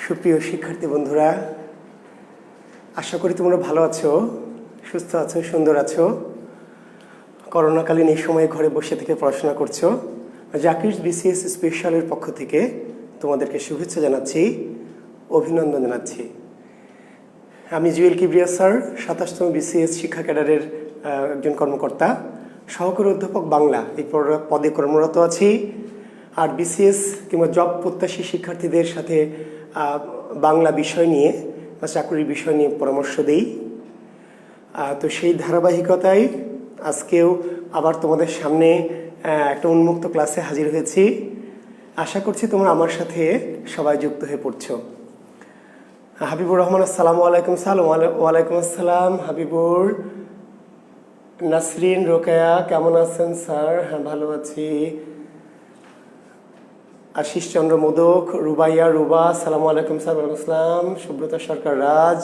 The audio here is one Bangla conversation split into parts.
সুপ্রিয় শিক্ষার্থী বন্ধুরা, আশা করি তোমরা ভালো আছো, সুস্থ আছো, সুন্দর আছো। করোনাকালীন এই সময় ঘরে বসে থেকে পড়াশোনা করছো। জাকির বিসিএস স্পেশালের পক্ষ থেকে তোমাদেরকে শুভেচ্ছা জানাচ্ছি, অভিনন্দন জানাচ্ছি। আমি জুয়েল কিবরিয়া স্যার, 27তম বিসিএস শিক্ষা ক্যাডারের একজন কর্মকর্তা, সহকারী অধ্যাপক বাংলা এই পদে কর্মরত আছি। আর বিসিএস কিংবা জব প্রত্যাশী শিক্ষার্থীদের সাথে বাংলা বিষয় নিয়ে বা চাকরির বিষয় নিয়ে পরামর্শ দেই। তো সেই ধারাবাহিকতায় আজকেও আবার তোমাদের সামনে একটা উন্মুক্ত ক্লাসে হাজির হয়েছি। আশা করছি তোমরা আমার সাথে সবাই যুক্ত হয়ে পড়ছো। হাবিবুর রহমান, আসসালামু আলাইকুম। সালাম। ওয়ালাইকুম আসসালাম হাবিবুর। নাসরিন, রোকেয়া, কেমন আছেন স্যার? হ্যাঁ, ভালো আছি। আশিস চন্দ্র মোদক, রুবাইয়া, রুবা, আসসালামু আলাইকুম স্যার। ওয়ালাইকুম আসসালাম। সুব্রতা সরকার রাজ,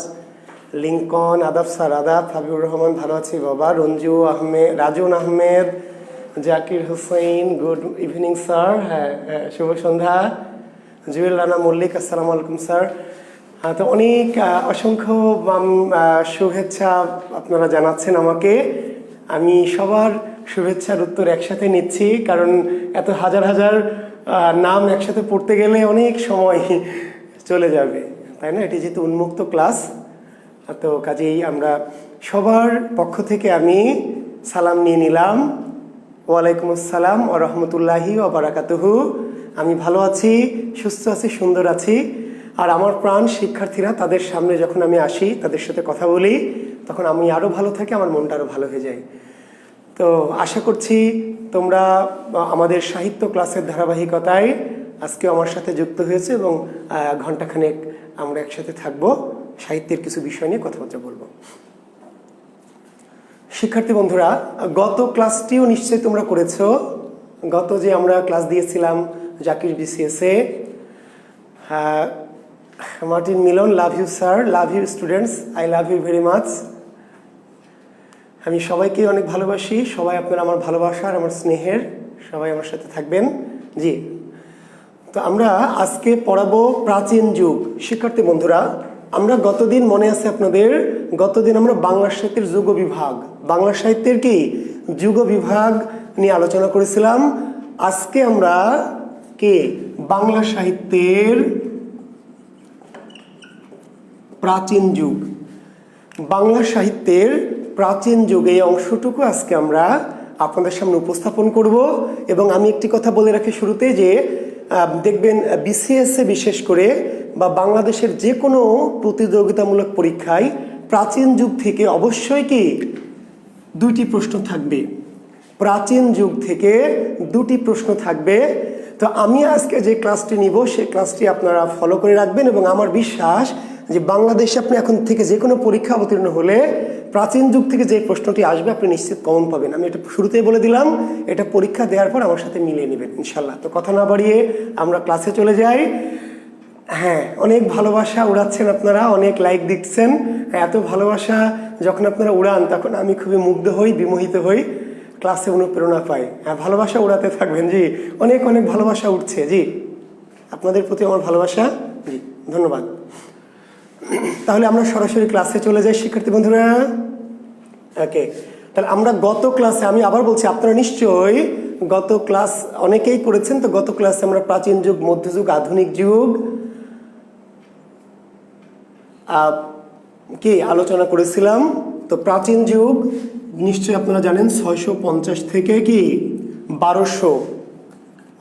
লিঙ্কন, আদাব স্যার। আদাব। হাবিবুর রহমান, ভালো আছি বাবা। Ranju Ahmed, Rajun Ahmed, Zakir Hossain, good evening sir. হ্যাঁ হ্যাঁ, শুভ সন্ধ্যা। জুয়েল রানা মল্লিক, আসসালামু আলাইকুম স্যার। তো অনেক অসংখ্য শুভেচ্ছা আপনারা জানাচ্ছেন আমাকে। আমি সবার শুভেচ্ছার উত্তর একসাথে নিচ্ছি, কারণ এত হাজার হাজার নাম একসাথে পড়তে গেলে অনেক সময় চলে যাবে, তাই না? এটি যেহেতু উন্মুক্ত ক্লাস, তো কাজেই আমরা সবার পক্ষ থেকে আমি সালাম নিয়ে নিলাম। ওয়ালাইকুম আসসালাম ওয়া রাহমাতুল্লাহি ওয়া বারাকাতুহু। আমি ভালো আছি, সুস্থ আছি, সুন্দর আছি। আর আমার প্রাণ শিক্ষার্থীরা, তাদের সামনে যখন আমি আসি, তাদের সাথে কথা বলি, তখন আমি আরও ভালো থাকি, আমার মনটা আরও ভালো হয়ে যায়। তো আশা করছি তোমরা আমাদের সাহিত্য ক্লাসের ধারাবাহিকতায় আজকে আমার সাথে যুক্ত হয়েছে এবং ঘণ্টাখানেক আমরা একসাথে থাকবো, সাহিত্যের কিছু বিষয় নিয়ে কথাবার্তা বলবো। শিক্ষার্থী বন্ধুরা, গত ক্লাসটিও নিশ্চয়ই তোমরা করেছো। গত যে আমরা ক্লাস দিয়েছিলাম জাকির বিসিএসে, Martin Milon, love you sir, love you students, I love you very much. আমি সবাইকে অনেক ভালোবাসি, সবাই আপনারা আমার ভালোবাসার, আমার স্নেহের, সবাই আমার সাথে থাকবেন। জি, তো আমরা আজকে পড়াবো প্রাচীন যুগ। শিক্ষার্থী বন্ধুরা, আমরা গতদিন, মনে আছে আপনাদের, গতদিন আমরা বাংলা সাহিত্যের যুগ বিভাগ, বাংলা সাহিত্যের কি যুগ বিভাগ নিয়ে আলোচনা করেছিলাম। আজকে আমরা কি বাংলা সাহিত্যের প্রাচীন যুগ, বাংলা সাহিত্যের প্রাচীন যুগ, এই অংশটুকু আজকে আমরা আপনাদের সামনে উপস্থাপন করব। এবং আমি একটি কথা বলে রাখি শুরুতে, যে দেখবেন বিসিএসে বিশেষ করে বা বাংলাদেশের যে কোনো প্রতিযোগিতামূলক পরীক্ষায় প্রাচীন যুগ থেকে অবশ্যই কি দুইটি প্রশ্ন থাকবে। প্রাচীন যুগ থেকে দুটি প্রশ্ন থাকবে। তো আমি আজকে যে ক্লাসটি নিব, সেই ক্লাসটি আপনারা ফলো করে রাখবেন। এবং আমার বিশ্বাস যে বাংলাদেশে আপনি এখন থেকে যে কোনো পরীক্ষা অবতীর্ণ হলে প্রাচীন যুগ থেকে যে প্রশ্নটি আসবে আপনি নিশ্চিত কমন পাবেন। আমি এটা শুরুতেই বলে দিলাম, এটা পরীক্ষা দেওয়ার পর আমার সাথে মিলিয়ে নেবেন ইনশাল্লাহ। তো কথা না বাড়িয়ে আমরা ক্লাসে চলে যাই। হ্যাঁ, অনেক ভালোবাসা উড়াচ্ছেন আপনারা, অনেক লাইক দিচ্ছেন। এত ভালোবাসা যখন আপনারা উড়ান, তখন আমি খুবই মুগ্ধ হই, বিমোহিত হই, ক্লাসে অনুপ্রেরণা পাই। হ্যাঁ, ভালোবাসা উড়াতে থাকবেন। জি, অনেক অনেক ভালোবাসা উঠছে। জি, আপনাদের প্রতি আমার ভালোবাসা। জি, ধন্যবাদ। তাহলে আমরা সরাসরি ক্লাসে চলে যাই শিক্ষার্থী বন্ধুরা। ওকে, তাহলে আমরা গত ক্লাসে, আমি আবার বলছি, আপনারা নিশ্চয়ই গত ক্লাস অনেকেই করেছেন। তো গত ক্লাসে আমরা প্রাচীন যুগ, মধ্যযুগ, আধুনিক যুগ কি আলোচনা করেছিলাম। তো প্রাচীন যুগ নিশ্চয়ই আপনারা জানেন 650 থেকে কি 1200,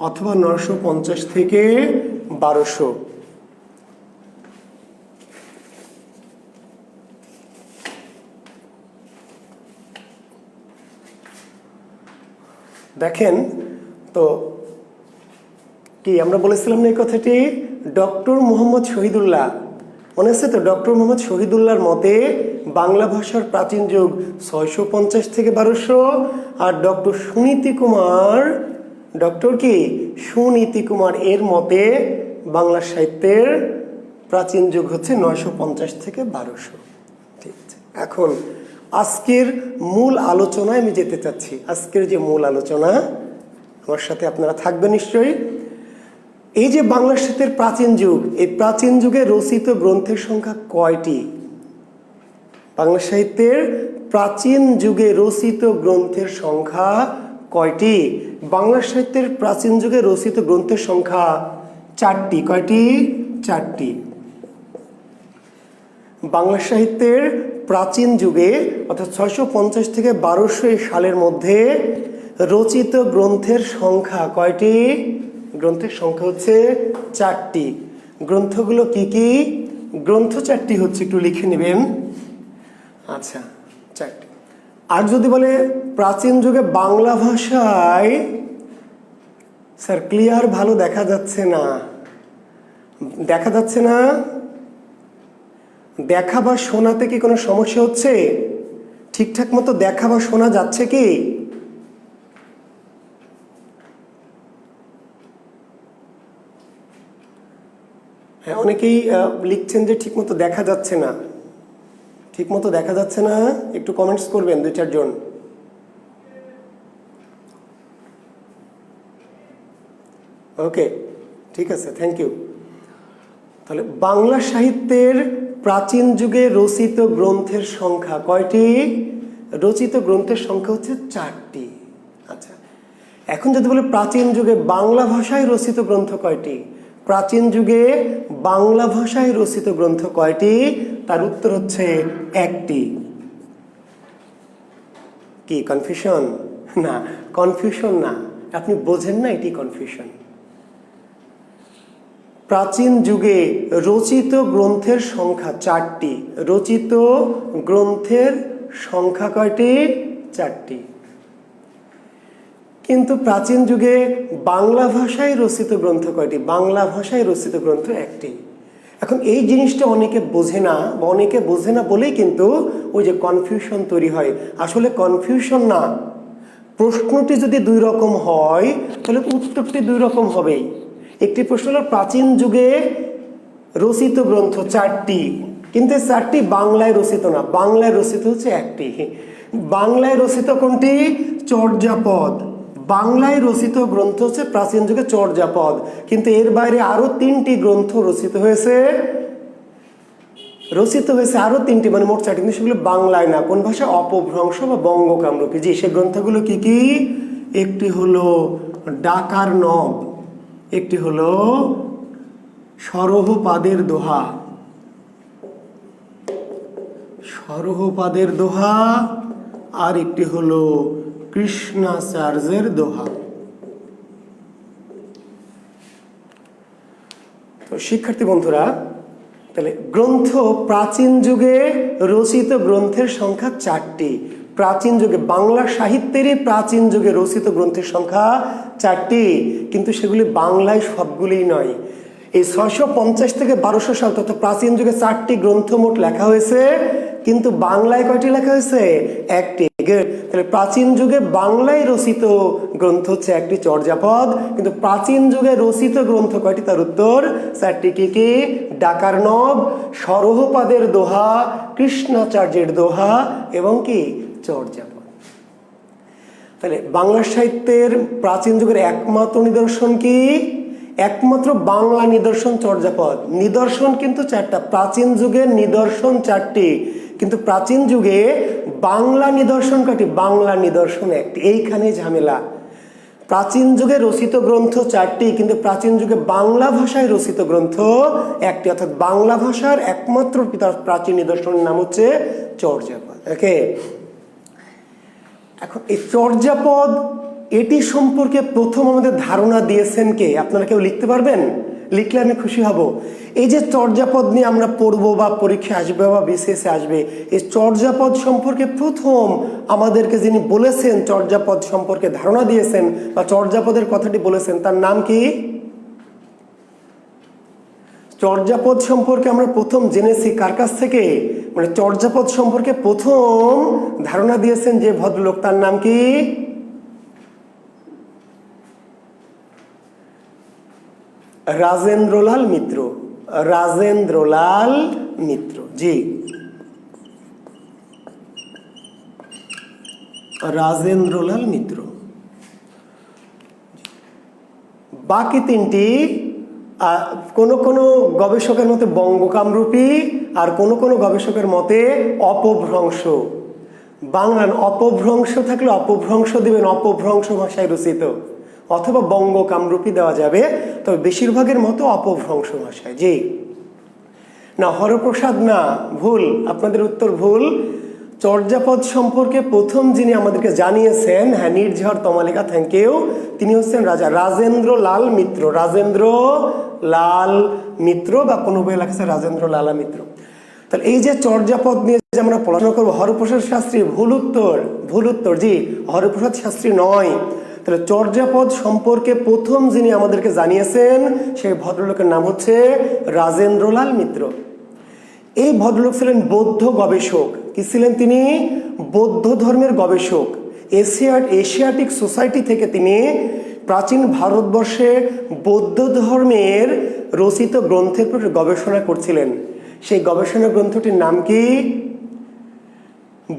অথবা 950 থেকে 1200। দেখেন তো কি আমরা বলেছিলাম না এই কথাটি, ডক্টর মোহাম্মদ শহীদুল্লাহ, মনে আছে তো? ডক্টর মোহাম্মদ শহীদুল্লাহর মতে বাংলা ভাষার প্রাচীন যুগ 650 থেকে 1200। আর ডক্টর সুনীতি কুমার, ডক্টর কি সুনীতি কুমার, এর মতে বাংলা সাহিত্যের প্রাচীন যুগ হচ্ছে 950 থেকে 1200। ঠিক আছে, এখন আজকের মূল আলোচনায় আমি যেতে চাচ্ছি। আজকের যে মূল আলোচনা, আমার সাথে আপনারা থাকবেন নিশ্চয়ই। এই যে বাংলা সাহিত্যের প্রাচীন যুগ, এই প্রাচীন যুগে রচিত গ্রন্থের সংখ্যা কয়টি? বাংলা সাহিত্যের প্রাচীন যুগে রচিত গ্রন্থের সংখ্যা কয়টি? বাংলা সাহিত্যের প্রাচীন যুগে রচিত গ্রন্থের সংখ্যা 4টি। কয়টি? 4টি। বাংলা সাহিত্যের প্রাচীন যুগে অর্থাৎ 650 থেকে 1200 সালের মধ্যে রচিত গ্রন্থের সংখ্যা কয়টি? গ্রন্থের সংখ্যা হচ্ছে 4টি। গ্রন্থগুলো কি কি? গ্রন্থ 4টি হচ্ছে, একটু লিখে নেবেন। আচ্ছা, 4টি। আর যদি বলে প্রাচীন যুগে বাংলা ভাষায়, স্যার ক্লিয়ার ভালো দেখা যাচ্ছে না, দেখা যাচ্ছে না, দেখা বা শোনাতে কি কোনো সমস্যা হচ্ছে? ঠিকঠাক মতো দেখা বা শোনা যাচ্ছে কি? হ্যাঁ, অনেকেই লিখছেন যে ঠিকমতো দেখা যাচ্ছে না, ঠিকমতো দেখা যাচ্ছে না, একটু কমেন্টস করবেন 2-4 জন। ওকে, ঠিক আছে, থ্যাংক ইউ। তাহলে বাংলা সাহিত্যের প্রাচীন যুগে রচিত গ্রন্থের সংখ্যা কয়টি? রচিত গ্রন্থের সংখ্যা হচ্ছে 4টি। আচ্ছা, এখন যদি বলে প্রাচীন যুগে বাংলা ভাষায় রচিত গ্রন্থ কয়টি? প্রাচীন যুগে বাংলা ভাষায় রচিত গ্রন্থ কয়টি? তার উত্তর হচ্ছে 1টি। কি কনফিউশন? না, কনফিউশন না, আপনি বোঝেন না, এটি কনফিউশন। প্রাচীন যুগে রচিত গ্রন্থের সংখ্যা 4টি। রচিত গ্রন্থের সংখ্যা কয়টি? 4টি। কিন্তু প্রাচীন যুগে বাংলা ভাষায় রচিত গ্রন্থ কয়টি? বাংলা ভাষায় রচিত গ্রন্থ 1টি। এখন এই জিনিসটা অনেকে বোঝে না, বা অনেকে বোঝে না বলেই কিন্তু ওই যে কনফিউশন তৈরি হয়। আসলে কনফিউশন না, প্রশ্নটি যদি 2 রকম হয় তাহলে উত্তরটি 2 রকম হবেই। একটি প্রশ্ন হলো প্রাচীন যুগে রচিত গ্রন্থ 4টি, কিন্তু 4টি বাংলায় রচিত না, বাংলায় রচিত হচ্ছে 1টি। বাংলায় রচিত কোনটি? চর্যাপদ। বাংলায় রচিত গ্রন্থ হচ্ছে প্রাচীন যুগে চর্যাপদ, কিন্তু এর বাইরে আরো 3টি গ্রন্থ রচিত হয়েছে আরো 3টি, মানে মোট 4টি, কিন্তু সেগুলো বাংলায় না। কোন ভাষা? অপভ্রংশ বা বঙ্গকামরূপী। জি, সে গ্রন্থগুলো কি কি? একটি হলো ডাকার নব, একটি হলো সরহপাদের দোহা, সরহপাদের দোহা, আর একটি হলো কৃষ্ণাচার্যের দোহা। তো শিক্ষার্থী বন্ধুরা, তাহলে গ্রন্থ প্রাচীন যুগে রচিত গ্রন্থের সংখ্যা 4টি। প্রাচীন যুগে বাংলা সাহিত্যেরই প্রাচীন যুগে রচিত গ্রন্থের সংখ্যা 4টি, কিন্তু সেগুলি বাংলায় সবগুলিই নয়। এই 650 থেকে 1200 সাল তথা প্রাচীন যুগে 4টি গ্রন্থ মোট লেখা হয়েছে, কিন্তু বাংলায় কয়টি লেখা হয়েছে? 1টি। তাহলে প্রাচীন যুগে বাংলায় রচিত গ্রন্থ হচ্ছে 1টি, চর্যাপদ। কিন্তু প্রাচীন যুগে রচিত গ্রন্থ কয়টি? তার উত্তর 4টি। কি কি? ডাকার নব, সরহপাদের দোহা, কৃষ্ণাচার্যের দোহা এবং কি? চর্যাপদ। তাহলে বাংলা সাহিত্যের প্রাচীন যুগের একমাত্র নিদর্শন কি? একমাত্র বাংলা নিদর্শন চর্যাপদ। নিদর্শন কিন্তু 4টা, প্রাচীন যুগের নিদর্শন 4টি, কিন্তু প্রাচীন যুগে বাংলা নিদর্শন কয়টি? বাংলা নিদর্শন 1টি। এইখানে ঝামেলা। প্রাচীন যুগে রচিত গ্রন্থ 4টি, কিন্তু প্রাচীন যুগে বাংলা ভাষায় রচিত গ্রন্থ 1টি, অর্থাৎ বাংলা ভাষার একমাত্র প্রাচীন নিদর্শনের নাম হচ্ছে চর্যাপদ। ওকে, এখন এই চর্যাপদ, এটি সম্পর্কে প্রথম আমাদের ধারণা দিয়েছেন কে? আপনারা কেউ লিখতে পারবেন? লিখলে আমি খুশি হব। এই যে চর্যাপদ নিয়ে আমরা পড়বো বা পরীক্ষা আসবে বা বিসিএসে আসবে, এই চর্যাপদ সম্পর্কে প্রথম আমাদেরকে যিনি বলেছেন, চর্যাপদ সম্পর্কে ধারণা দিয়েছেন বা চর্যাপদের কথাটি বলেছেন, তার নাম কি? চর্যাপদ সম্পর্কে আমরা প্রথম জেনেছি কার কাছ থেকে? মানে চর্যাপদ সম্পর্কে প্রথম ধারণা দিয়েছেন যে ভদ্রলোক, তার নাম কি? রাজেন্দ্রলাল মিত্র। রাজেন্দ্রলাল মিত্র, জি, রাজেন্দ্রলাল মিত্র। বাকি 3টি কোনো কোনো গবেষকের মতে বঙ্গকামরূপী, আর কোনো কোনো গবেষকের মতে অপভ্রংশ। বাংলার অপভ্রংশ থাকলে অপভ্রংশ দেবেন, অপভ্রংশ ভাষায় রচিত, অথবা বঙ্গকামরূপী দেওয়া যাবে, তবে বেশিরভাগের মতো অপভ্রংশ ভাষায়। জি না, হরপ্রসাদ না, ভুল, আপনাদের উত্তর ভুল। চর্যাপদ সম্পর্কে প্রথম যিনি আমাদেরকে জানিয়েছেন, হ্যাঁ, নির্ঝর তমালিকা, থ্যাংক ইউ, তিনি হচ্ছেন রাজেন্দ্র লাল মিত্র। রাজেন্দ্র লাল মিত্র, বা কোনো বই লেখা রাজেন্দ্র লালা মিত্র। তাহলে এই যে চর্যাপদ নিয়ে যে আমরা পড়াশোনা করবো, হরপ্রসাদ শাস্ত্রী, ভুল উত্তর, ভুল উত্তর, জি, হরপ্রসাদ শাস্ত্রী নয়। তাহলে চর্যাপদ সম্পর্কে প্রথম যিনি আমাদেরকে জানিয়েছেন, সেই ভদ্রলোকের নাম হচ্ছে রাজেন্দ্রলাল মিত্র। এই ভদ্রলোক ছিলেন বৌদ্ধ গবেষক। কি ছিলেন তিনি? বৌদ্ধ ধর্মের গবেষক। এশিয়াটিক সোসাইটি থেকে তিনি প্রাচীন ভারতবর্ষে বৌদ্ধ ধর্মের রচিত গ্রন্থের উপর গবেষণা করছিলেন। সেই গবেষণা গ্রন্থটির নাম কি?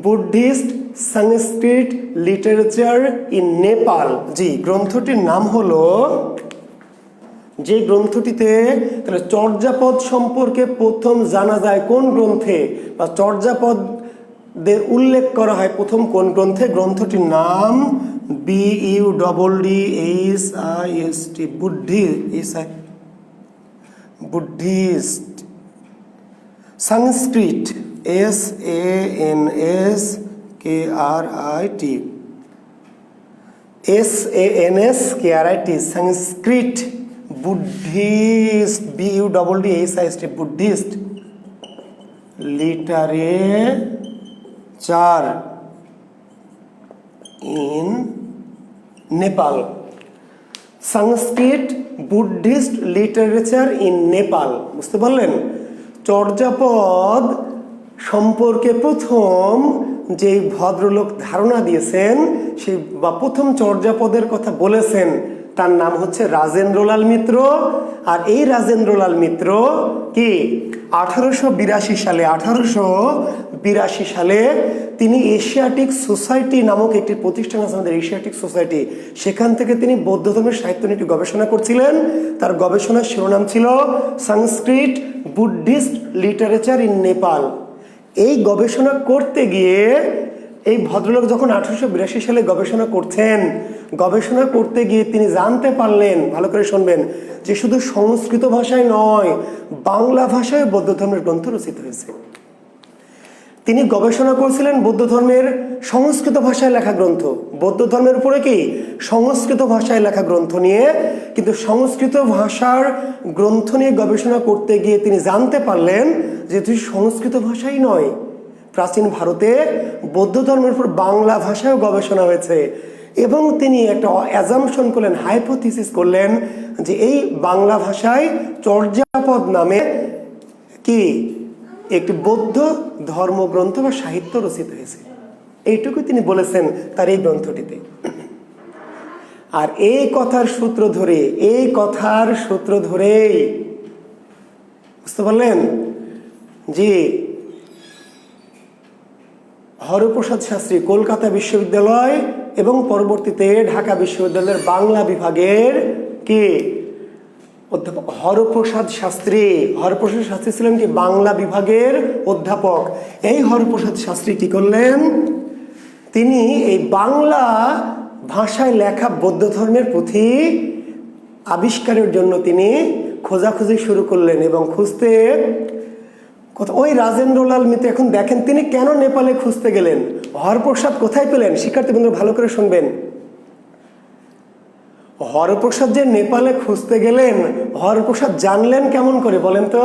Buddhist Sanskrit literature in Nepal. জি, গ্রন্থটির নাম হলো, যে গ্রন্থটিতে তাহলে চর্যাপদ সম্পর্কে প্রথম জানা যায় কোন গ্রন্থে, বা চর্যাপদের উল্লেখ করা হয় প্রথম কোন গ্রন্থে, গ্রন্থটির নাম BUDDHIST, Buddhist Sanskrit, SANSKRIT, Sanskrit, Buddhist, BUDDHIST, Buddhist literature in Nepal. Sanskrit Buddhist literature in Nepal. বুঝতে পারলেন? চর্যাপদ সম্পর্কে প্রথম যে ভদ্রলোক ধারণা দিয়েছেন, সেই বা প্রথম চর্যাপদের কথা বলেছেন, তার নাম হচ্ছে রাজেন্দ্রলাল মিত্র। আর এই রাজেন্দ্রলাল মিত্র কি 1882 সালে তিনি এশিয়াটিক সোসাইটি নামক একটি প্রতিষ্ঠান আছে আমাদের, এশিয়াটিক সোসাইটি, সেখান থেকে তিনি বৌদ্ধ ধর্মের সাহিত্য নিয়ে একটি গবেষণা করছিলেন। তার গবেষণার শিরোনাম ছিল সংস্কৃত বুদ্ধিস্ট লিটারেচার ইন নেপাল। এই গবেষণা করতে গিয়ে এই ভদ্রলোক যখন 1882 সালে গবেষণা করতে গিয়ে তিনি জানতে পারলেন, ভালো করে শুনবেন, যে শুধু সংস্কৃত ভাষায় নয়, বাংলা ভাষায় বৌদ্ধ ধর্মের গ্রন্থ রচিত হয়েছে। তিনি গবেষণা করছিলেন বৌদ্ধ ধর্মের সংস্কৃত ভাষায় লেখা গ্রন্থ, বৌদ্ধ ধর্মের উপরে কি সংস্কৃত ভাষায় লেখা গ্রন্থ নিয়ে, কিন্তু সংস্কৃত ভাষার গ্রন্থ নিয়ে গবেষণা করতে গিয়ে তিনি জানতে পারলেন যে সংস্কৃত ভাষাই নয়, প্রাচীন ভারতে বৌদ্ধ ধর্মের উপর বাংলা ভাষায়ও গবেষণা হয়েছে। এবং তিনি একটা অ্যাজাম্পশন করলেন, হাইপোথিসিস করলেন, যে এই বাংলা ভাষায় চর্যাপদ নামে কি একটি বৌদ্ধ ধর্মগ্রন্থ বা সাহিত্য রচিত হয়েছে। এইটুকু তিনি বলেছেন তার এই গ্রন্থটিতে। আর এই কথার সূত্র ধরেই বুঝতে পারলেন, জি, হরপ্রসাদ শাস্ত্রী কলকাতা বিশ্ববিদ্যালয় এবং পরবর্তীতে ঢাকা বিশ্ববিদ্যালয়ের বাংলা বিভাগের কি অধ্যাপক হরপ্রসাদ শাস্ত্রী ছিলেন কি বাংলা বিভাগের অধ্যাপক। এই হরপ্রসাদ শাস্ত্রী কি করলেন? তিনি এই বাংলা ভাষায় লেখা বৌদ্ধ ধর্মের পুঁথি আবিষ্কারের জন্য তিনি খোঁজাখুঁজি শুরু করলেন। এবং খুঁজতে ওই রাজেন্দ্রলাল মিত্র, এখন দেখেন তিনি কেন নেপালে খুঁজতে গেলেন, হরপ্রসাদ কোথায় পেলেন? শিক্ষার্থীবৃন্দ ভালো করে শুনবেন। হরপ্রসাদ যে নেপালে খুঁজতে গেলেন, হরপ্রসাদ জানলেন কেমন করে বলেন তো?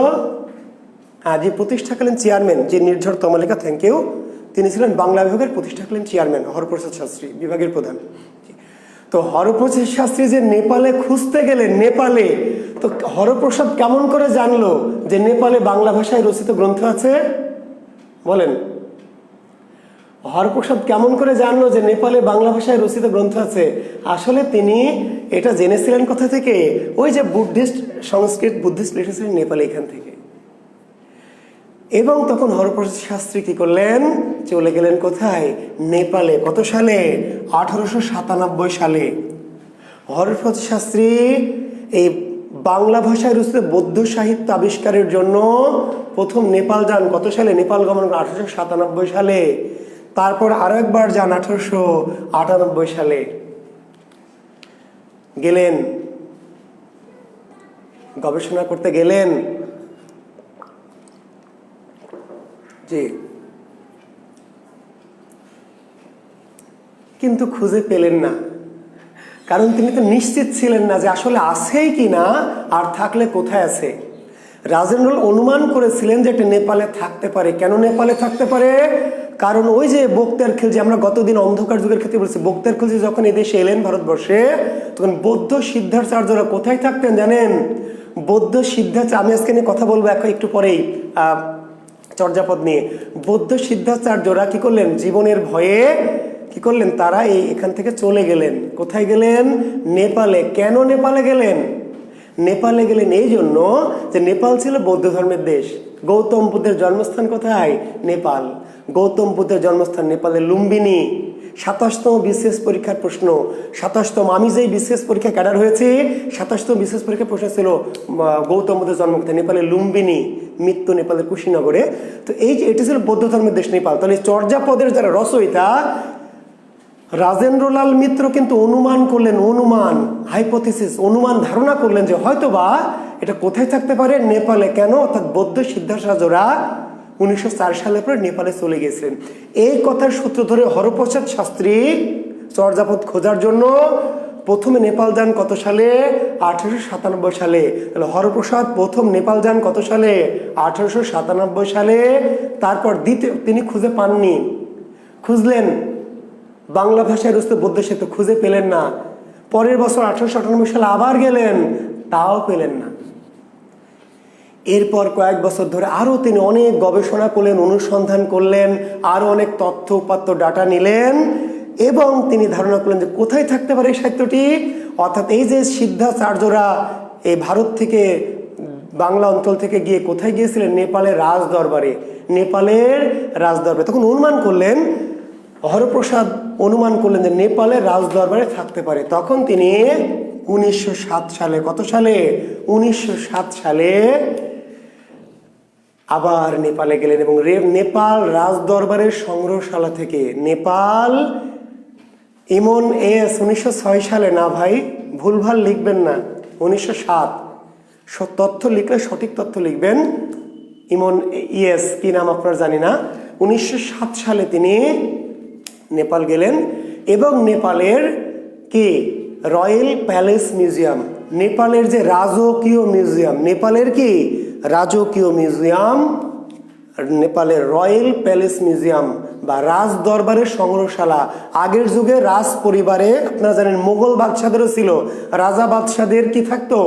যে প্রতিষ্ঠাকালীন চেয়ারম্যান, যে নির্ঝর তমালিকা, থ্যাংক ইউ, তিনি ছিলেন বাংলা বিভাগের প্রতিষ্ঠাকালীন চেয়ারম্যান, হরপ্রসাদ শাস্ত্রী বিভাগের প্রধান। তো হরপ্রসাদ শাস্ত্রী যে নেপালে খুঁজতে গেলেন, নেপালে, তো হরপ্রসাদ কেমন করে জানলো যে নেপালে বাংলা ভাষায় রচিত গ্রন্থ আছে? বলেন, হরপ্রসাদ কেমন করে জানলো যে নেপালে বাংলা ভাষায় রচিত গ্রন্থ আছে? আসলে তিনি এটা জেনেছিলেন কোথা থেকে? ওই যে বুদ্ধিস্ট লিটারেচার নেপালে, এখান থেকে। এবং তখন হরপ্রসাদ শাস্ত্রী কি করলেন? চলে গেলেন কোথায়? নেপালে। কত সালে? 1897 সালে। হরপ্রসাদ শাস্ত্রী এই বাংলা ভাষায় রচিত বৌদ্ধ সাহিত্য আবিষ্কারের জন্য প্রথম নেপাল যান কত সালে? নেপাল গমন 1897 সালে। তারপর আরো একবার যান 1898 সালে গেলেন, গবেষণা করতে গেলেন। জি, কিন্তু খুঁজে পেলেন না, কারণ তিনি তো নিশ্চিত ছিলেন না যে আসলে আছেই কি না, আর থাকলে কোথায় আছে। রাজেন্দ্রলাল অনুমান করেছিলেন যে এটা নেপালে থাকতে পারে। কেন নেপালে থাকতে পারে? কারণ ওই যে বক্তিয়ার খিলজি, আমরা গতদিন অন্ধকার যুগের ক্ষেত্রে বলছি, বক্তিয়ার খিলজি যখন এদেশে এলেন ভারতবর্ষে, তখন বৌদ্ধ সিদ্ধাচার্যরা কোথায় থাকতেন জানেন? বৌদ্ধ সিদ্ধাচার্য, আমি আজকে নিয়ে কথা বলবো একটু পরেই চর্যাপদ নিয়ে। বৌদ্ধ সিদ্ধাচার্যরা কি করলেন? জীবনের ভয়ে কি করলেন? তারা এখান থেকে চলে গেলেন। কোথায় গেলেন? নেপালে। কেন নেপালে গেলেন? নেপালে গেলেন এই জন্য যে নেপাল ছিল বৌদ্ধ ধর্মের দেশ। গৌতম বুদ্ধের জন্মস্থান কোথায়? নেপাল। গৌতম বুদ্ধের জন্মস্থান নেপালের লুম্বিনী। 27তম বিসিএস পরীক্ষার প্রশ্ন, 27তম, আমি যেই বিসিএস পরীক্ষা ক্যাডার হয়েছি, 27তম বিসিএস পরীক্ষার প্রশ্ন ছিল গৌতম বুদ্ধের জন্ম কোথায়? নেপালের লুম্বিনী, মৃত্যু নেপালের কুশিনগরে। তো এই যে এটি ছিল বৌদ্ধ ধর্মের দেশ নেপাল। তাহলে চর্যাপদের যারা রচয়িতা রাজেন্দ্রলাল মিত্র কিন্তু অনুমান করলেন, হাইপোথিসিস, ধারণা করলেন যে হয়তোবা এটা কোথায় থাকতে পারে? নেপালে। কেন? অর্থাৎ বৌদ্ধ সিদ্ধাচার্যরা 1904 সালের পরে নেপালে চলে গেছিলেন। এই কথার সূত্র ধরে হরপ্রসাদ শাস্ত্রী চর্যাপদ খোঁজার জন্য প্রথমে নেপাল যান কত সালে? 1897 সালে। তাহলে হরপ্রসাদ প্রথম নেপাল যান কত সালে? 1897 সালে। তারপর তিনি খুঁজে পাননি, খুঁজলেন বাংলা ভাষায় রচিত বৌদ্ধ সাহিত্য, খুঁজে পেলেন না। পরের বছর 1898 সালে আবার গেলেন, তাও পেলেন না। এরপর কয়েক বছর ধরে আরও তিনি অনেক গবেষণা করলেন, অনুসন্ধান করলেন, আরও অনেক তথ্য উপাত্ত ডাটা নিলেন, এবং তিনি ধারণা করলেন যে কোথায় থাকতে পারে এই সাহিত্যটি। অর্থাৎ এই যে সিদ্ধাচার্যরা এই ভারত থেকে, বাংলা অঞ্চল থেকে গিয়ে কোথায় গিয়েছিলেন? নেপালের রাজদরবারে। নেপালের রাজদরবারে তখন অনুমান করলেন, হরপ্রসাদ অনুমান করলেন যে নেপালের রাজদরবারে থাকতে পারে। তখন তিনি 1907 সালে, কত সালে? 1907 সালে আবার নেপালে গেলেন, এবং নেপাল রাজদরবারের সংগ্রহশালা থেকে, নেপাল ইমন এস 1906 সালে, না ভাই ভুলভাল লিখবেন না, 1907 তথ্য লিখলে সঠিক তথ্য লিখবেন। ইমন ইয়েস কি নাম আপনার জানি না। 1907 সালে তিনি নেপাল গেলেন, এবং নেপালের কি রয়্যাল প্যালেস মিউজিয়াম, নেপালের যে রাজকীয় মিউজিয়াম, নেপালের কি রাজকীয় মিউজিয়াম, নেপালের রয়্যাল প্যালেস মিউজিয়াম বা রাজ দরবারের সংগ্রহশালা। আগের যুগে রাজ পরিবারে আপনারা জানেন মোগল বাদশাদেরও ছিল, রাজা বাদশাদের কি থাকতো?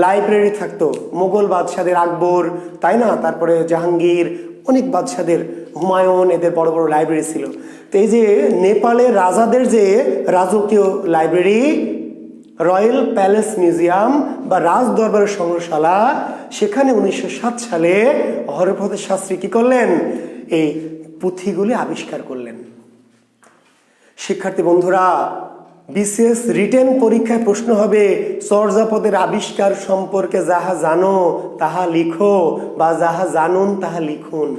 লাইব্রেরি থাকতো। মোগল বাদশাদের, আকবর, তাই না, তারপরে জাহাঙ্গীর, অনেক বাদশাদের, হুমায়ুন, এদের বড় বড় লাইব্রেরি ছিল। তো এই যে নেপালের রাজাদের যে রাজকীয় লাইব্রেরি, রয়্যাল প্যালেস মিউজিয়াম বা রাজ দরবারের সংগ্রহশালা, সেখানে 1907 সালে হরপ্রসাদ শাস্ত্রী কি করলেন? এই পুঁথিগুলি আবিষ্কার করলেন। শিক্ষার্থী বন্ধুরা, বিশেষ রিটেন পরীক্ষায় প্রশ্ন হবে চর্যাপদের আবিষ্কার সম্পর্কে যাহা জানো তাহা লিখো, বা যাহা জানুন তাহা লিখুন।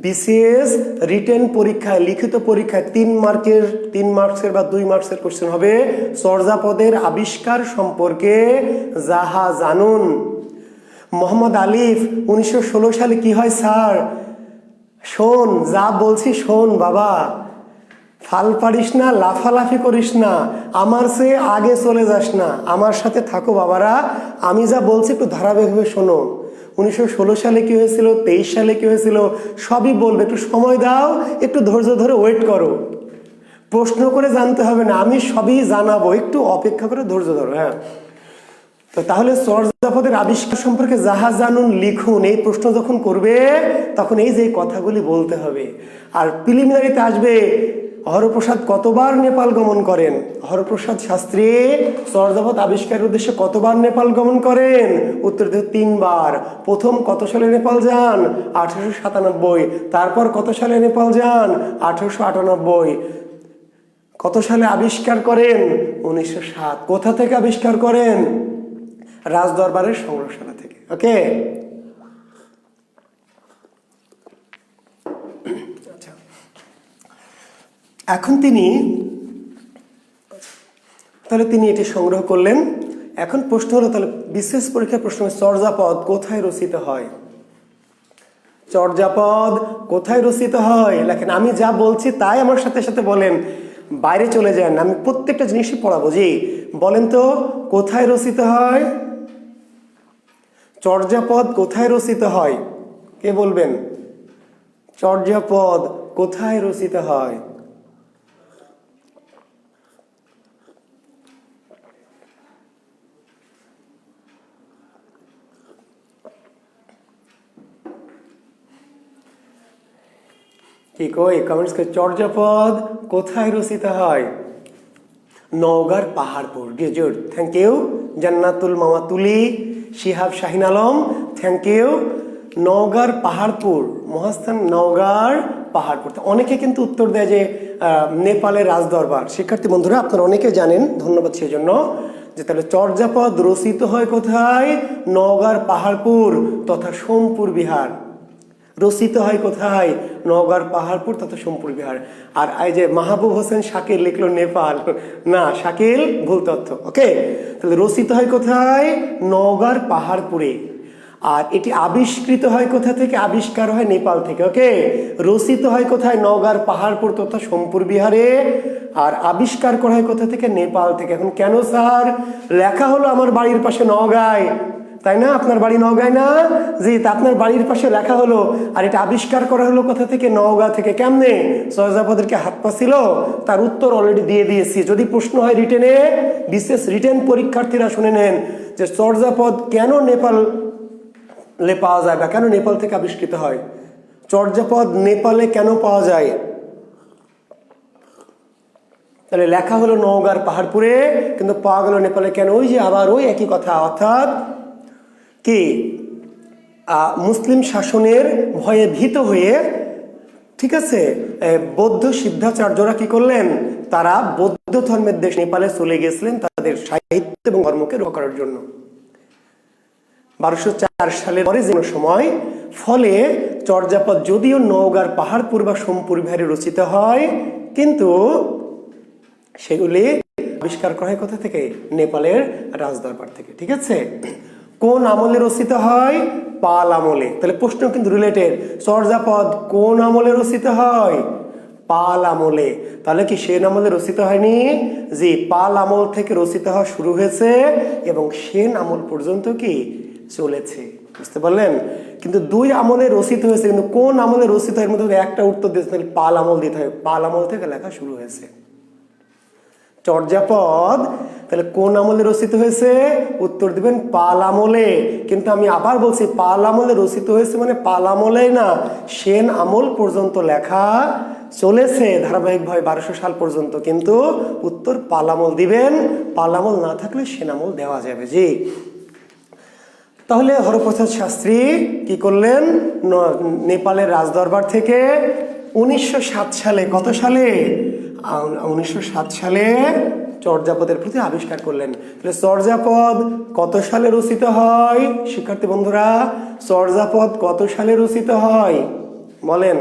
বিশেষ রিটেন পরীক্ষায়, লিখিত পরীক্ষায় 3 মার্কসের বা 2 মার্কসের কোশ্চেন হবে চর্যাপদের আবিষ্কার সম্পর্কে যাহা জানুন। মোহাম্মদ আলিফ 1916 সালে কি হয় স্যার? শোন, যা বলছি শোন বাবা, ফাল পারিস না, লাফালাফি করিস না, আমার চেয়ে আগে চলে যাস না, আমার সাথে থাকো বাবারা, আমি যা বলছি একটু ধারাবাহিকভাবে শোনো। 1916 সালে কি হয়েছিল, 23 সালে কি হয়েছিল, সবই বলবে, একটু সময় দাও, একটু ধৈর্য ধরে ওয়েট করো, প্রশ্ন করে জানতে হবে না, আমি সবই জানাবো, একটু অপেক্ষা করে ধৈর্য ধরো। হ্যাঁ, তো তাহলে চর্যাপদের আবিষ্কার সম্পর্কে যাহা জানুন লিখুন, এই প্রশ্ন যখন করবে তখন এই যে কথাগুলি বলতে হবে। আর প্রিলিমিনারিতে আসবে হরপ্রসাদ কতবার নেপাল গমন করেন? হরপ্রসাদ শাস্ত্রী চর্যাপদ আবিষ্কারের উদ্দেশ্যে কতবার নেপাল গমন করেন? উত্তর দিতে 3 বার। প্রথম কত সালে নেপাল যান? 1897। তারপর কত সালে নেপাল যান? 1898। কত সালে আবিষ্কার করেন? 1907। কোথা থেকে আবিষ্কার করেন? রাজদরবারের সংগ্রহশালা থেকে। ওকে, আচ্ছা, এখন তিনি এটি সংগ্রহ করলেন। এখন প্রশ্ন হলো, তাহলে বিশেষ পরীক্ষার প্রশ্ন, চর্যাপদ কোথায় রচিত হয়? চর্যাপদ কোথায় রচিত হয় লেখেন। আমি যা বলছি তাই আমার সাথে সাথে বলেন, বাইরে চলে যান, আমি প্রত্যেকটা জিনিসই পড়াবো। জি বলেন তো, কোথায় রচিত হয়? চর্যাপদ কোথায় রচিত হয়? কে বলবেন? চর্যাপদ কোথায় রচিত হয়? কি কই কমেন্টস করে, চর্যাপদ কোথায় রচিত হয়? নওগাঁর পাহাড়পুর। গেজুড, থ্যাংক ইউ। জান্নাতুল মামাতুলি, শিহাব শাহিন আলম, থ্যাংক ইউ। নওগাঁর পাহাড়পুর, মহাস্থান নওগাঁর পাহাড়পুর। অনেকে কিন্তু উত্তর দেয় যে নেপালের রাজদরবার। শিক্ষার্থী বন্ধুরা, আপনারা অনেকে জানেন, ধন্যবাদ সেই জন্য। যে তাহলে চর্যাপদ রচিত হয় কোথায়? নওগাঁর পাহাড়পুর তথা সোমপুর বিহার। রচিত হয় কোথায়? নওগাঁর পাহাড়পুর তথা সোমপুর বিহার। আর এই যে মাহবুব হোসেন শাকিল লিখলো নেপাল, না শাকিল, ভুল তথ্য। ওকে, তাহলে রচিত হয় কোথায়? নওগাঁর পাহাড়পুরে। আর এটি আবিষ্কৃত হয় কোথা থেকে? আবিষ্কার হয় নেপাল থেকে। ওকে, রচিত হয় কোথায়? নওগাঁর পাহাড়পুর তথা সোমপুর বিহারে। আর আবিষ্কার করা হয় কোথা থেকে? নেপাল থেকে। এখন কেন স্যার? লেখা হলো আমার বাড়ির পাশে নওগাঁয়, তাই না? আপনার বাড়ি নওগাঁয় না? জি, তা আপনার বাড়ির পাশে লেখা হলো, আর এটা আবিষ্কার করা হলো কোথা থেকে? নওগাঁ থেকে। কেমনে? চর্যাপদের কি হাত পা ছিল? তার উত্তর অলরেডি দিয়ে দিয়েছি। যদি প্রশ্ন হয় রিটেনে, বিশেষ রিটেন পরীক্ষার্থীরা শুনে নেন যে চর্যাপদ কেন নেপালে পাওয়া যায় বা কেন নেপাল থেকে আবিষ্কৃত হয়। চর্যাপদ নেপালে কেন পাওয়া যায়? তাহলে লেখা হলো নওগাঁর পাহাড়পুরে, কিন্তু পাওয়া গেল নেপালে কেন? ওই যে আবার ওই একই কথা, অর্থাৎ কি মুসলিম শাসনের ভয়ে ভীত হয়ে, ঠিক আছে, বৌদ্ধ সিদ্ধাচার্যরা কি করলেন? তারা বৌদ্ধ ধর্মের দেশ নেপালে চলে গেছিলেন তাদের সাহিত্য এবং ধর্মকে রক্ষা করার জন্য। 1204 সালের পরে যে সময়, ফলে চর্যাপদ যদিও নওগাঁর পাহাড়পুর বা সোমপুর বিহারে রচিত হয়, কিন্তু সেগুলি আবিষ্কার করা হয় কোথা থেকে? নেপালের রাজদরবার থেকে। ঠিক আছে, কোন আমলে রচিত হয়? পাল আমলে। তাহলে প্রশ্ন কিন্তু রিলেটেড। চর্যাপদ কোন আমলে রচিত হয়? পাল আমলে। তাহলে কি সেন আমলে রচিত হয়নি? জি, পাল আমল থেকে রচিত হওয়া শুরু হয়েছে এবং সেন আমল পর্যন্ত কি চলেছে। বুঝতে পারলেন? কিন্তু দুই আমলে রচিত হয়েছে, কিন্তু কোন আমলে রচিত হয় এর মধ্যে একটা উত্তর দিতে, তাহলে পাল আমল দিতে হয়। পাল আমল থেকে লেখা শুরু হয়েছে চর্যাপদ। তাহলে কোন আমলে রচিত হয়েছে? উত্তর দিবেন পাল আমলে। কিন্তু আমি আবার বলছি, পাল আমলে রচিত হয়েছে মানে পাল আমলে না, সেন আমল পর্যন্ত লেখা চলেছে ধারাবাহিকভাবে 1200 সাল পর্যন্ত। কিন্তু উত্তর পাল আমল দিবেন। পাল আমল না থাকলে সেন আমল দেওয়া যাবে। জি, তাহলে হরপ্রসাদ শাস্ত্রী কি করলেন? নেপালের রাজদরবার থেকে 1907 সালে, কত সালে? 1907 সালে চর্যাপদের প্রতি আবিষ্কার করলেন। তাহলে চর্যাপদ কত সালে রচিত হয়? শিক্ষার্থী বন্ধুরা, চর্যাপদ কত সালে রচিত হয় বলেন?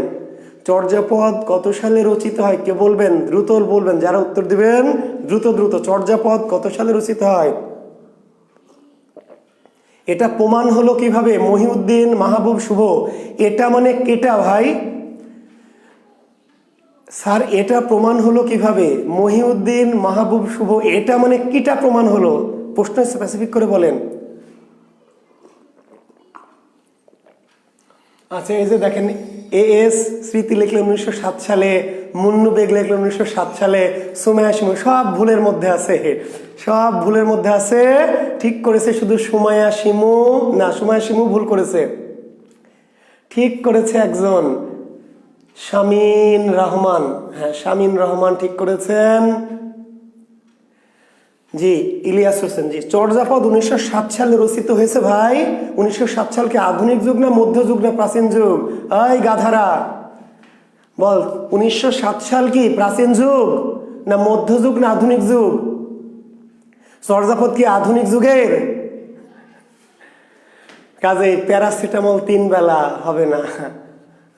চর্যাপদ কত সালে রচিত হয়? কে বলবেন? দ্রুত বলবেন, যারা উত্তর দিবেন দ্রুত দ্রুত। চর্যাপদ কত সালে রচিত হয়? এটা প্রমাণ হলো কিভাবে? মহিউদ্দিন মাহবুব শুভ। এটা মানে কেটা ভাই? স্যার এটা প্রমাণ হলো কিভাবে? মহিউদ্দিন মাহবুব শুভ, এটা মানে কিটা প্রমাণ হলো? প্রশ্ন স্পেসিফিক করে বলেন। আচ্ছা, এই যে দেখেন, এস স্মৃতি লিখলেন 1907 সালে, মুন্নু বেগ লিখলেন 1907 সালে, সুমাইয়া শিমু, সব ভুলের মধ্যে আছে, সব ভুলের মধ্যে আছে। ঠিক করেছে শুধু সুমাইয়া শিমু না, সুমাইয়া শিমু ভুল করেছে। ঠিক করেছে একজন, শামীন রহমান। হ্যাঁ, শামীন রহমান ঠিক করেছেন। জি, ইলিয়াস হোসেন। জি, চর্যাপদ 1907 সালে রচিত হয়েছে ভাই। 1907 সালকে আধুনিক যুগ না মধ্যযুগ না প্রাচীন যুগ? এই গাধারা বল, 1907 সাল কি প্রাচীন যুগ না মধ্যযুগ না আধুনিক যুগ? চর্যাপদ কি আধুনিক যুগের? কাজেই প্যারাসিটামল 3 বেলা হবে না,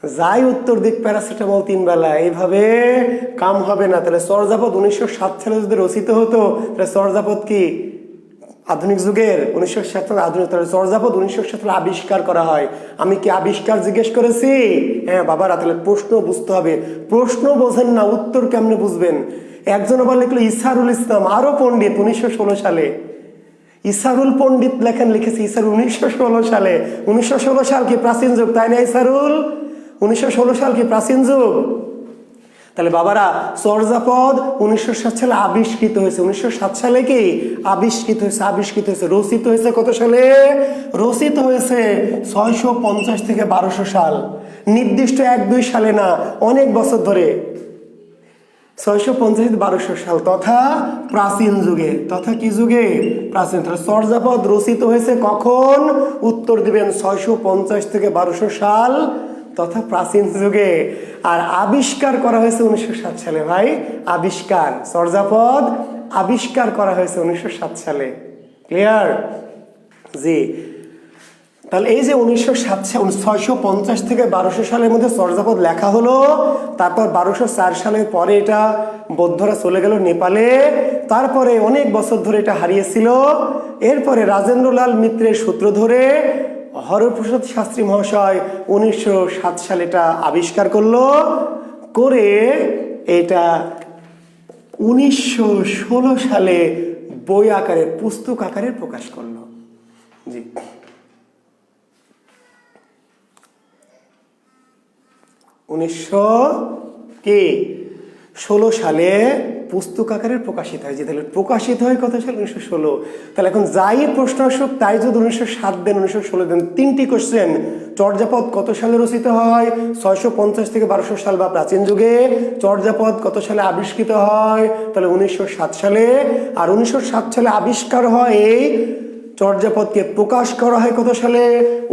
যাই উত্তর দিক প্যারাসিটামল 3 বেলা, এইভাবে কাম হবে না। তাহলে চর্যাপদ 1907 সালে যদি রচিত হতো, তাহলে চর্যাপদ কি আধুনিক যুগের? 1907 সালে আধুনিক। তাহলে চর্যাপদ 1907 সালে আবিষ্কার করা হয়। আমি কি আবিষ্কার জিজ্ঞেস করেছি? হ্যাঁ বাবারা, তাহলে প্রশ্ন বুঝতে হবে। প্রশ্ন বোঝেন না, উত্তর কেমনে বুঝবেন? একজন আবার লিখলো ইসারুল ইসলাম, আরো পণ্ডিত, 1916 সালে। ইসারুল পণ্ডিত লিখেছে ইসারুল 1916 সালে। 1916 সাল কি প্রাচীন যুগ, তাই না ইসারুল? 1916 সাল কি প্রাচীন যুগ? তাহলে বাবারা, চর্যাপদ 1907 সালে আবিষ্কৃত হয়েছে। 1907 সালে কি আবিষ্কৃত হয়েছে। রচিত হয়েছে কত সালে? রচিত হয়েছে 650 থেকে 1200 সাল। নির্দিষ্ট 1-2 সালে না, অনেক বছর ধরে। 650 থেকে 1200 সাল, তথা প্রাচীন যুগে। তথা কি যুগে? প্রাচীন। তাহলে চর্যাপদ রচিত হয়েছে কখন? উত্তর দিবেন 650 থেকে 1200 সাল, তথা প্রাচীন যুগে। আর আবিষ্কার করা হয়েছে 1907 সালে। ভাই, আবিষ্কার, চর্যাপদ আবিষ্কার করা হয়েছে 1907 সালে। ক্লিয়ার? জি। তাহলে এই যে 650 থেকে 1200 সালের মধ্যে চর্যাপদ লেখা হলো, তারপর 1204 সালের পরে এটা বৌদ্ধরা চলে গেল নেপালে, তারপরে অনেক বছর ধরে এটা হারিয়েছিল। এরপরে রাজেন্দ্রলাল মিত্রের সূত্র ধরে হরপ্রসাদ শাস্ত্রী মহাশয় 1907 সালে এটা আবিষ্কার করলো, করে এটা 1916 সালে বই আকারে, পুস্তক আকারে প্রকাশ করলো। জি। 1916 সালে পুস্তক আকারে প্রকাশিত হয়। তাহলে প্রকাশিত হয় কত সালে? 1916। তাহলে এখন যাই প্রশ্ন আসুক, তাই যদি 1907 দেন, 1916 দেন, 3টি কোশ্চেন। চর্যাপদ কত সালে রচিত হয়? 650 থেকে 1200 সাল বা প্রাচীন যুগে। চর্যাপদ কত সালে আবিষ্কৃত হয়? তাহলে 1907 সালে। আর 1907 সালে আবিষ্কার হয়, এই চর্যাপদকে প্রকাশ করা হয় কত সালে?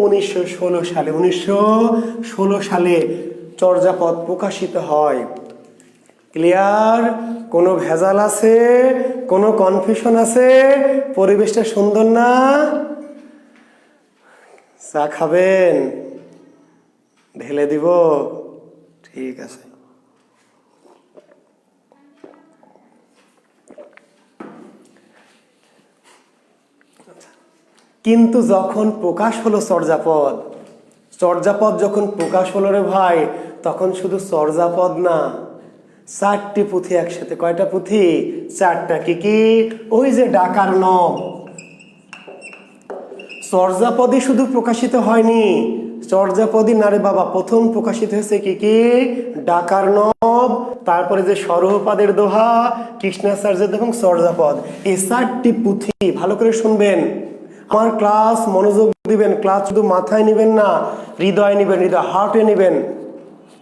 1916 সালে। 1916 সালে চর্যাপদ প্রকাশিত হয়। ক্লিয়ার? কোনো ভেজাল আছে? কোনো কনফিউশন আছে? পরিবেশটা সুন্দর না? চা খাবেন? ঢেলে দিব? ঠিক আছে। কিন্তু যখন প্রকাশ হলো চর্যাপদ, যখন প্রকাশ হলো রে ভাই, তখন শুধু চর্যাপদ না, 4টি পুঁথি একসাথে। কয়টা পুঁথি? 4টা। কি কি? ওই যে ডাকার নব। চর্যাপদই শুধু প্রকাশিত হয়নি, চর্যাপদই না রে বাবা, প্রথম প্রকাশিত হয়েছে কি কি? ডাকার নব, তারপরে যে সরহপাদের দোহা, কৃষ্ণাচার্যের এবং চর্যাপদ। এই 4টি পুঁথি ভালো করে শুনবেন। আমার ক্লাস মনোযোগ দিবেন, ক্লাস শুধু মাথায় নিবেন না, হৃদয় নিবেন, হৃদয় হার্টে নিবেন,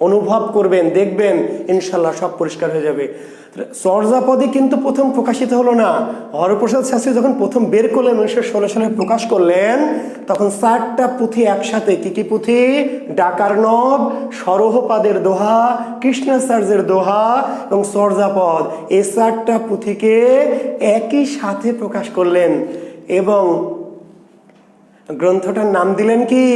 অনুভব করবেন, দেখবেন ইনশাল্লাহ সব পরিষ্কার হয়ে যাবে। চর্যাপদই কিন্তু প্রথম প্রকাশিত হলো না। হরপ্রসাদ শাস্ত্রী যখন প্রথম বের করলেন, 1916 সালে প্রকাশ করলেন, তখন 4টা পুঁথি একসাথে। কি কি পুঁথি? ডাকার নব, সরহপাদের দোহা, কৃষ্ণাচার্যের দোহা এবং চর্যাপদ। এই 4টা পুঁথিকে একই সাথে প্রকাশ করলেন এবং গ্রন্থটার নাম দিলেন কি?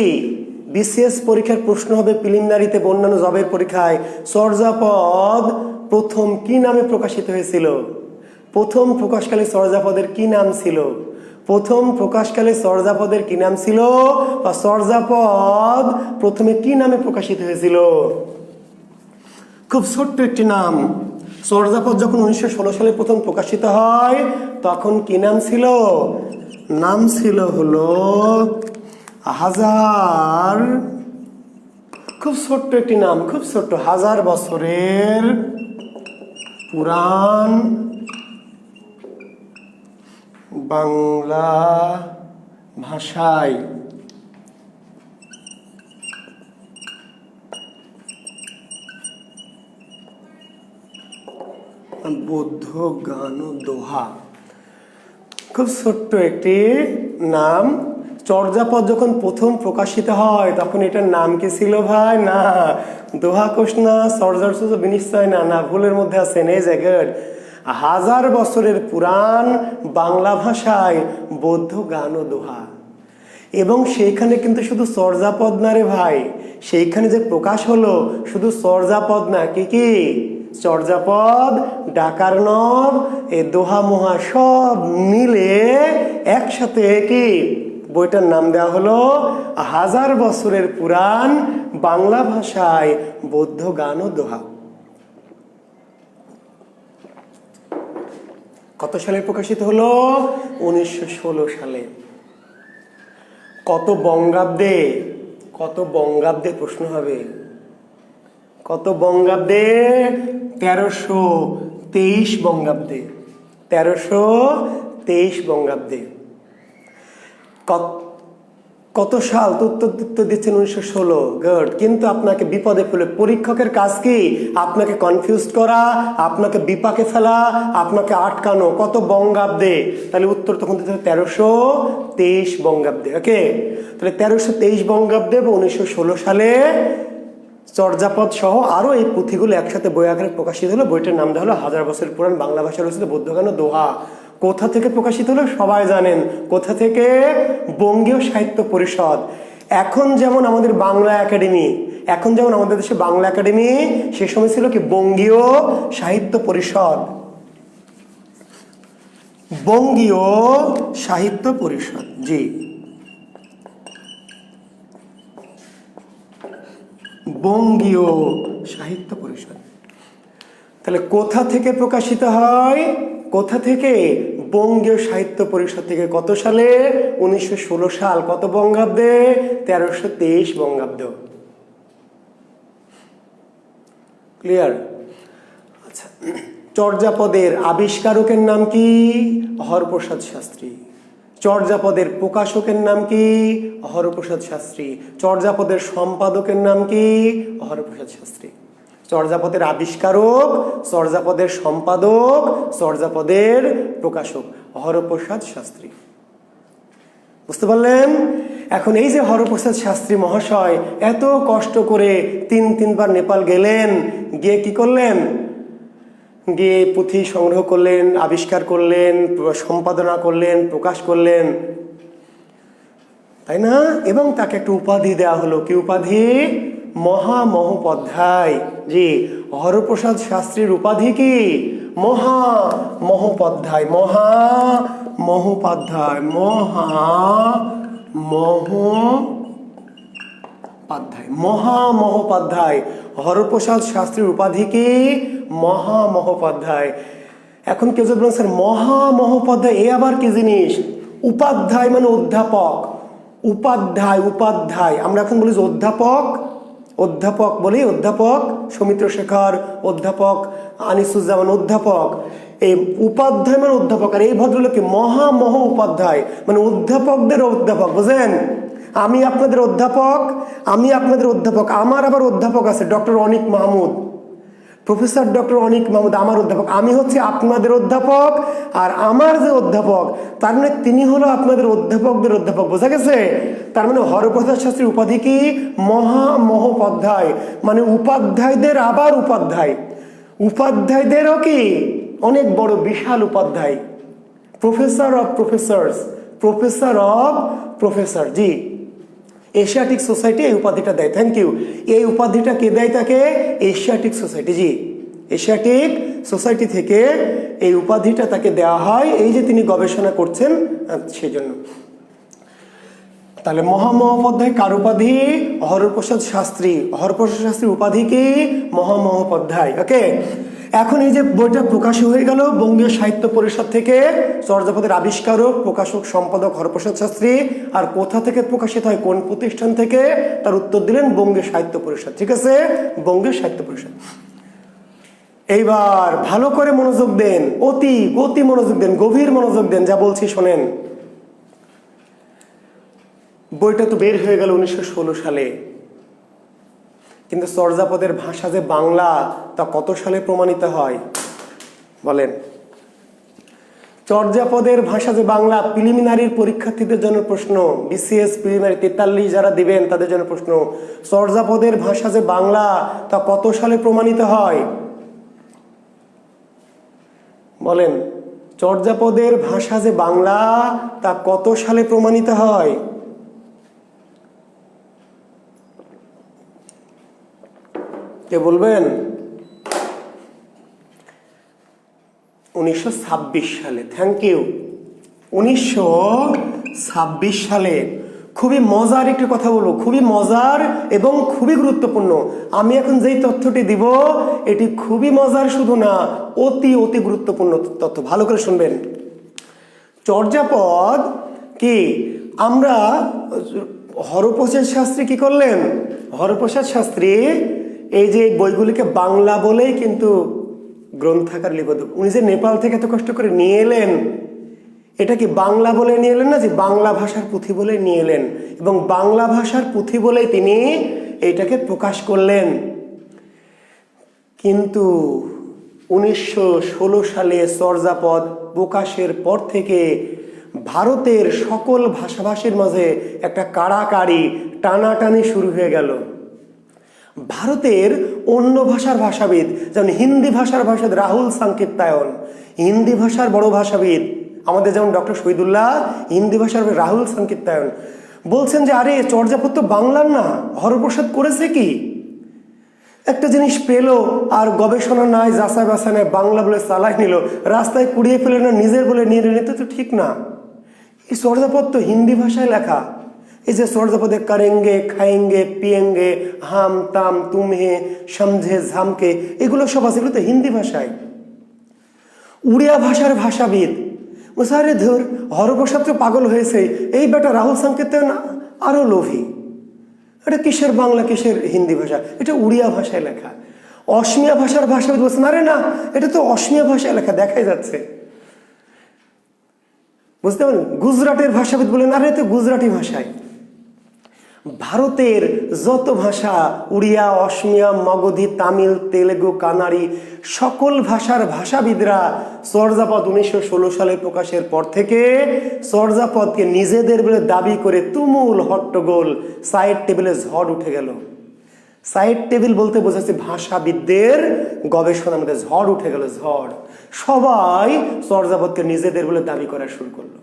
বিসিএস পরীক্ষার প্রশ্ন হবে, প্রিলিমিনারিতে, অন্যান্য জবের পরীক্ষায়। চর্যাপদ প্রথম কি নামে প্রকাশিত হয়েছিল? প্রথম প্রকাশকালে চর্যাপদের কি নাম ছিল? প্রথম প্রকাশকালে চর্যাপদের কি নাম ছিল? বা চর্যাপদ প্রথমে কি নামে প্রকাশিত হয়েছিল? খুব ছোট্ট একটি নাম। চর্যাপদ যখন 1916 সালে প্রথম প্রকাশিত হয়, তখন কি নাম ছিল? নাম ছিল হলো হাজার, খুব ছোট্ট একটি নাম, খুব ছোট্ট, 1000 বছরের পুরাণ বাংলা ভাষায় বৌদ্ধ গান ও দোহা। খুব ছোট্ট একটি নাম। চর্যাপদ যখন প্রথম প্রকাশিত হয়, তখন এটার নাম কি ছিল ভাই? না, দোহা কোষ না, চর্যাপদ বিনিশ্চয় না, না, ভুলের মধ্যে আছেন। এই জায়গায় 1000 বছরের পুরাণ বাংলা ভাষায় বৌদ্ধ গান ও দোহা। এবং সেইখানে কিন্তু শুধু চর্যাপদ না রে ভাই, সেইখানে যে প্রকাশ হলো শুধু চর্যাপদ না, কি কি চর্যাপদ, ডাকার নব, এ দোহা মোহা সব মিলে একসাথে কি বইটার নাম দেওয়া হলো 1000 বছরের পুরাণ বাংলা ভাষায় বৌদ্ধ গান ও দোহা। কত সালে প্রকাশিত হলো? 1916 সালে। কত বঙ্গাব্দে? কত বঙ্গাব্দে প্রশ্ন হবে। কত বঙ্গাব্দে? 1323 বঙ্গাব্দে। 1323 বঙ্গাব্দে। কত সাল? উত্তর দিচ্ছেন 1916। গুড। কিন্তু আপনাকে বিপদে ফেলে পরীক্ষকের কাজ কি? আপনাকে কনফিউজ করা, আপনাকে বিপাকে ফেলা, আপনাকে আটকানো। কত বঙ্গাব্দে? তাহলে উত্তর তখন দিতে হবে 1323 বঙ্গাব্দে। ওকে, তাহলে 1323 বঙ্গাব্দে বা 1916 সালে চর্যাপদ সহ আরো এই পুঁথিগুলো একসাথে বই আকারে প্রকাশিত হলো। বইটার নাম দেওয়া হলো 1000 বছর পুরাণ বাংলা ভাষায় রচিত বৌদ্ধ গান ও দোহা। কোথা থেকে প্রকাশিত হলো সবাই জানেন। কোথা থেকে? বঙ্গীয় সাহিত্য পরিষদ। এখন যেমন আমাদের বাংলা একাডেমি, এখন যেমন আমাদের দেশে বাংলা একাডেমি, সে সময় ছিল কি বঙ্গীয় সাহিত্য পরিষদ। বঙ্গীয় সাহিত্য পরিষদ, জি, বঙ্গীয় সাহিত্য পরিষদ। তাহলে কোথা থেকে প্রকাশিত হয়? কোথা থেকে? বঙ্গীয় সাহিত্য পরিষদ থেকে। কত সালে? 1916 সাল। কত বঙ্গাব্দে? 1323 বঙ্গাব্দ। ক্লিয়ার? আচ্ছা, চর্যাপদের আবিষ্কারকের নাম কি? হরপ্রসাদ শাস্ত্রী। চর্যাপদের প্রকাশকের নাম কি? হরপ্রসাদ শাস্ত্রী। চর্যাপদের সম্পাদকের নাম কি? হরপ্রসাদ শাস্ত্রী। চর্যাপদের আবিষ্কারক, চর্যাপদের সম্পাদক, চর্যাপদের প্রকাশক হরপ্রসাদ শাস্ত্রী। বুঝতে পারলেন? এখন এই যে হরপ্রসাদ শাস্ত্রী মহাশয় এত কষ্ট করে তিনবার নেপাল গেলেন, গিয়ে কি করলেন? গিয়ে পুঁথি সংগ্রহ করলেন, আবিষ্কার করলেন, সম্পাদনা করলেন, প্রকাশ করলেন, তাই না? এবং তাকে একটা উপাধি দেওয়া হলো। কি উপাধি? মহামহোপাধ্যায়। জি, হরপ্রসাদ শাস্ত্রীর উপাধি কি? মহামহোপাধ্যায়। মহামহোপাধ্যায়। মহামহোপাধ্যায়। হরপ্রসাদ শাস্ত্রীর উপাধি কি? মহামহোপাধ্যায়। এখন কেউ যদি বলেন স্যার মহামহোপাধ্যায় এ আবার কি জিনিস? উপাধ্যায় মানে অধ্যাপক। উপাধ্যায় আমরা এখন বলি যে অধ্যাপক বলি। অধ্যাপক সৌমিত্র শেখর, অধ্যাপক আনিসুজ্জামান, অধ্যাপক। এই উপাধ্যায় মানে অধ্যাপক। আর এই ভদ্রলোককে উপাধ্যায় মানে অধ্যাপকদের অধ্যাপক। বুঝেন? আমি আপনাদের অধ্যাপক, আমার আবার অধ্যাপক আছে ডক্টর অনিক মাহমুদ, প্রফেসর ডক্টর অনিক মাহমুদ আমার অধ্যাপক। আমি হচ্ছে আপনাদের অধ্যাপক, আর আমার যে অধ্যাপক তার মানে তিনি হলো আপনাদের অধ্যাপকদের অধ্যাপক। বোঝা গেছে? তার মানে হরপ্রসাদ শাস্ত্রীর উপাধি কি? মহামহোপাধ্যায় মানে উপাধ্যায়দের আবার উপাধ্যায়। উপাধ্যায়দেরও কি অনেক বড় বিশাল উপাধ্যায়। Professor of professor. জি, এশিয়াটিক সোসাইটি এই উপাধিটা দেয়। Thank you. এই উপাধিটা কে দেয় তাকে? Asiatic Society. জি, এশিয়াটিক সোসাইটি থেকে এই উপাধিটা তাকে দেওয়া হয়, এই যে তিনি গবেষণা করছেন সেই জন্য। তাহলে মহামহোপাধ্যায় কার উপাধি? হরপ্রসাদ শাস্ত্রী। হরপ্রসাদ শাস্ত্রীর উপাধি কি? মহামহোপাধ্যায়। ওকে, এখন এই যে বইটা প্রকাশ হয়ে গেল বঙ্গীয় সাহিত্য পরিষদ থেকে, চর্যাপদের আবিষ্কারক, প্রকাশক, সম্পাদক হরপ্রসাদ শাস্ত্রী। আর কোথা থেকে প্রকাশিত হয়, কোন প্রতিষ্ঠান থেকে? তার উত্তর দিলেন বঙ্গীয় সাহিত্য পরিষদ। ঠিক আছে, বঙ্গীয় সাহিত্য পরিষদ। এইবার ভালো করে মনোযোগ দেন, অতি মনোযোগ দেন, গভীর মনোযোগ দেন, যা বলছি শোনেন। বইটা তো বের হয়ে গেল 1916 সালে, কিন্তু চর্যাপদের ভাষা যে বাংলা তা কত সালে প্রমাণিত হয় বলেন? চর্যাপদের ভাষা যে বাংলা, প্রিলিমিনারির পরীক্ষার্থীদের জন্য প্রশ্ন, বিসিএস প্রিলিমিনারি 43 যারা দিবেন তাদের জন্য প্রশ্ন। চর্যাপদের ভাষা যে বাংলা তা কত সালে প্রমাণিত হয় বলেন? চর্যাপদের ভাষা যে বাংলা তা কত সালে প্রমাণিত হয়? কে বলবেন? 1926 সালে। Thank you. 1926 সালে। খুবই মজার একটি কথা বলবো, খুবই মজার এবং খুবই গুরুত্বপূর্ণ। আমি এখন যেই তথ্যটি দিব এটি খুবই মজার শুধু না, অতি অতি গুরুত্বপূর্ণ তথ্য। ভালো করে শুনবেন। চর্যাপদ কি আমরা হরপ্রসাদ শাস্ত্রী কি করলেন? হরপ্রসাদ শাস্ত্রী এই যে বইগুলিকে বাংলা বলেই কিন্তু গ্রন্থাকার লিপিবদ্ধ। উনি যে নেপাল থেকে এত কষ্ট করে নিয়ে এলেন, এটা কি বাংলা বলে নিয়ে এলেন না, যে বাংলা ভাষার পুঁথি বলে নিয়ে এলেন, এবং বাংলা ভাষার পুঁথি বলে তিনি এইটাকে প্রকাশ করলেন। কিন্তু 1916 সালে চর্যাপদ প্রকাশের পর থেকে ভারতের সকল ভাষাভাষীর মাঝে একটা কাড়াকাড়ি টানাটানি শুরু হয়ে গেল। ভারতের অন্য ভাষার ভাষাবিদ, যেমন হিন্দি ভাষার ভাষাবিদ রাহুল সাংকিত্তায়ন, হিন্দি ভাষার বড় ভাষাবিদ আমাদের যেমন ডক্টর শহীদুল্লাহ, হিন্দি ভাষার রাহুল সাংকিত্তায়ন বলছেন যে আরে চর্যাপদ তো বাংলার না, হরপ্রসাদ করেছে কি? একটা জিনিস পেল আর গবেষণা নাই, যাচাই বাছাই নাই, বাংলা বলে চালাই নিল, রাস্তায় কুড়িয়ে ফেলে না, নিজের বলে নিয়ে নিতে তো ঠিক না। এই চর্যাপদ তো হিন্দি ভাষায় লেখা। এই যে চর্যাপদে করেঙ্গে, খায়েঙ্গে, পিয়েঙ্গে, হাম তাম তুমহে সমঝে ঝামকে, এগুলো সব আছে, এগুলো তো হিন্দি ভাষায়। উড়িয়া ভাষার ভাষাবিদ আরে ধর, হরপ্রসাদ তো পাগল হয়েছে, এই বেটা রাহুল সাংকিত্তায়ন আরো লোভী। এটা কিসের বাংলা কিসের হিন্দি ভাষা, এটা উড়িয়া ভাষায় লেখা। অসমিয়া ভাষার ভাষাবিদ বলছেন আরে না, এটা তো অসমিয়া ভাষায় লেখা, দেখাই যাচ্ছে। বুঝতে পারেন? গুজরাটের ভাষাবিদ বলেন আরে তো গুজরাটি ভাষায়। ভারতের যত ভাষা, উড়িয়া, অসমিয়া, মগধী, তামিল, তেলেগু, কানাড়ি, সকল ভাষার ভাষাবিদরা চর্যাপদ 1916 সালে প্রকাশের পর থেকে চর্যাপদকে নিজেদের বলে দাবি করে তুমুল হট্টগোল, সাইড টেবিলে ঝড় উঠে গেল। সাইড টেবিল বলতে বোঝাচ্ছে ভাষাবিদদের গবেষণার মধ্যে ঝড় উঠে গেল, ঝড়। সবাই চর্যাপদকে নিজেদের বলে দাবি করা শুরু করলো।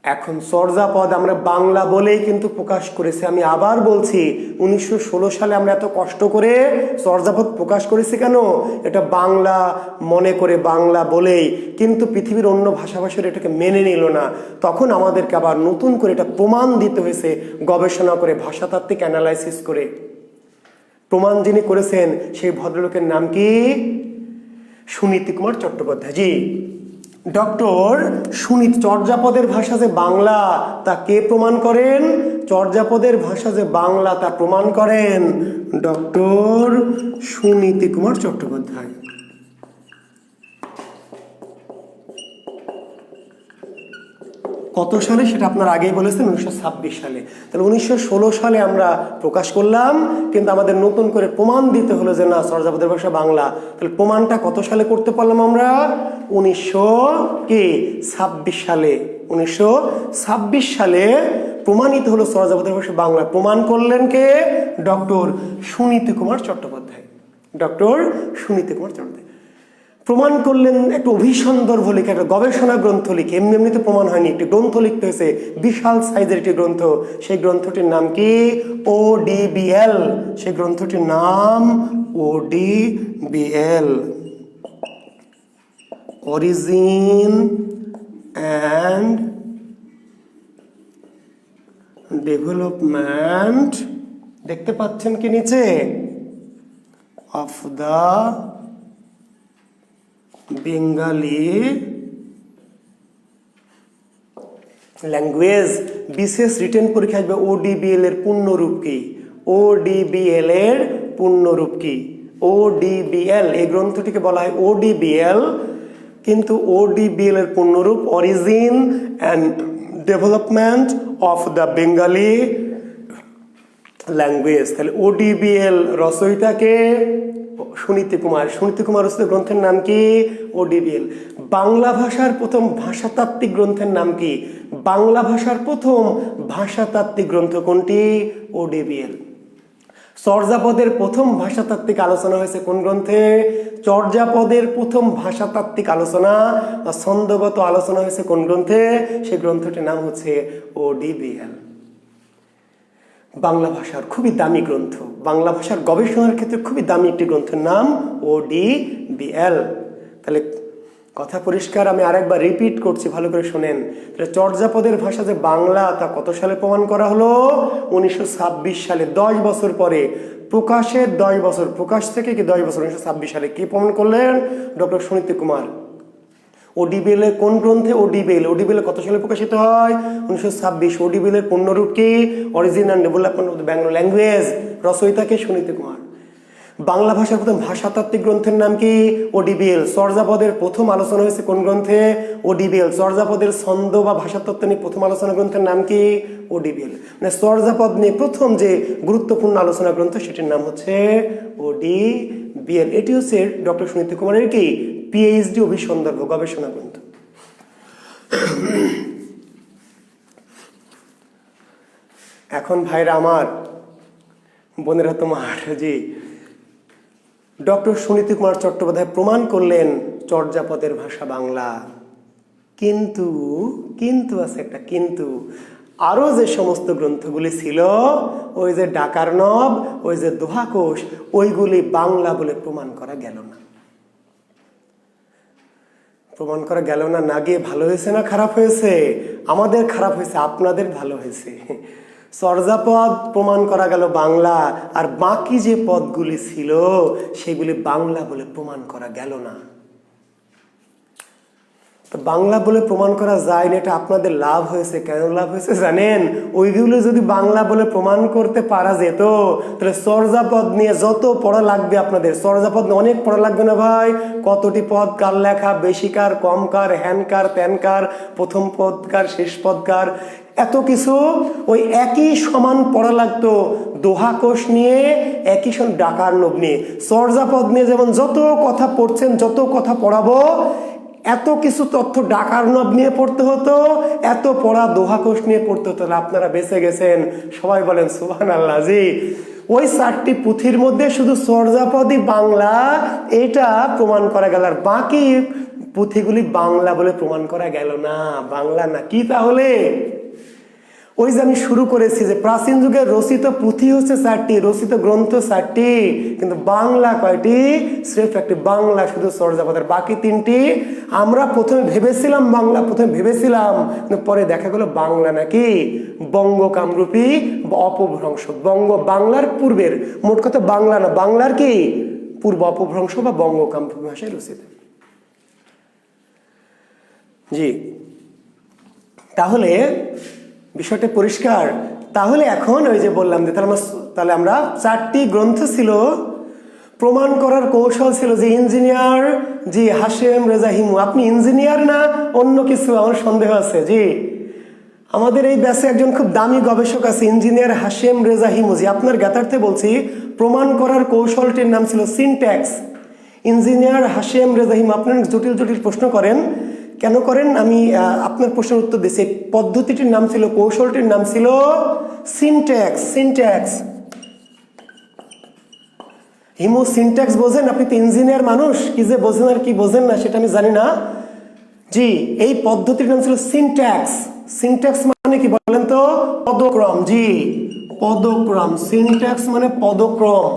এখন চর্যাপদ আমরা বাংলা বলেই কিন্তু প্রকাশ করেছি। আমি আবার বলছি, 1916 সালে আমরা এত কষ্ট করে চর্যাপদ প্রকাশ করেছি কেন? এটা বাংলা মনে করে, বাংলা বলেই। কিন্তু পৃথিবীর অন্য ভাষাভাষীরা এটাকে মেনে নিল না। তখন আমাদেরকে আবার নতুন করে এটা প্রমাণ দিতে হয়েছে, গবেষণা করে, ভাষাতাত্ত্বিক অ্যানালাইসিস করে। প্রমাণ যিনি করেছেন সেই ভদ্রলোকের নাম কি? সুনীতি কুমার চট্টোপাধ্যায়। জি, ডক্টর সুনীত। চর্যাপদের ভাষা যে বাংলা তা কে প্রমাণ করেন? চর্যাপদের ভাষা যে বাংলা তা প্রমাণ করেন ডক্টর সুনীতি কুমার চট্টোপাধ্যায়। কত সালে সেটা আপনার আগেই বলেছেন, 1926 সালে। তাহলে 1916 সালে আমরা প্রকাশ করলাম, কিন্তু আমাদের নতুন করে প্রমাণ দিতে হলো যে না, চর্যাপদের ভাষা বাংলা। তাহলে প্রমাণটা কত সালে করতে পারলাম আমরা? 1926 সালে। 1926 সালে প্রমাণিত হলো চর্যাপদের ভাষা বাংলা। প্রমাণ করলেন কে? ডক্টর সুনীতি কুমার চট্টোপাধ্যায়। ডক্টর সুনীতি কুমার চট্টোপাধ্যায় প্রমাণ করলেন। একটু অভিসন্দর্ভ লিখে, একটা গবেষণা গ্রন্থ লিখে, এমনি এমনিতে প্রমাণ হয়নি, একটি গ্রন্থ লিখতে হয়েছে, বিশাল সাইজের একটি গ্রন্থ। সেই গ্রন্থটির নাম কি? ODBL। সেই গ্রন্থটির নাম ODBL, অরিজিন অ্যান্ড ডেভেলপমেন্ট, দেখতে পাচ্ছেন কি নিচে, অফ দা বেঙ্গালি ল্যাঙ্গুয়েজ। বিশেষ রিটেন পরীক্ষা আসবে ODBL এর পূর্ণরূপ কি? ODBL এর পূর্ণরূপ কি? ODBL, এই গ্রন্থটিকে বলা হয় ODBL, কিন্তু ODBL এর পূর্ণরূপ origin and development of the Bengali language. তাহলে ODBL রচয়িতাকে সুনীতি কুমার। সুনীতি কুমার রচিত গ্রন্থের নাম কি? ODBL। বাংলা ভাষার প্রথম ভাষাতাত্ত্বিক গ্রন্থের নাম কি? বাংলা ভাষার প্রথম ভাষাতাত্ত্বিক গ্রন্থ কোনটি? ODBL। চর্যাপদের প্রথম ভাষাতাত্ত্বিক আলোচনা হয়েছে কোন গ্রন্থে? চর্যাপদের প্রথম ভাষাতাত্ত্বিক আলোচনা বা ছন্দগত আলোচনা হয়েছে কোন গ্রন্থে? সেই গ্রন্থটির নাম হচ্ছে ODBL। বাংলা ভাষার খুবই দামি গ্রন্থ, বাংলা ভাষার গবেষণার ক্ষেত্রে খুবই দামি একটি গ্রন্থের নাম ODBL। তাহলে কথা পরিষ্কার, আমি আরেকবার রিপিট করছি, ভালো করে শোনেন। তাহলে চর্যাপদের ভাষা যে বাংলা তা কত সালে প্রমাণ করা হলো? 1926 সালে, 10 বছর পরে, প্রকাশের 10 বছর, প্রকাশ থেকে কি 10 বছর, 1926 সালে কি প্রমাণ করলেন? ডক্টর সুনীতি কুমার। ODBL এর কোন গ্রন্থে? ODBL কত সালে প্রকাশিত হয়? 1926। ODBL এর পূর্ণরূপ কি? Origin and development of the Bangla language. রচয়িতাকে সুনীতি কুমার। বাংলা ভাষার প্রথম ভাষাতাত্ত্বিক গ্রন্থের নাম কি? ODBL। চর্যাপদের প্রথম আলোচনা হয়েছে কোন গ্রন্থে? ODBL। চর্যাপদের ছন্দ বা ভাষাতত্ত্ব নিয়ে প্রথম আলোচনা গ্রন্থের নাম কি? ODBL। মানে চর্যাপদ নিয়ে প্রথম যে গুরুত্বপূর্ণ আলোচনা গ্রন্থ সেটির নাম হচ্ছে ODBL। এটি হচ্ছে ডক্টর সুনীতি কুমারের কি PhD অভিসন্দর্ভ গবেষণা গ্রন্থ। এখন ভাইরা আমার, বোনেরা তোমার, জি, ডক্টর সুনীতি কুমার চট্টোপাধ্যায় প্রমাণ করলেন চর্যাপদের ভাষা বাংলা। কিন্তু কিন্তু আছে একটা কিন্তু, আরো যে সমস্ত গ্রন্থগুলি ছিল, ওই যে ডাকার্ণব, ওই যে দোহাকোষ, ওইগুলি বাংলা বলে প্রমাণ করা গেল না। প্রমাণ করা গেল না, না গিয়ে ভালো হয়েছে না খারাপ হয়েছে? আমাদের খারাপ হয়েছে, আপনাদের ভালো হয়েছে। চর্যাপদ প্রমাণ করা গেল বাংলা, আর বাকি যে পদগুলি ছিল সেগুলি বাংলা বলে প্রমাণ করা গেল না। তো বাংলা বলে প্রমাণ করা যায় না, এটা আপনাদের লাভ হয়েছে। কেন লাভ হয়েছে জানেন? ওইগুলো যদি বাংলা বলে প্রমাণ করতে পারা যেত, তাহলে চর্যাপদ নিয়ে যত পড়া লাগবে আপনাদের, চর্যাপদ নিয়ে অনেক পড়া লাগবে না ভাই? কতটি পদ কার লেখা, বেশিকার, কমকার, হ্যানকার, ত্যানকার, প্রথম পদকার, শেষ পদকার, এত কিছু ওই একই সমান পড়া লাগতো। দোহাকোষ নিয়ে, একই সমান ডাকার্ণব নিয়ে, চর্যাপদ নিয়ে যেমন যত কথা পড়ছেন, যত কথা পড়াবো, এত কিছু তথ্য ডাকার্ণব নিয়ে পড়তে হতো, এত পড়া দোহাকোষ নিয়ে পড়তে হতো। আপনারা বেঁচে গেছেন, সবাই বলেন সুবহানাল্লাহ। জি, ওই 4টি পুঁথির মধ্যে শুধু চর্যাপদই বাংলা, এটা প্রমাণ করা গেল, আর বাকি পুঁথিগুলি বাংলা বলে প্রমাণ করা গেল না। বাংলা না কি তাহলে? ওই যে আমি শুরু করেছি যে প্রাচীন যুগের রচিত পুঁথি হচ্ছে 4টি, রচিত গ্রন্থ 4টি, কিন্তু বাংলা কয়টি? স্রেফ একটি, বাংলা শুধু চর্যাপদের। বাকি 3টি আমরা প্রথমে ভেবেছিলাম বাংলা, কিন্তু পরে দেখা গেল বাংলা নাকি বঙ্গ কামরূপী বা অপভ্রংশ। বঙ্গ বাংলার পূর্বের, মোট কথা বাংলা না, বাংলার কি পূর্ব অপভ্রংশ বা বঙ্গ কামরূপী ভাষায় রচিত। জি, তাহলে বিষয়টা পরিষ্কার। তাহলে এখন ওই যে বললাম যে তাহলে আমরা 4টি গ্রন্থ ছিল, প্রমাণ করার কৌশল ছিল যে ইঞ্জিনিয়ার, জি, হাশেম রেজা হিমু। আপনি ইঞ্জিনিয়ার না অন্য কিছু? আমার সন্দেহ আছে। জি, আমাদের এই ব্যাচে একজন খুব দামি গবেষক আছে, ইঞ্জিনিয়ার হাশেম রেজা হিমু। জি, আপনার জ্ঞাতার্থে বলছি, প্রমাণ করার কৌশলটির নাম ছিল সিনট্যাক্স। ইঞ্জিনিয়ার হাশেম রেজা হিমু। আপনার জটিল জটিল প্রশ্ন করেন, কেন করেন? আমি আপনার প্রশ্নের উত্তর দিচ্ছি। পদ্ধতিটির নাম ছিল, কৌশলটির নাম ছিল সিনট্যাক্স। সিনট্যাক্স। হিমু, সিনট্যাক্স বোঝেন? আপনি তো ইঞ্জিনিয়ার মানুষ, কি যে বোঝেন আর কি বোঝেন না সেটা আমি জানি না। জি, এই পদ্ধতির নাম ছিল সিনট্যাক্স। সিনট্যাক্স মানে কি বলেন তো? পদক্রম। জি, পদক্রম। সিনট্যাক্স মানে পদক্রম।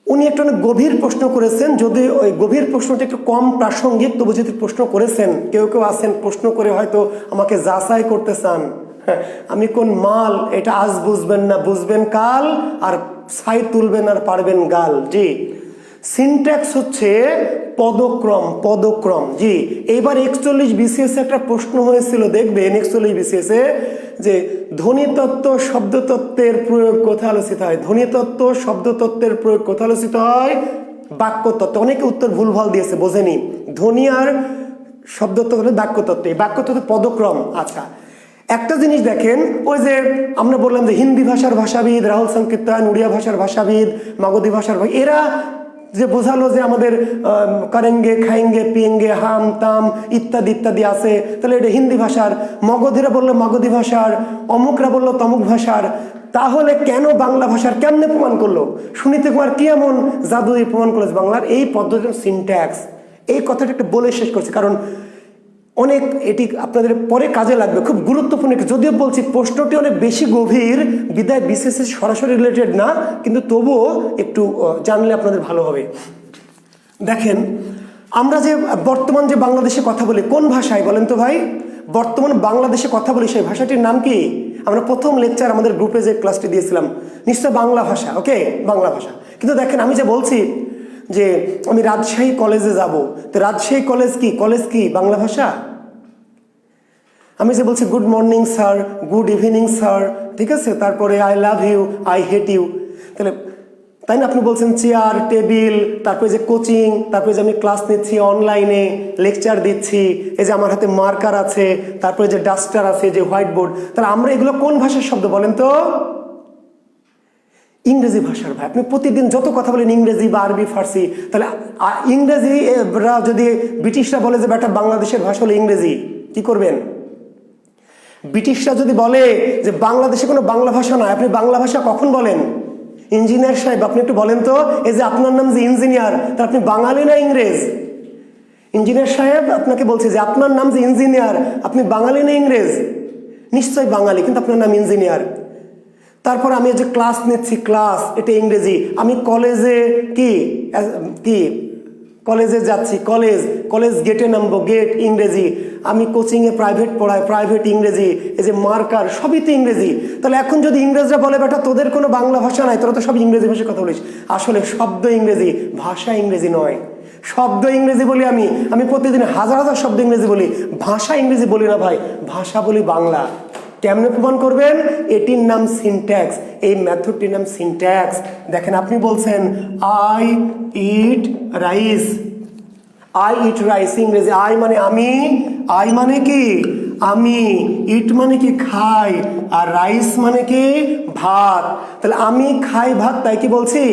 উনি একটা অনেক গভীর প্রশ্ন করেছেন, যদি ওই গভীর প্রশ্নটা একটু কম প্রাসঙ্গিক, তবু যদি প্রশ্ন করেছেন, কেউ কেউ আছেন প্রশ্ন করে হয়তো আমাকে যাচাই করতে চান, আমি কোন মাল, এটা আজ বুঝবেন না, বুঝবেন কাল, আর ছাই তুলবেন আর পারবেন গাল। জি, সিনট্যাক্স হচ্ছে পদক্রম। পদক্রম। জি, এইবার 41 BCS একটা প্রশ্ন হয়েছিল, দেখবেন 41 BCS যে ধ্বনিতত্ত্ব শব্দতত্ত্বের প্রয়োগ কোথায় আলোচিত হয়? ধ্বনিতত্ত্ব শব্দতত্ত্বের প্রয়োগ কোথায় আলোচিত হয়? বাক্যতত্ত্ব। অনেকে উত্তর ভুলভাল দিয়েছে, বোঝেনি। ধ্বনি আর শব্দতত্ত্ব হলো বাক্যতত্ত্ব, এই বাক্যতত্ত্ব পদক্রম। আচ্ছা, একটা জিনিস দেখেন, ওই যে আমরা বললাম যে হিন্দি ভাষার ভাষাবিদ রাহুল সংকীর্তন, উড়িয়া ভাষার ভাষাবিদ, মাগধী ভাষার, এরা যে বোঝালো যে আমাদের করেঙ্গে, খাইঙ্গে, পিয়েঙ্গে, হাম, তাম ইত্যাদি ইত্যাদি আছে, তাহলে এটা হিন্দি ভাষার। মগধীরা বললো মাগধী ভাষার, অমুকরা বললো তমুক ভাষার। তাহলে কেন বাংলা ভাষার? কেমনে প্রমাণ করলো? সুনীতি কুমার কি এমন জাদুই প্রমাণ করেছে বাংলার? এই পদ্ধতি সিনট্যাক্স। এই কথাটা একটা বলে শেষ করছে, কারণ অনেক, এটি আপনাদের পরে কাজে লাগবে, খুব গুরুত্বপূর্ণ। যদিও বলছি প্রশ্নটি অনেক বেশি গভীর, বিদায় বিশেষে সরাসরি রিলেটেড না, কিন্তু তবুও একটু জানলে আপনাদের ভালো হবে। দেখেন, আমরা যে বর্তমান যে বাংলাদেশে কথা বলি কোন ভাষায় বলেন তো ভাই? বর্তমান বাংলাদেশে কথা বলি সেই ভাষাটির নাম কি? আমরা প্রথম লেকচার আমাদের গ্রুপে যে ক্লাসটি দিয়েছিলাম, নিশ্চয় বাংলা ভাষা। ওকে, বাংলা ভাষা। কিন্তু দেখেন, আমি যে বলছি যে আমি রাজশাহী কলেজে যাব, তো রাজশাহী কলেজ কি বাংলা ভাষা? আমি যে বলছি good morning sir, good evening sir, ঠিক আছে, তারপরে I love you, I hate you, তাহলে তাই না? আপনি বলছেন চেয়ার, টেবিল, তারপরে যে কোচিং, তারপরে যে আমি ক্লাস নিচ্ছি অনলাইনে, লেকচার দিচ্ছি, এই যে আমার হাতে মার্কার আছে, তারপরে যে ডাস্টার আছে, যে হোয়াইট বোর্ড, তাহলে আমরা এগুলো কোন ভাষার শব্দ বলেন তো? ইংরেজি ভাষার। ভাই, আপনি প্রতিদিন যত কথা বলেন ইংরেজি বা আরবি, ফার্সি, তাহলে ইংরেজি যদি ব্রিটিশরা বলে যে বেটা বাংলাদেশের ভাষা হলো ইংরেজি, কি করবেন? ব্রিটিশরা যদি বলে যে বাংলাদেশে কোনো বাংলা ভাষা নয়, আপনি বাংলা ভাষা কখন বলেন? ইঞ্জিনিয়ার সাহেব, আপনি একটু বলেন তো, এই যে আপনার নাম যে ইঞ্জিনিয়ার, তা আপনি বাঙালি না ইংরেজ? ইঞ্জিনিয়ার সাহেব, আপনাকে বলছে যে আপনার নাম যে ইঞ্জিনিয়ার, আপনি বাঙালি না ইংরেজ? নিশ্চয়ই বাঙালি, কিন্তু আপনার নাম ইঞ্জিনিয়ার। তারপর আমি যে ক্লাস নিচ্ছি, ক্লাস, এটা ইংরেজি। আমি কলেজে কি কলেজে যাচ্ছি, কলেজ গেটে নামবো, গেট ইংরেজি। আমি কোচিংয়ে প্রাইভেট পড়াই, প্রাইভেট ইংরেজি। এই যে মার্কার, সবই তো ইংরেজি। তাহলে এখন যদি ইংরেজরা বলে বেটা তোদের কোনো বাংলা ভাষা নাই, তোরা তো সব ইংরেজি ভাষায় কথা বলিস, আসলে শব্দ ইংরেজি, ভাষা ইংরেজি নয়। শব্দ ইংরেজি বলি আমি প্রতিদিন হাজার হাজার শব্দ ইংরেজি বলি, ভাষা ইংরেজি বলি না ভাই, ভাষা বলি বাংলা। কেমনে প্রমাণ করবেন? এটির নাম সিনট্যাক্স, এই মেথডটির নাম সিনট্যাক্স। দেখেন, আপনি বলছেন I eat rice, I eat rice ইংরেজি, আই মানে আমি, আই মানে কি আমি, ইট মানে কি খাই, আর রাইস মানে কি ভাত। তাহলে আমি খাই ভাত, তাই কি বলছি?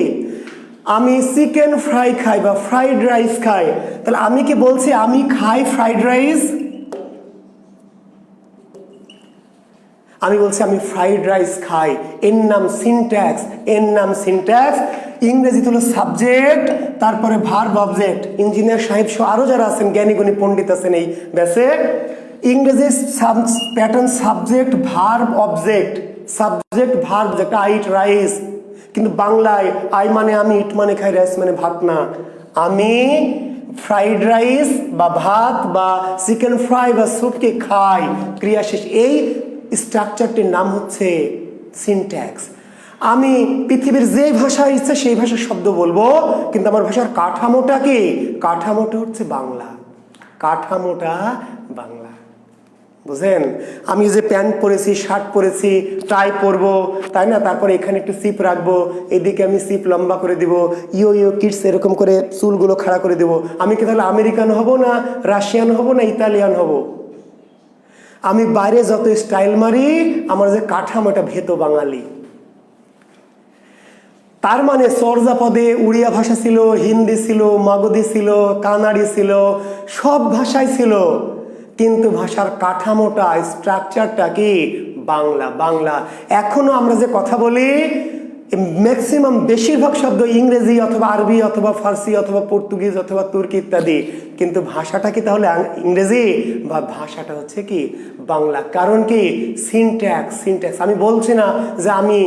আমি চিকেন ফ্রাই খাই বা ফ্রাইড রাইস খাই, তাহলে আমি কি বলছি আমি খাই ফ্রাইড রাইস? আমি বলছি আমি ফ্রাইড রাইস খাই। এর নাম সিনট্যাক্স, এর নাম সিনট্যাক্স। ইংরেজিতে হলো সাবজেক্ট, তারপরে ভার্ব, অবজেক্ট। ইঞ্জিনিয়ার সাহেব সহ আরও যারা আছেন, জ্ঞানীগুণী পণ্ডিত আছেন এই ব্যাসে, ইংরেজি pattern subject verb object, subject verb, যেটা আই ইট রাইস। কিন্তু বাংলায় আই মানে আমি, ইট মানে খাই, রাইস মানে ভাত না। আমি ফ্রাইড রাইস বা ভাত বা চিকেন ফ্রাই বা স্যুপকে খাই, ক্রিয়া শেষ। এই স্ট্রাকচারটির নাম হচ্ছে সিনট্যাক্স। আমি পৃথিবীর যে ভাষা ইচ্ছে সেই ভাষার শব্দ বলবো, কিন্তু আমার ভাষার কাঠামোটা কি? কাঠামোটা হচ্ছে বাংলা, কাঠামোটা বাংলা। বুঝেন? আমি যে প্যান্ট পরেছি, শার্ট পরেছি, টাই পরবো, তাই না? তারপরে এখানে একটু সিপ রাখবো, এদিকে আমি সিপ লম্বা করে দিব, ইয়ো ইয়ো কিডস এরকম করে চুলগুলো খাড়া করে দেবো। আমি কি তাহলে আমেরিকান হব না, রাশিয়ান হব না, ইতালিয়ান হব? আমি বাইরে যত স্টাইল মারি, আমার যে কাঠামোটা ভেতো বাঙালি। তার মানে চর্যাপদে উড়িয়া ভাষা ছিল, হিন্দি ছিল, মাগধী ছিল, কানাড়ি ছিল, সব ভাষাই ছিল, কিন্তু ভাষার কাঠামোটা, স্ট্রাকচারটা কি? বাংলা, বাংলা। এখনো আমরা যে কথা বলি, ম্যাক্সিমাম বেশিরভাগ শব্দ ইংরেজি অথবা আরবি অথবা ফার্সি অথবা পর্তুগিজ অথবা তুর্কি ইত্যাদি, কিন্তু ভাষাটা কি তাহলে ইংরেজি? বা ভাষাটা হচ্ছে কি বাংলা। কারণ কি? Syntax, syntax. আমি বলছি না যে আমি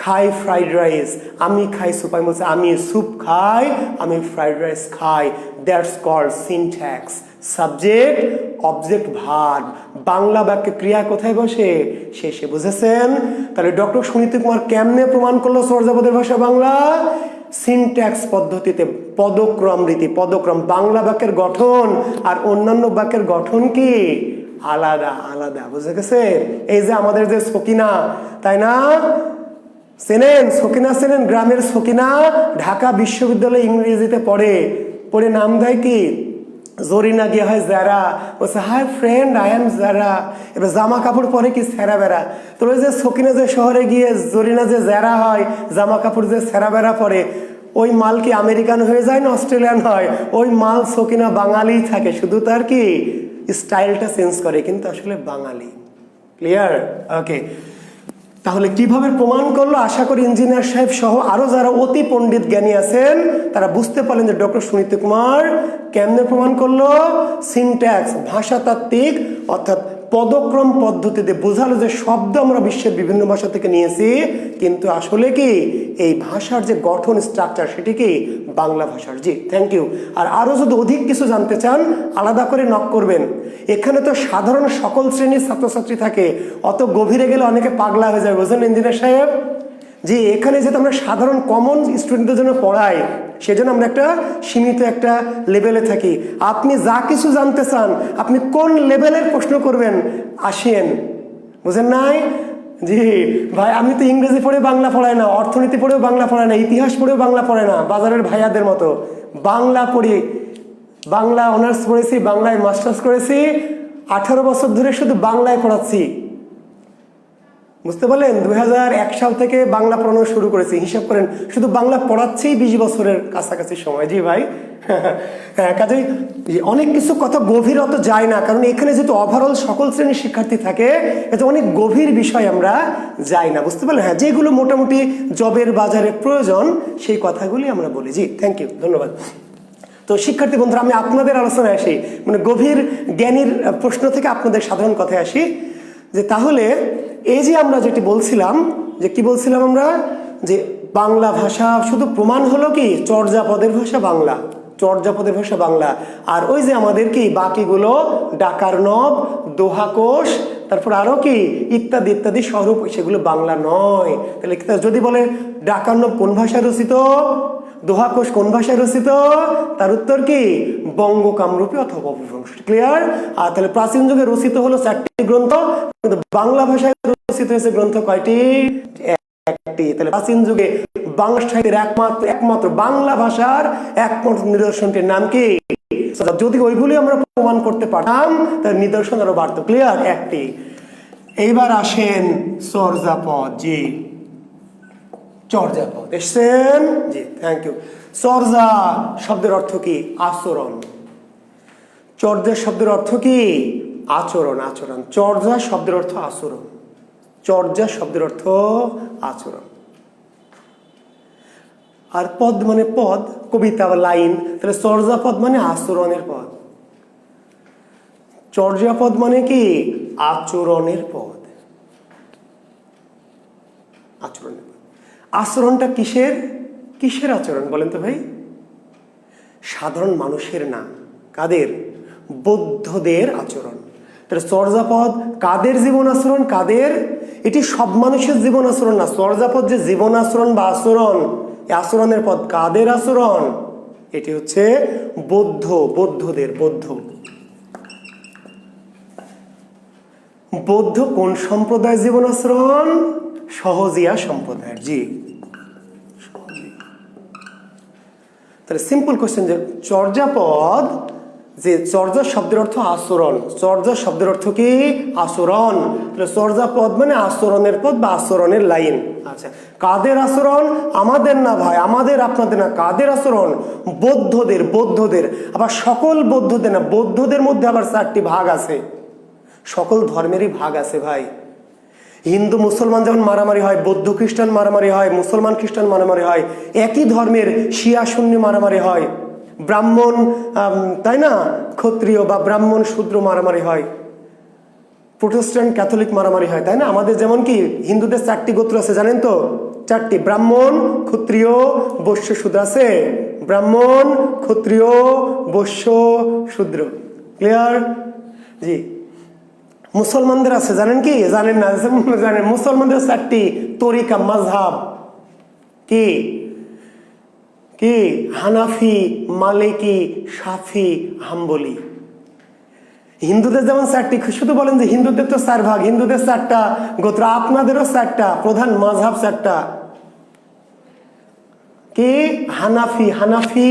খাই ফ্রাইড রাইস, আমি খাই স্যুপ, আমি বলছি আমি স্যুপ খাই, আমি ফ্রাইড রাইস খাই। That's called syntax. Subject, object, verb. Bangla বাক্যে ক্রিয়া কোথায় বসে? শেষে। বুঝেছেন? তাহলে ডক্টর সুনীতি কুমার কেমনে প্রমাণ করলো চর্যাপদের ভাষা বাংলা? সিনট্যাক্স পদ্ধতিতে, পদক্রম রীতি, পদক্রম। বাংলা বাক্যের গঠন আর অন্যান্য বাক্যের গঠন কি? আলাদা আলাদা। বুঝে গেছে? এই যে আমাদের যে সকিনা, তাই না? চেনেন সকিনা? চেনেন? গ্রামের সকিনা ঢাকা বিশ্ববিদ্যালয়ে ইংরেজিতে পড়ে নাম দেয় কি? জরিনা গিয়ে হয় যারা, বলছে হাই ফ্রেন্ড আই এম যারা। এবার জামা কাপড় পরে কি ছেঁড়া বেড়া। তো ওই যে সকিনা যে শহরে গিয়ে জরিনা যে যারা হয়, জামা কাপড় যে ছেঁড়া বেড়া পরে, ওই মাল কি আমেরিকান হয়ে যায় না অস্ট্রেলিয়ান হয়? ওই মাল সকিনা বাঙালি থাকে, শুধু তার কি স্টাইলটা চেঞ্জ করে, কিন্তু আসলে বাঙালি। ক্লিয়ার? ওকে। তাহলে কিভাবে প্রমাণ করলো? আশা করি ইঞ্জিনিয়ার সাহেব সহ আরো যারা অতি পণ্ডিত জ্ঞানী আছেন তারা বুঝতে পারলেন যে ডক্টর সুনীতি কুমার কেমনে প্রমাণ করলো। সিনট্যাক্স, ভাষাতাত্ত্বিক অর্থাৎ পদক্রম পদ্ধতিতে বোঝালো যে শব্দ আমরা বিশ্বের বিভিন্ন ভাষা থেকে নিয়েছি, কিন্তু আসলে কি এই ভাষার যে গঠন স্ট্রাকচার সেটি কি বাংলা ভাষার। জি, থ্যাংক ইউ। আর আরো যদি অধিক কিছু জানতে চান আলাদা করে নক করবেন। এখানে তো সাধারণ সকল শ্রেণীর ছাত্রছাত্রী থাকে, অত গভীরে গেলে অনেকে পাগলা হয়ে যায়, বুঝলেন ইঞ্জিনিয়ার সাহেব? জি, এখানে যেহেতু আমরা সাধারণ কমন স্টুডেন্টদের জন্য পড়াই, সেজন্য আমরা একটা সীমিত একটা লেভেলে থাকি। আপনি যা কিছু জানতে চান, আপনি কোন লেভেলের প্রশ্ন করবেন আসেন, বুঝেন নাই? জি ভাই, আমি তো ইংরেজি পড়ে বাংলা পড়াই না, অর্থনীতি পড়েও বাংলা পড়াই না, ইতিহাস পড়েও বাংলা পড়াই না, বাজারের ভাইয়াদের মতো বাংলা পড়ি। বাংলা অনার্স পড়েছি, বাংলায় মাস্টার্স করেছি, 18 বছর ধরে শুধু বাংলায় পড়াচ্ছি। বুঝতে পারলেন? 2001 সাল থেকে বাংলা পড়ানো শুরু করেছি। হিসাব করেন, শুধু বাংলা পড়াচ্ছি 20 বছরের কাছাকাছি সময়। জি ভাই, হ্যাঁ, কাজেই অনেক কিছু কথা গভীর অত যায় না, কারণ এখানে যেহেতু ওভারঅল সকল শ্রেণীর শিক্ষার্থী থাকে, এতে অনেক গভীর বিষয় আমরা যাই না। বুঝতে পারলেন? হ্যাঁ, যেগুলো মোটামুটি জবের বাজারে প্রয়োজন সেই কথাগুলি আমরা বলি। জি, থ্যাংক ইউ, ধন্যবাদ। তো শিক্ষার্থী বন্ধুরা, আমি আপনাদের আলোচনায় আসি, মানে গভীর জ্ঞানীর প্রশ্ন থেকে আপনাদের সাধারণ কথায় আসি, যে তাহলে এই যে আমরা যেটি বলছিলাম, যে কি বলছিলাম আমরা, যে বাংলা ভাষা শুধু প্রমাণ হলো কি চর্যাপদের ভাষা বাংলা, চর্যাপদের ভাষা বাংলা। আর ওই যে আমাদের কি বাকিগুলো ডাকার নব, দোহাকোষ, তারপর আরো কি ইত্যাদি ইত্যাদি স্বরূপ, সেগুলো বাংলা নয়। তাহলে যদি বলে ডাকার নব কোন ভাষায় রচিত, দোহাকোষ কোন ভাষায় রচিত, তার উত্তর কি বঙ্গ কামরূপী অথবা অপভ্রংশ। ক্লিয়ার? আর তাহলে প্রাচীন যুগে রচিত হলো 4টি গ্রন্থ, কিন্তু বাংলা ভাষায় রচিত হয়েছে গ্রন্থ কয়টি? একটি। তাহলে প্রাচীন যুগে বাংলা সাহিত্যের একমাত্র বাংলা ভাষার একমাত্র নিদর্শনটির নাম কি? যদি ওইগুলি আমরা প্রমাণ করতে পারতাম তাহলে নিদর্শন আরো বাড়তো। ক্লিয়ার? একটি। এইবার আসেন চর্যাপদ। জি, চর্যাপদ এসছেন। জি, থ্যাংক ইউ। চর্যা শব্দের অর্থ কি? আচরণ। চর্যা শব্দের অর্থ কি? আচরণ। আচরণ। চর্যা শব্দের অর্থ আচরণ। চর্যা শব্দের অর্থ আচরণ। আর পদ মানে পদ, কবিতা বা লাইন। তাহলে চর্যাপদ মানে আচরণের পদ। চর্যাপদ মানে কি? আচরণের পদ। আচরণের পদ। আচরণটা কিসের? কিসের আচরণ বলেন তো ভাই? সাধারণ মানুষের না। কাদের? বৌদ্ধদের আচরণ। তাহলে চর্যাপদ কাদের জীবন আচরণ? কাদের? এটি সব মানুষের জীবন আচরণ না। চর্যাপদ যে জীবন আচরণ বা আচরণ, এই আচরণের পদ কাদের আচরণ? এটি হচ্ছে বৌদ্ধদের। বৌদ্ধ কোন সম্প্রদায়ের জীবন আচরণ? সহজিয়া সম্প্রদায়ের। জি, তাহলে সিম্পল কোশ্চেন, যে চর্যাপদ, যে চর্যা শব্দের অর্থ আচরণ, চর্যা শব্দের অর্থ কি? আচরণ। তাহলে চর্যাপদ মানে আচরণের পদ বা আচরণের লাইন। আচ্ছা, কাদের আচরণ? আমাদের না ভাই, আমাদের আপনাদের না। কাদের আচরণ? বৌদ্ধদের। আবার সকল বৌদ্ধদের না, বৌদ্ধদের মধ্যে আবার 4টি ভাগ আছে। সকল ধর্মেরই ভাগ আছে ভাই। হিন্দু মুসলমান যেমন মারামারি হয়, বৌদ্ধ খ্রিস্টান মারামারি হয়, মুসলমান খ্রিস্টান মারামারি হয়, একই ধর্মের শিয়া সুন্নি মারামারি হয়, ব্রাহ্মণ তাই না ক্ষত্রিয় বা ব্রাহ্মণ শূদ্র মারামারি হয়, প্রোটেস্ট্যান্ট ক্যাথলিক মারামারি হয়, তাই না? আমাদের যেমন কি হিন্দুদের 4টি গোত্র আছে, জানেন তো? 4টি, ব্রাহ্মণ, ক্ষত্রিয়, বৈশ্য, শূদ্র আছে। ব্রাহ্মণ, ক্ষত্রিয়, বৈশ্য, শূদ্র। ক্লিয়ার? জি। মুসলমানদের আছে, জানেন কি? জানেন না? জানেন, মুসলমানদের 4টি তরিকা, মাযহাব। কি কি? হানাফি, মালিকি, শাফি, হাম্বলি। হিন্দুদের যেমন 4টি, শুধু বলেন যে হিন্দুদের তো 4 ভাগ, হিন্দুদের 4টা গোত্র, আপনাদেরও 4টা প্রধান মাযহাব, 4টা কি? হানাফি,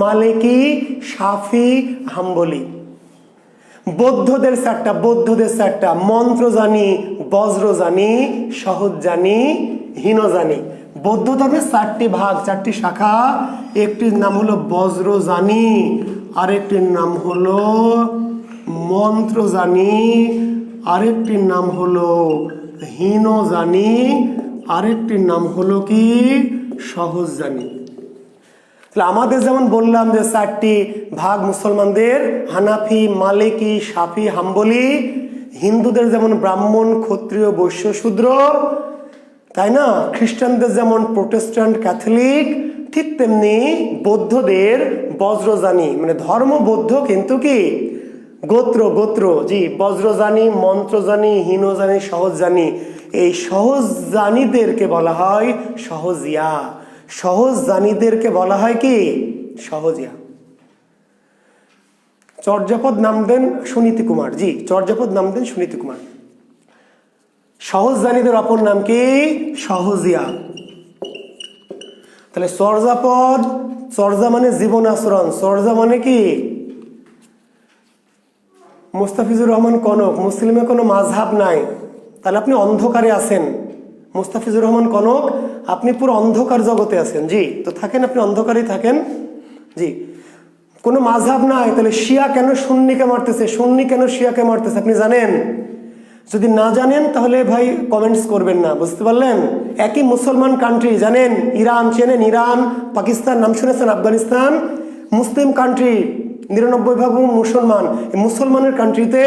মালিকি, শাফি, হাম্বলি। বৌদ্ধদের 4টা, মন্ত্র জানি, বজ্র জানি, সহজ জানি, হীন জানি। বৌদ্ধ ধর্মের 4টি ভাগ, 4টি শাখা। একটির নাম হলো বজ্র জানি, আরেকটির নাম হলো মন্ত্র জানি, আরেকটির নাম হলো হীনও জানি, আরেকটির নাম হলো কি সহজ জানি। তাহলে আমাদের যেমন বললাম যে 4টি ভাগ মুসলমানদের হানাফি, মালিকি, শাফি, হাম্বলি। হিন্দুদের যেমন ব্রাহ্মণ, ক্ষত্রিয়, বৈশ্য, শূদ্র, তাই না? খ্রিস্টানদের যেমন প্রোটেস্ট্যান্ট, ক্যাথলিক, ঠিক তেমনি বৌদ্ধদের বজ্রযানী, মানে ধর্ম বৌদ্ধ কিন্তু কি গোত্র গোত্র, জি, বজ্রযানী, মন্ত্রযানী, হীনযানী, সহজযানী। এই সহজযানীদেরকে বলা হয় সহজিয়া। সহজযানীদেরকে বলা হয় কি সহজিয়া। চর্যাপদ নাম দেন সুনীতি কুমার, জি, চর্যাপদ নাম দেন সুনীতি কুমার। সহজযানীদের অপর নাম কি সহজিয়া। তাহলে চর্যাপদ, চর্যা মানে জীবন আচরণ, চর্যা মানে কি মুস্তাফিজুর রহমান কনক, মুসলিমে কোনো মাযহাব নাই, তাহলে আপনি অন্ধকারে আছেন। মুস্তাফিজুর রহমান কনক, আপনি পুরো অন্ধকার জগতে আছেন, জি, তো থাকেন, আপনি অন্ধকারেই থাকেন, জি। কোনো মাযহাব নাই, তাহলে শিয়া কেন সুন্নিকে মারতেছে, সুন্নি কেন শিয়াকে মারতেছে আপনি জানেন? যদি না জানেন তাহলে ভাই কমেন্টস করবেন না, বুঝতে পারলেন? একই মুসলমান কান্ট্রি, জানেন ইরান চেনেন? ইরান, পাকিস্তান নাম শুনেছেন? আফগানিস্তান, মুসলিম কান্ট্রি, 99% মুসলমান। এই মুসলমানের কান্ট্রিতে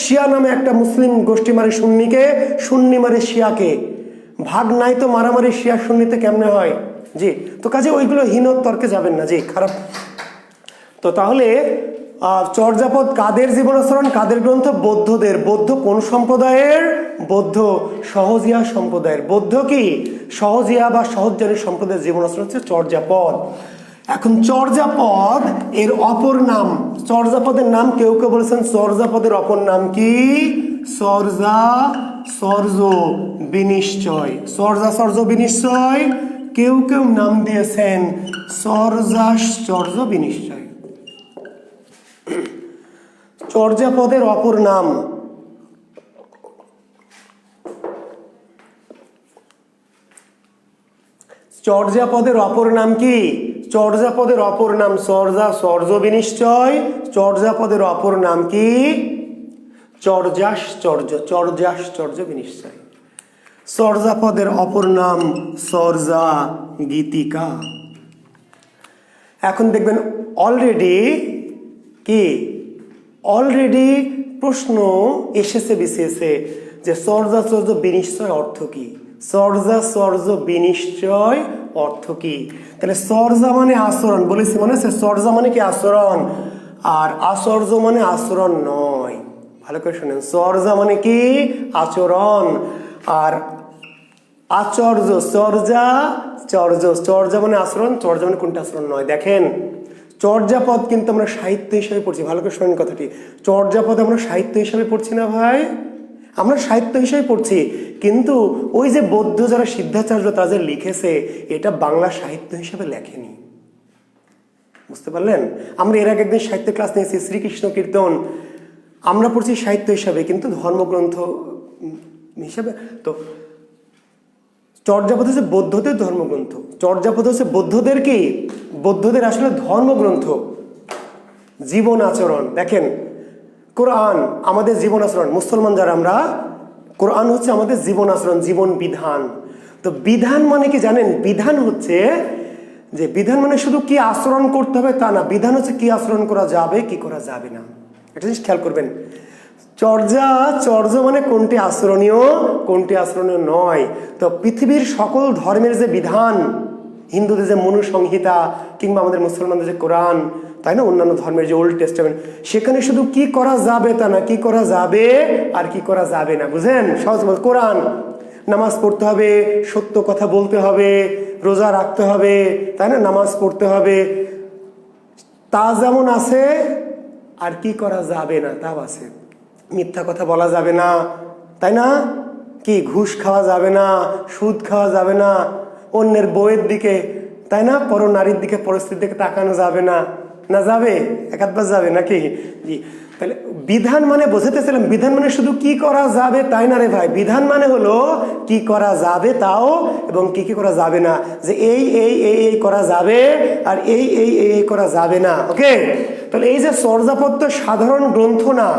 শিয়া নামে একটা মুসলিম গোষ্ঠী মারে সুন্নিকে, সুন্নি মারে শিয়াকে। ভাগ নাই তো মারামারি শিয়া সুন্নিতে কেমনে হয়? জি, তো কাজে ওইগুলো হীন তর্কে যাবেন না, জি, খারাপ। তো তাহলে চর্যাপদ কাদের জীবনাচরণ, কাদের গ্রন্থ? বৌদ্ধদের। বৌদ্ধ কোন সম্প্রদায়ের? বৌদ্ধ সহজিয়া সম্প্রদায়ের। বৌদ্ধ কি সহজিয়া বা সহজজানী সম্প্রদায়ের জীবনাচরণ হচ্ছে চর্যাপদ। এখন চর্যাপদ এর অপর নাম, চর্যাপদের নাম কেউ কেউ বলেছেন চর্যাপদের অপর নাম কি চর্যা চর্য বিনিশ্চয়। চর্যা চর্য বিনিশ্চয়, কেউ কেউ নাম দিয়েছেন চর্যাশ্চর্য বিনিশ্চয়। চর্যাপদের অপর নাম চর্যাপদের অপর নাম কি? চর্যাপদের অপর নাম চর্যা চর্য বিনিশ্চয়। চর্যাপদের অপর নাম কি চর্যাশ্চর্য, চর্যাশ্চর্য বিনিশ্চয়। চর্যাপদের অপর নাম চর্যা গীতিকা। এখন দেখবেন অলরেডি কি অলরেডি প্রশ্ন এসেছে বিসিএসে যে চর্যাচর্য বিনিশ্চয় অর্থ কি? চর্যাচর্য বিনিশ্চয় অর্থ কি? তাহলে চর্যা মানে আচরণ, বলেছি মনে আছে? চর্যা মানে কি আচরণ, আর আচর্য মানে আচরণ নয়। ভালো করে শুনেন, চর্যা মানে কি আচরণ, আর আচর্য চর্যা চর্য, চর্যা মানে আচরণ, চর্যা মানে কোনটা আচরণ নয়। দেখেন চর্যাপদ কিন্তু আমরা সাহিত্য হিসাবে পড়ছি, ভালো করে শোনেন কথাটি। চর্যাপদ আমরা সাহিত্য হিসাবে পড়ছি না ভাই, আমরা সাহিত্য হিসাবে পড়ছি, কিন্তু ওই যে বৌদ্ধ যারা সিদ্ধাচার্য তারা যে লিখেছে এটা বাংলা সাহিত্য হিসাবে লেখেনি, বুঝতে পারলেন? আমরা এর আগে একদিন সাহিত্য ক্লাস নিয়েছি শ্রীকৃষ্ণ কীর্তন, আমরা পড়ছি সাহিত্য হিসাবে কিন্তু ধর্মগ্রন্থ হিসাবে। তো চর্যাপদ হচ্ছে বৌদ্ধদের ধর্মগ্রন্থ, চর্যাপদ হচ্ছে বৌদ্ধদের কি বৌদ্ধদের আসলে ধর্মগ্রন্থ, জীবন আচরণ। দেখেন কোরআন আমাদের জীবন আচরণ, মুসলমান যারা আমরা, কোরআন হচ্ছে আমাদের জীবন আচরণ, জীবন বিধান। তো বিধান মানে কি জানেন? বিধান হচ্ছে যে বিধান মানে শুধু কি আচরণ করতে হবে তা না, বিধান হচ্ছে কি আচরণ করা যাবে কি করা যাবে না। একটা জিনিস খেয়াল করবেন, চর্যা চর্য মানে কোনটি আচরণীয় কোনটি আচরণীয় নয়। তো পৃথিবীর সকল ধর্মের যে বিধান, হিন্দুদের যে মনু সংহিতা কিংবা আমাদের মুসলমানদের যে কোরআন, তাই না, অন্যান্য ধর্মের যে ওল্ড টেস্টামেন্ট, সেখানে শুধু কি করা যাবে তা না, কি করা যাবে আর কি করা যাবে না। বুঝেন? সহজ বল, কোরআন নামাজ পড়তে হবে, সত্য কথা বলতে হবে, রোজা রাখতে হবে, তাই না, নামাজ পড়তে হবে, তা যেমন আছে, আর কি করা যাবে না তাও আছে। মিথ্যা কথা বলা যাবে না, তাই না, কি ঘুষ খাওয়া যাবে না, সুদ খাওয়া যাবে না, অন্যের বউয়ের দিকে, তাই না, পর নারীর দিকে পরিস্থিতির দিকে তাকানো যাবে না, না যাবে একাধবার যাবে নাকি? জি, তাহলে বিধান মানে বোঝাতেছিলাম, বিধান মানে শুধু কি করা যাবে তাই না রে ভাই, বিধান মানে হলো কি করা যাবে তাও এবং কি কি করা যাবে না, যে এই এই এই এই করা যাবে আর এই এই এই করা যাবে না। ওকে, তাহলে এই যে চর্যাপদ তো সাধারণ গ্রন্থ না,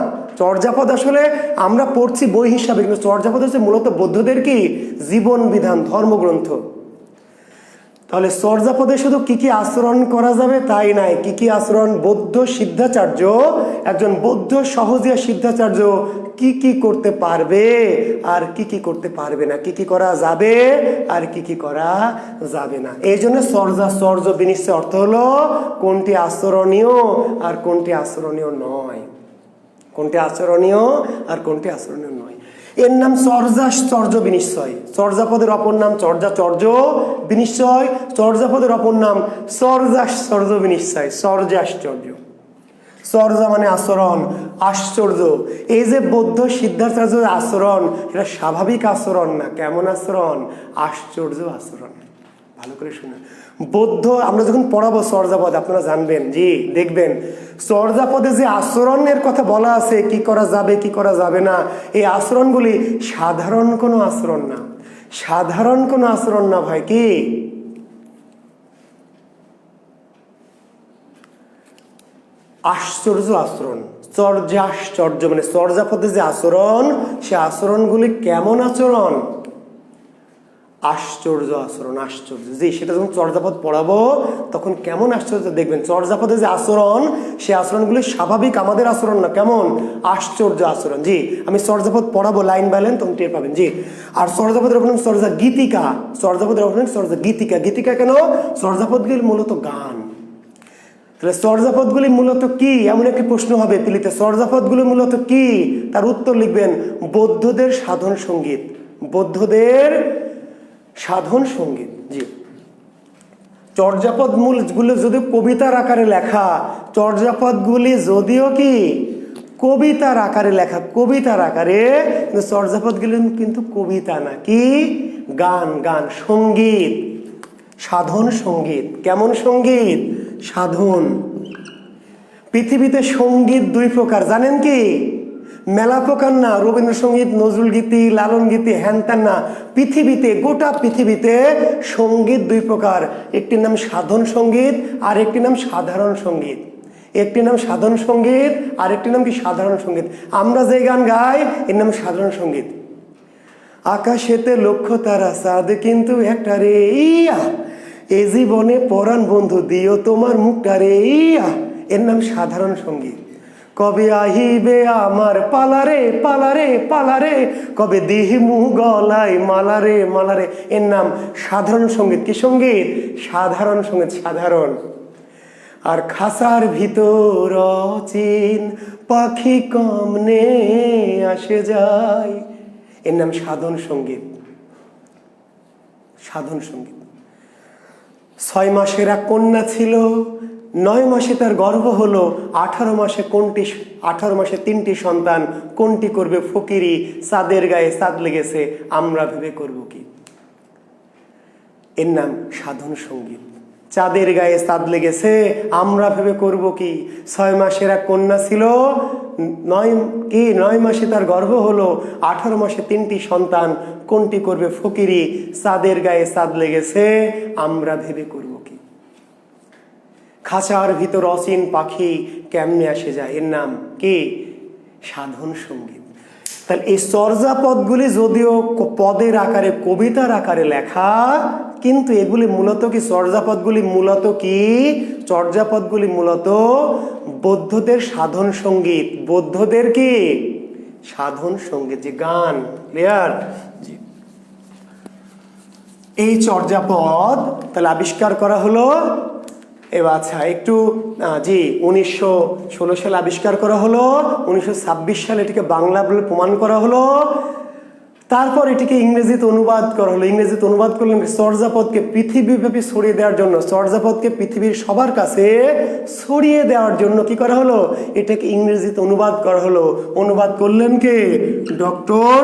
চর্যাপদ আসলে আমরা পড়ছি বই হিসাবে, কিন্তু চর্যাপদ হচ্ছে মূলত বৌদ্ধদের কি জীবন বিধান, ধর্মগ্রন্থ। তাহলে চর্যাপদে শুধু কি কি আচরণ করা যাবে তাই নাই, কি কি আচরণ বৌদ্ধ সিদ্ধাচার্য, একজন বৌদ্ধ সহজিয়া সিদ্ধাচার্য কি কি করতে পারবে আর কি কি করতে পারবে না, কি কি করা যাবে আর কি কি করা যাবে না। এই জন্য চর্য বিনিশ্চয় অর্থ হলো কোনটি আচরণীয় আর কোনটি আচরণীয় নয়, কোনটি আচরণীয় আর কোনটি আচরণীয় নয়। এর নাম চর্য বিনিশ্চয়। চর্যাপদের অপর নাম চর্য বিনিশ্চয়, চর্যাপদের অপর নাম চর্য বিনিশ্চয়, চর্যাশ্চর্য। চর্যা মানে আচরণ, আশ্চর্য। এই যে বৌদ্ধ সিদ্ধাচার্যের আচরণ, এটা স্বাভাবিক আচরণ না, কেমন আচরণ, আশ্চর্য আচরণ। ভালো করে শুনে বৌদ্ধ আমরা যখন পড়াবো চর্যাপদ আপনারা জানবেন, জি দেখবেন চর্যাপদে যে আচরণের কথা বলা আছে, কি করা যাবে কি করা যাবে না, এই আচরণগুলি সাধারণ কোনো আচরণ না, সাধারণ কোনো আচরণ না ভাই, কি আশ্চর্য আচরণ। চর্যাশ্চর্য মানে চর্যাপদে যে আচরণ, সে আচরণগুলি কেমন আচরণ, আশ্চর্য আচরণ, আশ্চর্য। জি সেটা যখন চর্যাপদ পড়াবো তখন কেমন আশ্চর্য দেখবেন, চর্যাপদে যে আচরণ সে আচরণগুলি স্বাভাবিক আমাদের আচরণ না, কেমন আশ্চর্য আচরণ। জি আমি চর্যাপদ পড়াবো লাইন বাই লাইন, তখন টের পাবেন। জি আর চর্যাপদের অপর নাম চর্যা গীতিকা, চর্যাপদের অপর নাম চর্যা গীতিকা। গীতিকা কেন, চর্যাপদগুলি মূলত গান। তাহলে চর্যাপদগুলি মূলত কি, এমন একটি প্রশ্ন হবে পিলিতে, চর্যাপদগুলি মূলত কি, তার উত্তর লিখবেন বৌদ্ধদের সাধন সঙ্গীত, বৌদ্ধদের সাধন সঙ্গীত। জি চর্যাপদ মূলগুলো যদিও কবিতার আকারে লেখা, চর্যাপদগুলি যদিও কি কবিতার আকারে লেখা, কবিতার আকারে, কিন্তু চর্যাপদগুলি কিন্তু কবিতা না, কি গান, গান সঙ্গীত, সাধন সঙ্গীত। কেমন সঙ্গীত, সাধন। পৃথিবীতে সঙ্গীত দুই প্রকার জানেন কি, মেলা প্রকার না, রবীন্দ্রসঙ্গীত, নজরুল গীতি, লালন গীতি, হ্যান ত্যান না, পৃথিবীতে গোটা পৃথিবীতে সঙ্গীত দুই প্রকার, একটির নাম সাধন সঙ্গীত আর একটি নাম সাধারণ সঙ্গীত। একটি নাম সাধন সঙ্গীত আর একটি নাম কি সাধারণ সঙ্গীত। আমরা যে গান গাই এর নাম সাধারণ সঙ্গীত। আকাশেতে লক্ষ তারা চাঁদ কিন্তু একটা রে ইয়া, এ জীবনে পরাণ বন্ধু দিও তোমার মুখটা রে ইয়া, এর নাম সাধারণ সঙ্গীত। কবে আহিবে আমার পালারে পালারে পালারে, কবে দিহিমু গলায় মালারে মালারে, এর নাম সাধারণ সঙ্গীত। কি সঙ্গীত, সাধারণ সঙ্গীত, সাধারণ। আর খাসার ভিতর অচিন পাখি কমনে আসে যায়, এর নাম সাধন সঙ্গীত, সাধন সঙ্গীত। 6 মাসের এক কন্যা ছিল, 9 মাসে তার গর্ভ হলো, 18 মাসে 3টি সন্তান, কোনটি করবে ফকিরি, চাঁদের গায়ে চাঁদ লেগেছে আমরা ভেবে করব কি, এর নাম সাধন সঙ্গীত। চাঁদের গায়ে চাঁদ লেগেছে আমরা ভেবে করব কি, 6 মাসের এক কন্যা ছিল, 9 মাসে তার গর্ভ হলো, 18 মাসে 3টি সন্তান, কোনটি করবে ফকিরি, চাঁদের গায়ে চাঁদ লেগেছে আমরা ভেবে করব কি। খাঁচার ভিতর অচিন পাখি কেমনে আসে যায়, এর নাম কি সাধন সঙ্গীত। তাহলে এই চর্যাপদগুলি যদিও পদের আকারে কবিতার আকারে লেখা, কিন্তু এগুলি মূলত কি, চর্যাপদগুলি মূলত কি, চর্যাপদগুলি মূলত বৌদ্ধদের সাধন সঙ্গীত, বৌদ্ধদের কি সাধন সঙ্গীত, যে গান। ক্লিয়ার? জি এই চর্যাপদ তাহলে আবিষ্কার করা হলো, এবার আচ্ছা একটু জি 1916 সালে আবিষ্কার করা হলো, 1926 সালে এটিকে বাংলা বলে প্রমাণ করা হলো, তারপর এটিকে ইংরেজিতে অনুবাদ করা হলো। ইংরেজিতে অনুবাদ করলেন চর্যাপদকে পৃথিবীব্যাপী ছড়িয়ে দেওয়ার জন্য, চর্যাপদকে পৃথিবীর সবার কাছে ছড়িয়ে দেওয়ার জন্য কি করা হলো, এটাকে ইংরেজিতে অনুবাদ করা হলো। অনুবাদ করলেন কে, ডক্টর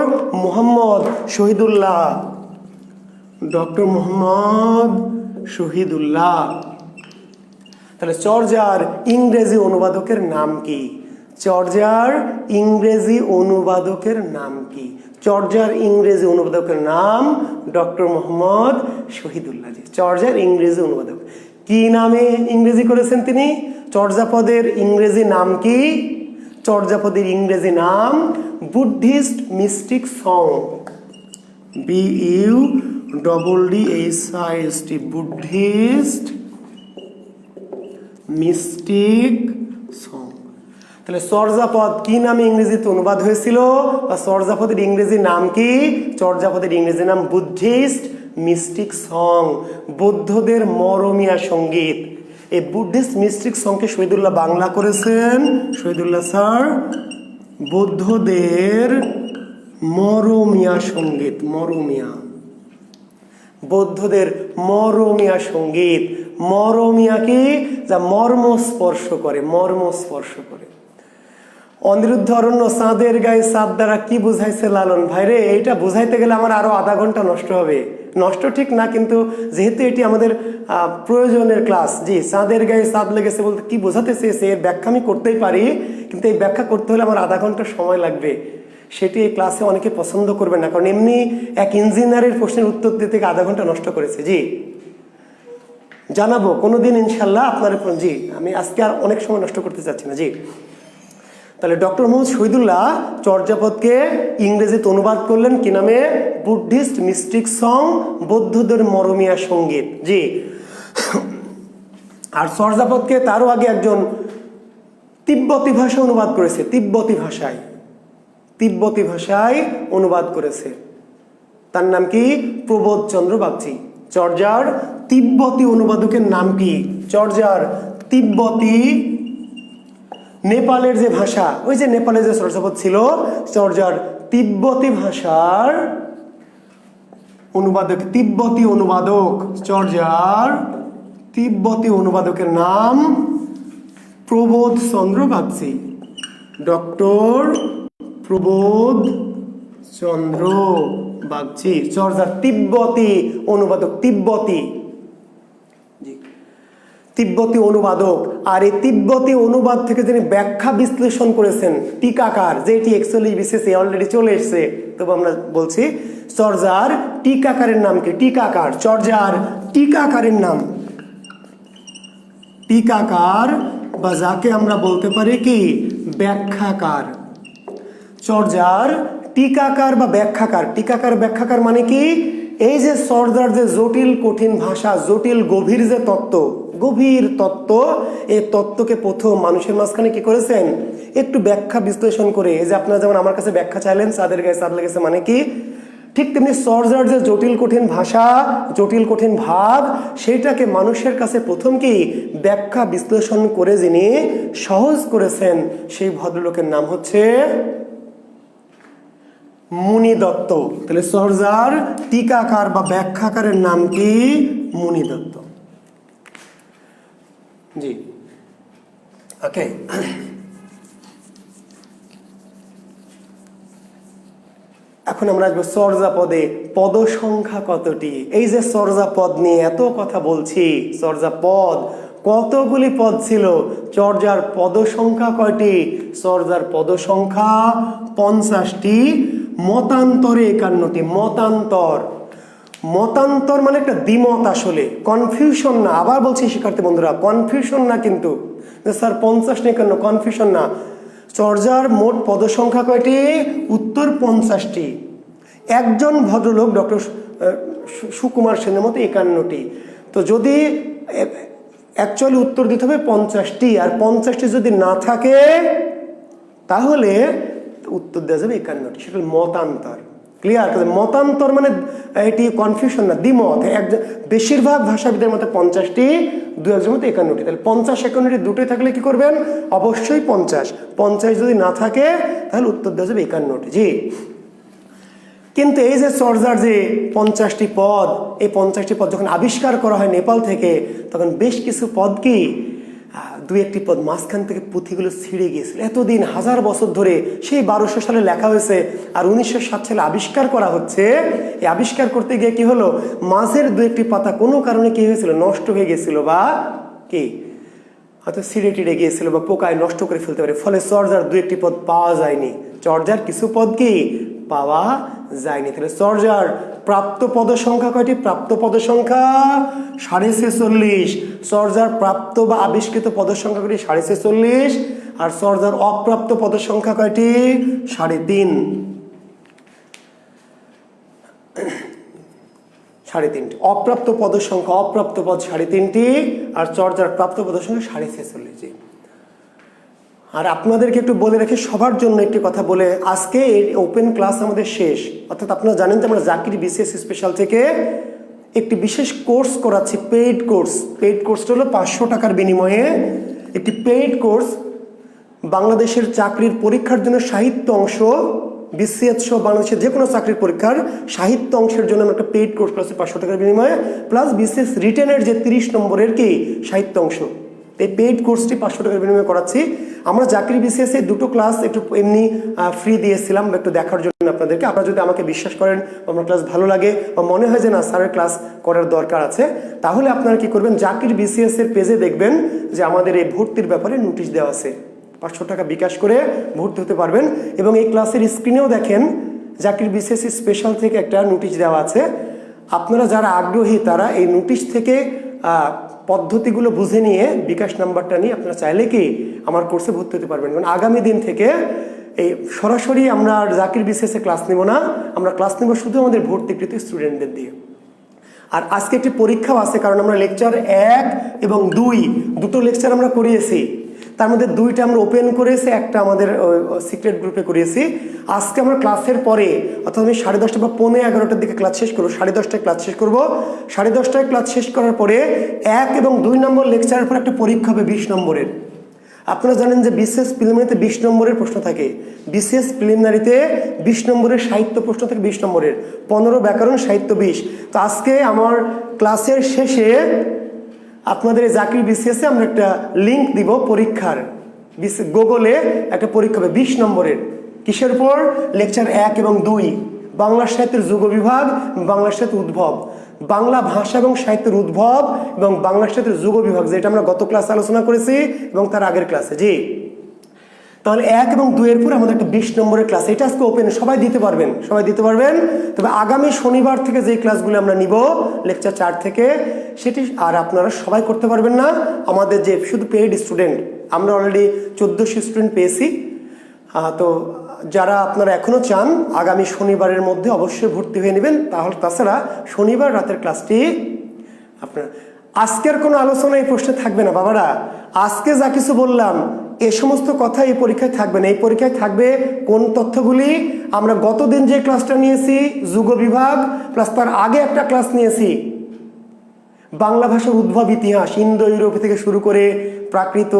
মোহাম্মদ শহীদুল্লাহ, ডক্টর মোহাম্মদ শহীদুল্লাহ। তাহলে চর্যার ইংরেজি অনুবাদকের নাম কি, চর্যার ইংরেজি অনুবাদকের নাম কি, চর্যার ইংরেজি অনুবাদকের নাম ডক্টর মোহাম্মদ শহীদুল্লাহ। জি চর্যার ইংরেজি অনুবাদক কি নামে ইংরেজি করেছেন তিনি? চর্যাপদের ইংরেজি নাম কি? চর্যাপদের ইংরেজি নাম Buddhist mystic song. BUDDHIST Buddhist mystic song. তাহলে চর্যাপদ কি নামে ইংরেজিতে অনুবাদ হয়েছিল, বা চর্যাপদের ইংরেজি নাম কি? চর্যাপদের ইংরেজি নাম বুদ্ধিস্ট মিস্টিক সং, বৌদ্ধদের মরমিয়া সঙ্গীত। এই বুদ্ধিস্ট মিস্টিক সংকে শহীদুল্লাহ বাংলা করেছেন, শহীদুল্লাহ স্যার, বৌদ্ধদের মরমিয়া সঙ্গীত। মরমিয়া, বৌদ্ধদের মরমিয়া সঙ্গীত। মরমিয়া কি? যা মর্ম স্পর্শ করে, মর্ম স্পর্শ করে। অনিরুদ্ধ অরণ্য চাঁদের গায়ে চাঁদ দ্বারা কি বুঝাইছে লালন? ভাইরে, এইটা বুঝাইতে গেলে আমার আরো আধা ঘন্টা নষ্ট হবে। নষ্ট ঠিক না, কিন্তু যেহেতু এটি আমাদের প্রয়োজনের ক্লাস, জি, চাঁদের গায়ে চাঁদ লেগেছে বলতে কি বোঝাতে চেয়েছে এর ব্যাখ্যা আমি করতেই পারি, কিন্তু এই ব্যাখ্যা করতে হলে আমার আধা ঘন্টা সময় লাগবে। সেটি এই ক্লাসে অনেকে পছন্দ করবে না, কারণ এমনি এক ইঞ্জিনিয়ারের প্রশ্নের উত্তর দিতে আধা ঘন্টা নষ্ট করেছে। জি, জানাবো কোনোদিন ইনশাল্লাহ আপনার। জি, আমি আজকে আর অনেক সময় নষ্ট করতে চাচ্ছি না। জি, তাহলে ডক্টর মোহাম্মদ শহীদুল্লাহ চর্যাপদকে ইংরেজিতে অনুবাদ করলেন কি নামে? বুদ্ধিস্ট মিস্টিক সং, বৌদ্ধদের মরমিয়া সঙ্গীত। জি, আর চর্যাপদকে তারও আগে একজন তিব্বতী ভাষায় অনুবাদ করেছে, তিব্বতী ভাষায়, তিব্বতী ভাষায় অনুবাদ করেছে। তার নাম কি? প্রবোধচন্দ্র বাগচি। চর্যার তিব্বতী অনুবাদকের নাম কি? চর্যার তিব্বতী, নেপালের যে ভাষা, ওই যে নেপালে যে চর্যাপদ ছিল, চর্যার তিব্বতী ভাষার অনুবাদক, তিব্বতী অনুবাদক, চর্যার তিব্বতী অনুবাদকের নাম প্রবোধচন্দ্র বাগচি। ডক্টর প্রবোধ চন্দ্র বাগচি, চর্যার তিব্বতী অনুবাদক। তিব্বতী, তিব্বতী অনুবাদক। আর এই তিব্বতী অনুবাদ থেকে যিনি ব্যাখ্যা বিশ্লেষণ করেছেন, টিকাকার, যেটি 41 বিসিএস অলরেডি চলে এসছে, তবু আমরা বলছি চর্যার টিকাকারের নাম কি? টিকাকার। চর্যার টিকাকারের নাম টিকাকার, বা যাকে আমরা বলতে পারি কি? ব্যাখ্যাকার। চর্যার টিকাকার বা ব্যাখ্যাকার। টিকাকার, ব্যাখ্যাকার মানে কি? এই যে চর্যার যে জটিল কঠিন ভাষা, জটিল গভীর যে তত্ত্ব, গভীর তত্ত্ব, এই তত্ত্বকে প্রথম মানুষের মাঝখানে কি করেছেন? একটু ব্যাখ্যা বিশ্লেষণ করে। এই যে আপনারা যেমন আমার কাছে ব্যাখ্যা চাইলেন, চাঁদের গায়ে চাঁদ লেগেছে মানে কি, ঠিক তেমনি চর্যার যে জটিল কঠিন ভাষা, জটিল কঠিন ভাব, সেইটাকে মানুষের কাছে প্রথম কি ব্যাখ্যা বিশ্লেষণ করে যিনি সহজ করেছেন, সেই ভদ্রলোকের নাম হচ্ছে মুনি দত্ত। তাহলে চর্যার টিকাকার বা ব্যাখ্যাকারের নাম কি? মুনি দত্ত। জি, ওকে। এখন আমরা আসবো চর্যাপদে পদ সংখ্যা কতটি। এই যে চর্যাপদ নিয়ে এত কথা বলছি, চর্যাপদ কতগুলি পদ ছিল, চর্যার পদ সংখ্যা কয়টি? চর্যার পদ সংখ্যা 50টি, মতান্তরে 51টি। মতান্তর, মতান্তর মানে একটা দ্বিমত, আসলে কনফিউশন না। আবার বলছি শিক্ষার্থী বন্ধুরা, কনফিউশন না কিন্তু, স্যার 50 নেই কেন, কনফিউশন না। চর্যার মোট পদ সংখ্যা কয়টি? উত্তর 50টি। একজন ভদ্রলোক ডক্টর সুকুমার সেনের মতো 51টি। তো যদি অ্যাকচুয়ালি উত্তর দিতে হবে 50টি, আর 50টি যদি না থাকে তাহলে উত্তর দেওয়া যাবে 51টি। সেটা মতান্তর। ক্লিয়ার? মতান্তর মানে এটি কনফিউশন না, দ্বিমত। বেশিরভাগ ভাষাবিদের মতে 50টি, দু একজনের মতো 51টি। তাহলে 50 51টি দুটোই থাকলে কি করবেন? অবশ্যই 50। 50 যদি না থাকে তাহলে উত্তর দেওয়া যাবে 51টি। জি, কিন্তু এই যে চর্যার যে 50টি পদ, এই 50টি পদ যখন আবিষ্কার করা হয় নেপাল থেকে, তখন বেশ কিছু পদ কি, দু একটি পদ মাঝখান থেকে পুঁথিগুলো ছিঁড়ে গিয়েছিল। এতদিন, হাজার বছর ধরে, সেই 1200 সালে লেখা হয়েছে, আর 1907 সালে আবিষ্কার করা হচ্ছে। এই আবিষ্কার করতে গিয়ে কি হলো, মাঝের দু একটি পাতা কোনো কারণে কি হয়েছিল, নষ্ট হয়ে গেছিল, বা কি হয়তো ছিঁড়ে টিড়ে গিয়েছিল, বা পোকায় নষ্ট করে ফেলতে পারে। ফলে চর্যার দু একটি পদ পাওয়া যায়নি। চর্যার কিছু পদ কি পাওয়া যায়নি। তাহলে চর্যার প্রাপ্ত পদ সংখ্যা কয়টি? প্রাপ্ত পদ সংখ্যা 46.5। চর্যার প্রাপ্ত বা আবিষ্কৃত পদ সংখ্যা কয়টি? 46.5। আর চর্যার অপ্রাপ্ত পদ সংখ্যা কয়টি? 3.5। 3.5। অপ্রাপ্ত পদ সংখ্যা, অপ্রাপ্ত পদ 3.5টি, আর চর্যার প্রাপ্ত পদ সংখ্যা 46.5। আর আপনাদেরকে একটু বলে রাখি, সবার জন্য একটি কথা বলে আজকে এই ওপেন ক্লাস আমাদের শেষ। অর্থাৎ আপনারা জানেন যে আমরা জাকির বিসিএস স্পেশাল থেকে একটি বিশেষ কোর্স করাচ্ছি, পেইড কোর্স। পেইড কোর্সটা হলো 500 টাকার বিনিময়ে একটি পেইড কোর্স, বাংলাদেশের চাকরির পরীক্ষার জন্য সাহিত্য অংশ, বিসিএস সহ বাংলাদেশের যে কোনো চাকরির পরীক্ষার সাহিত্য অংশের জন্য আমরা একটা পেইড কোর্স করাচ্ছি 500 টাকার বিনিময়ে, প্লাস বিসিএস রিটেনের যে 30 নম্বরের কি সাহিত্য অংশ, এই পেইড কোর্সটি 500 টাকার বিনিময়ে করাচ্ছি। আমরা জাকির বিসিএস এর দুটো ক্লাস একটু এমনি ফ্রি দিয়েছিলাম একটু দেখার জন্য আপনাদেরকে। আপনারা যদি আমাকে বিশ্বাস করেন, আমার ক্লাস ভালো লাগে বা মনে হয় যে না স্যারের ক্লাস করার দরকার আছে, তাহলে আপনারা কি করবেন, জাকির বিসিএস এর পেজে দেখবেন যে আমাদের এই ভর্তির ব্যাপারে নোটিশ দেওয়া আছে। 500 টাকা বিকাশ করে ভর্তি হতে পারবেন। এবং এই ক্লাসের স্ক্রিনেও দেখেন জাকির বিসিএস স্পেশাল থেকে একটা নোটিশ দেওয়া আছে। আপনারা যারা আগ্রহী তারা এই নোটিশ থেকে পদ্ধতিগুলো বুঝে নিয়ে বিকাশ নাম্বারটা নিয়ে আপনারা চাইলে কি আমার কোর্সে ভর্তি হতে পারবেন। কারণ আগামী দিন থেকে এই সরাসরি আমরা জাকির বিসিএস এ ক্লাস নেব না, আমরা ক্লাস নেব শুধু আমাদের ভর্তিকৃত স্টুডেন্টদের দিয়ে। আর আজকে একটি পরীক্ষাও আছে, কারণ আমরা লেকচার 1 এবং 2 দুটো লেকচার আমরা করিয়েছি। তার মধ্যে 2টা আমরা ওপেন করেছি, একটা আমাদের সিক্রেট গ্রুপে করিয়েছি। আজকে আমরা ক্লাসের পরে, অর্থাৎ আমি 10:30 বা 11:15 দিকে ক্লাস শেষ করবো, 10:30টায় ক্লাস শেষ করবো। 10:30টায় ক্লাস শেষ করার পরে 1 এবং 2 নম্বর লেকচারের পর একটা পরীক্ষা হবে 20 নম্বরের। আপনারা জানেন যে বিসিএস প্রিলিমিনারিতে 20 নম্বরের প্রশ্ন থাকে। বিসিএস প্রিলিমিনারিতে 20 নম্বরের সাহিত্য প্রশ্ন থাকে, 20 নম্বরের, 15 ব্যাকরণ, সাহিত্য 20। তো আজকে আমার ক্লাসের শেষে আপনাদের এই জাকির বিসিএসে আমরা একটা লিঙ্ক দিব পরীক্ষার, গুগলে একটা পরীক্ষা হবে 20 নম্বরের। কিসের উপর? লেকচার 1 এবং 2, বাংলা সাহিত্যের যুগ বিভাগ, বাংলা সাহিত্যের উদ্ভব, বাংলা ভাষা এবং সাহিত্যের উদ্ভব এবং বাংলা সাহিত্যের যুগ বিভাগ, যেটা আমরা গত ক্লাসে আলোচনা করেছি এবং তার আগের ক্লাসে। জি, তাহলে 1 এবং 2 এর পর আমাদের একটা 20 নম্বরের ক্লাস, এটা আজকে ওপেন, সবাই দিতে পারবেন, সবাই দিতে পারবেন। তবে আগামী শনিবার থেকে যে ক্লাসগুলো আমরা নিব লেকচার 4 থেকে, সেটি আর আপনারা সবাই করতে পারবেন না। আমাদের যে শুধু পেইড স্টুডেন্ট, আমরা অলরেডি 1400 স্টুডেন্ট পেয়েছি। তো যারা আপনারা এখনও চান আগামী শনিবারের মধ্যে অবশ্যই ভর্তি হয়ে নেবেন। তাহলে তাছাড়া শনিবার রাতের ক্লাসটি আপনার, আজকের কোনো আলোচনা এই প্রশ্নে থাকবে না বাবারা। আজকে যা কিছু বললাম এ সমস্ত কথা এই পরীক্ষায় থাকবে না। এই পরীক্ষায় থাকবে কোন তথ্যগুলি? আমরা গতদিন যে ক্লাসটা নিয়েছি যুগ বিভাগ, প্লাস তার আগে একটা ক্লাস নিয়েছি বাংলা ভাষার উদ্ভব ইতিহাস, ইন্দো ইউরোপ থেকে শুরু করে প্রাকৃত,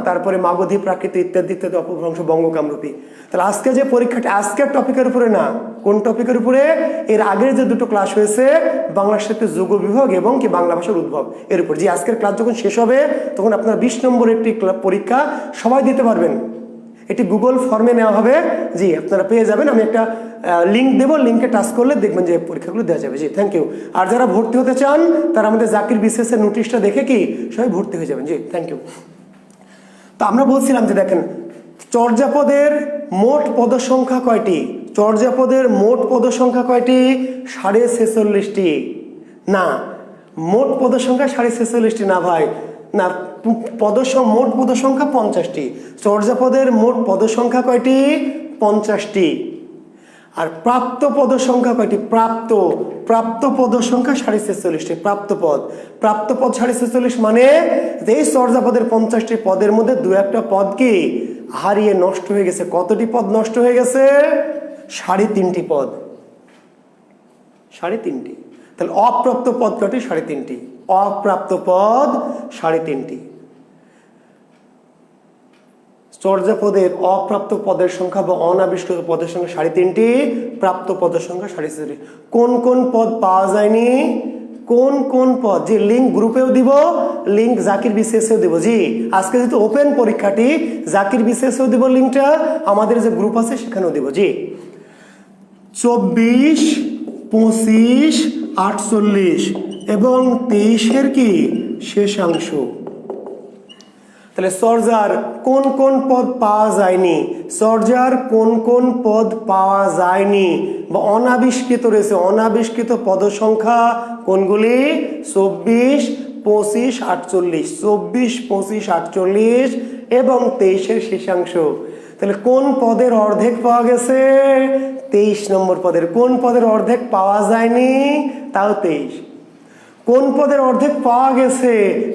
তারপরে মাগধী প্রাকৃত ইত্যাদি ইত্যাদি, অপভ্রংশ, বঙ্গকামরূপী। তাহলে আজকে যে পরীক্ষাটা আজকের টপিকের উপরে না, কোন টপিকের উপরে? এর আগের যে দুটো ক্লাস হয়েছে বাংলা সাহিত্যের যুগ বিভাগ এবং কি বাংলা ভাষার উদ্ভব, এর উপর। যে আজকের ক্লাস যখন শেষ হবে তখন আপনার 20 নম্বরের একটি পরীক্ষা সবাই দিতে পারবেন। এটি গুগল ফর্মে নেওয়া হবে, জি আপনারা পেয়ে যাবেন। আমি একটা লিঙ্ক দেবো, লিঙ্কে টাচ করলে দেখবেন যে পরীক্ষাগুলো দেওয়া যাবে। জি, থ্যাংক ইউ। আর যারা ভর্তি হতে চান তারা আমাদের জাকির বিসিএস এর নোটিশটা দেখে কি সবাই ভর্তি হয়ে যাবেন। জি, থ্যাংক ইউ। তো আমরা বলছিলাম যে দেখেন চর্যাপদের মোট পদ সংখ্যা কয়টি? চর্যাপদের মোট পদ সংখ্যা কয়টি? 46.5টি। না, মোট পদ সংখ্যা 46.5টি না ভাই, না, মোট পদ সংখ্যা 50টি। চর্যাপদের মোট পদ সংখ্যা কয়টি? 50টি। আর প্রাপ্ত পদ সংখ্যা কয়টি? প্রাপ্ত পদ সংখ্যা 46.5টি। প্রাপ্ত পদ 46.5 মানে এই চর্যাপদের 50টি পদের মধ্যে 2-1টা পদ কি হারিয়ে নষ্ট হয়ে গেছে। কতটি পদ নষ্ট হয়ে গেছে? 3.5টি পদ। 3.5টি। তাহলে অপ্রাপ্ত পদ কয়টি? 3.5টি। অপ্রাপ্ত পদ 3.5টি। চর্যাপদের অপ্রাপ্ত পদের সংখ্যা বা অনাবিষ্কৃত পদের সংখ্যা 3.5টি, প্রাপ্ত পদের সংখ্যা 46টি। কোন কোন পদ পাওয়া যায়নি? কোন কোন পদ? যে লিঙ্ক গ্রুপেও দিব, লিঙ্ক জাকির বিসিএসেও দিব। জি, আজকে যেহেতু ওপেন পরীক্ষাটি, জাকির বিসিএসেও দিব লিঙ্কটা, আমাদের যে গ্রুপ আছে সেখানেও দিব। জি, 24, 25, 48 এবং 23-এর কি শেষাংশ। তাহলে সরজার কোন কোন পদ পাওয়া যায়নি, সরজার কোন কোন পদ পাওয়া যায়নি বা অনাবিষ্কৃত রয়েছে, অনাবিষ্কৃত পদ সংখ্যা কোনগুলি? 24, 25, 48, 24, 25, 48 এবং 23-এর শেষাংশ। তাহলে কোন পদের অর্ধেক পাওয়া গেছে? 23 নম্বর পদের। কোন পদের অর্ধেক পাওয়া যায়নি? তাও 23। কোন পদের অর্ধেক পাওয়া গেছে?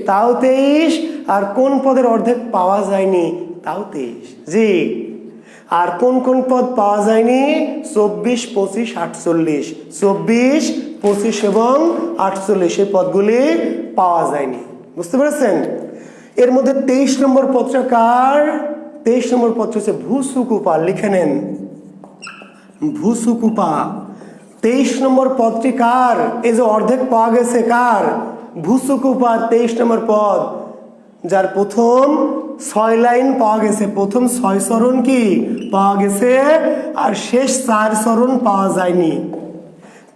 তাও 23। আর কোন পদের অর্ধেক পাওয়া যায়নি? তাও 23। জি। আর কোন কোন পদ পাওয়া যায়নি? 24, 25, 48। 24, 25 এবং 48 এই পদগুলি পাওয়া যায়নি। বুঝতে পেরেছেন? এর মধ্যে 23 নম্বর পদটা কার? 23 নম্বর পদটা হচ্ছে ভূসুকুপা। লিখে নেন, ভূসুকুপা। 23 নম্বর পদটি কার? এই যে অর্ধেক পাওয়া গেছে কার? ভূসুকুপা 23 নম্বর পদ, যার প্রথম 6 লাইন পাওয়া গেছে, প্রথম 6 চরণ কি পাওয়া গেছে আর শেষ 4 চরণ পাওয়া যায়নি।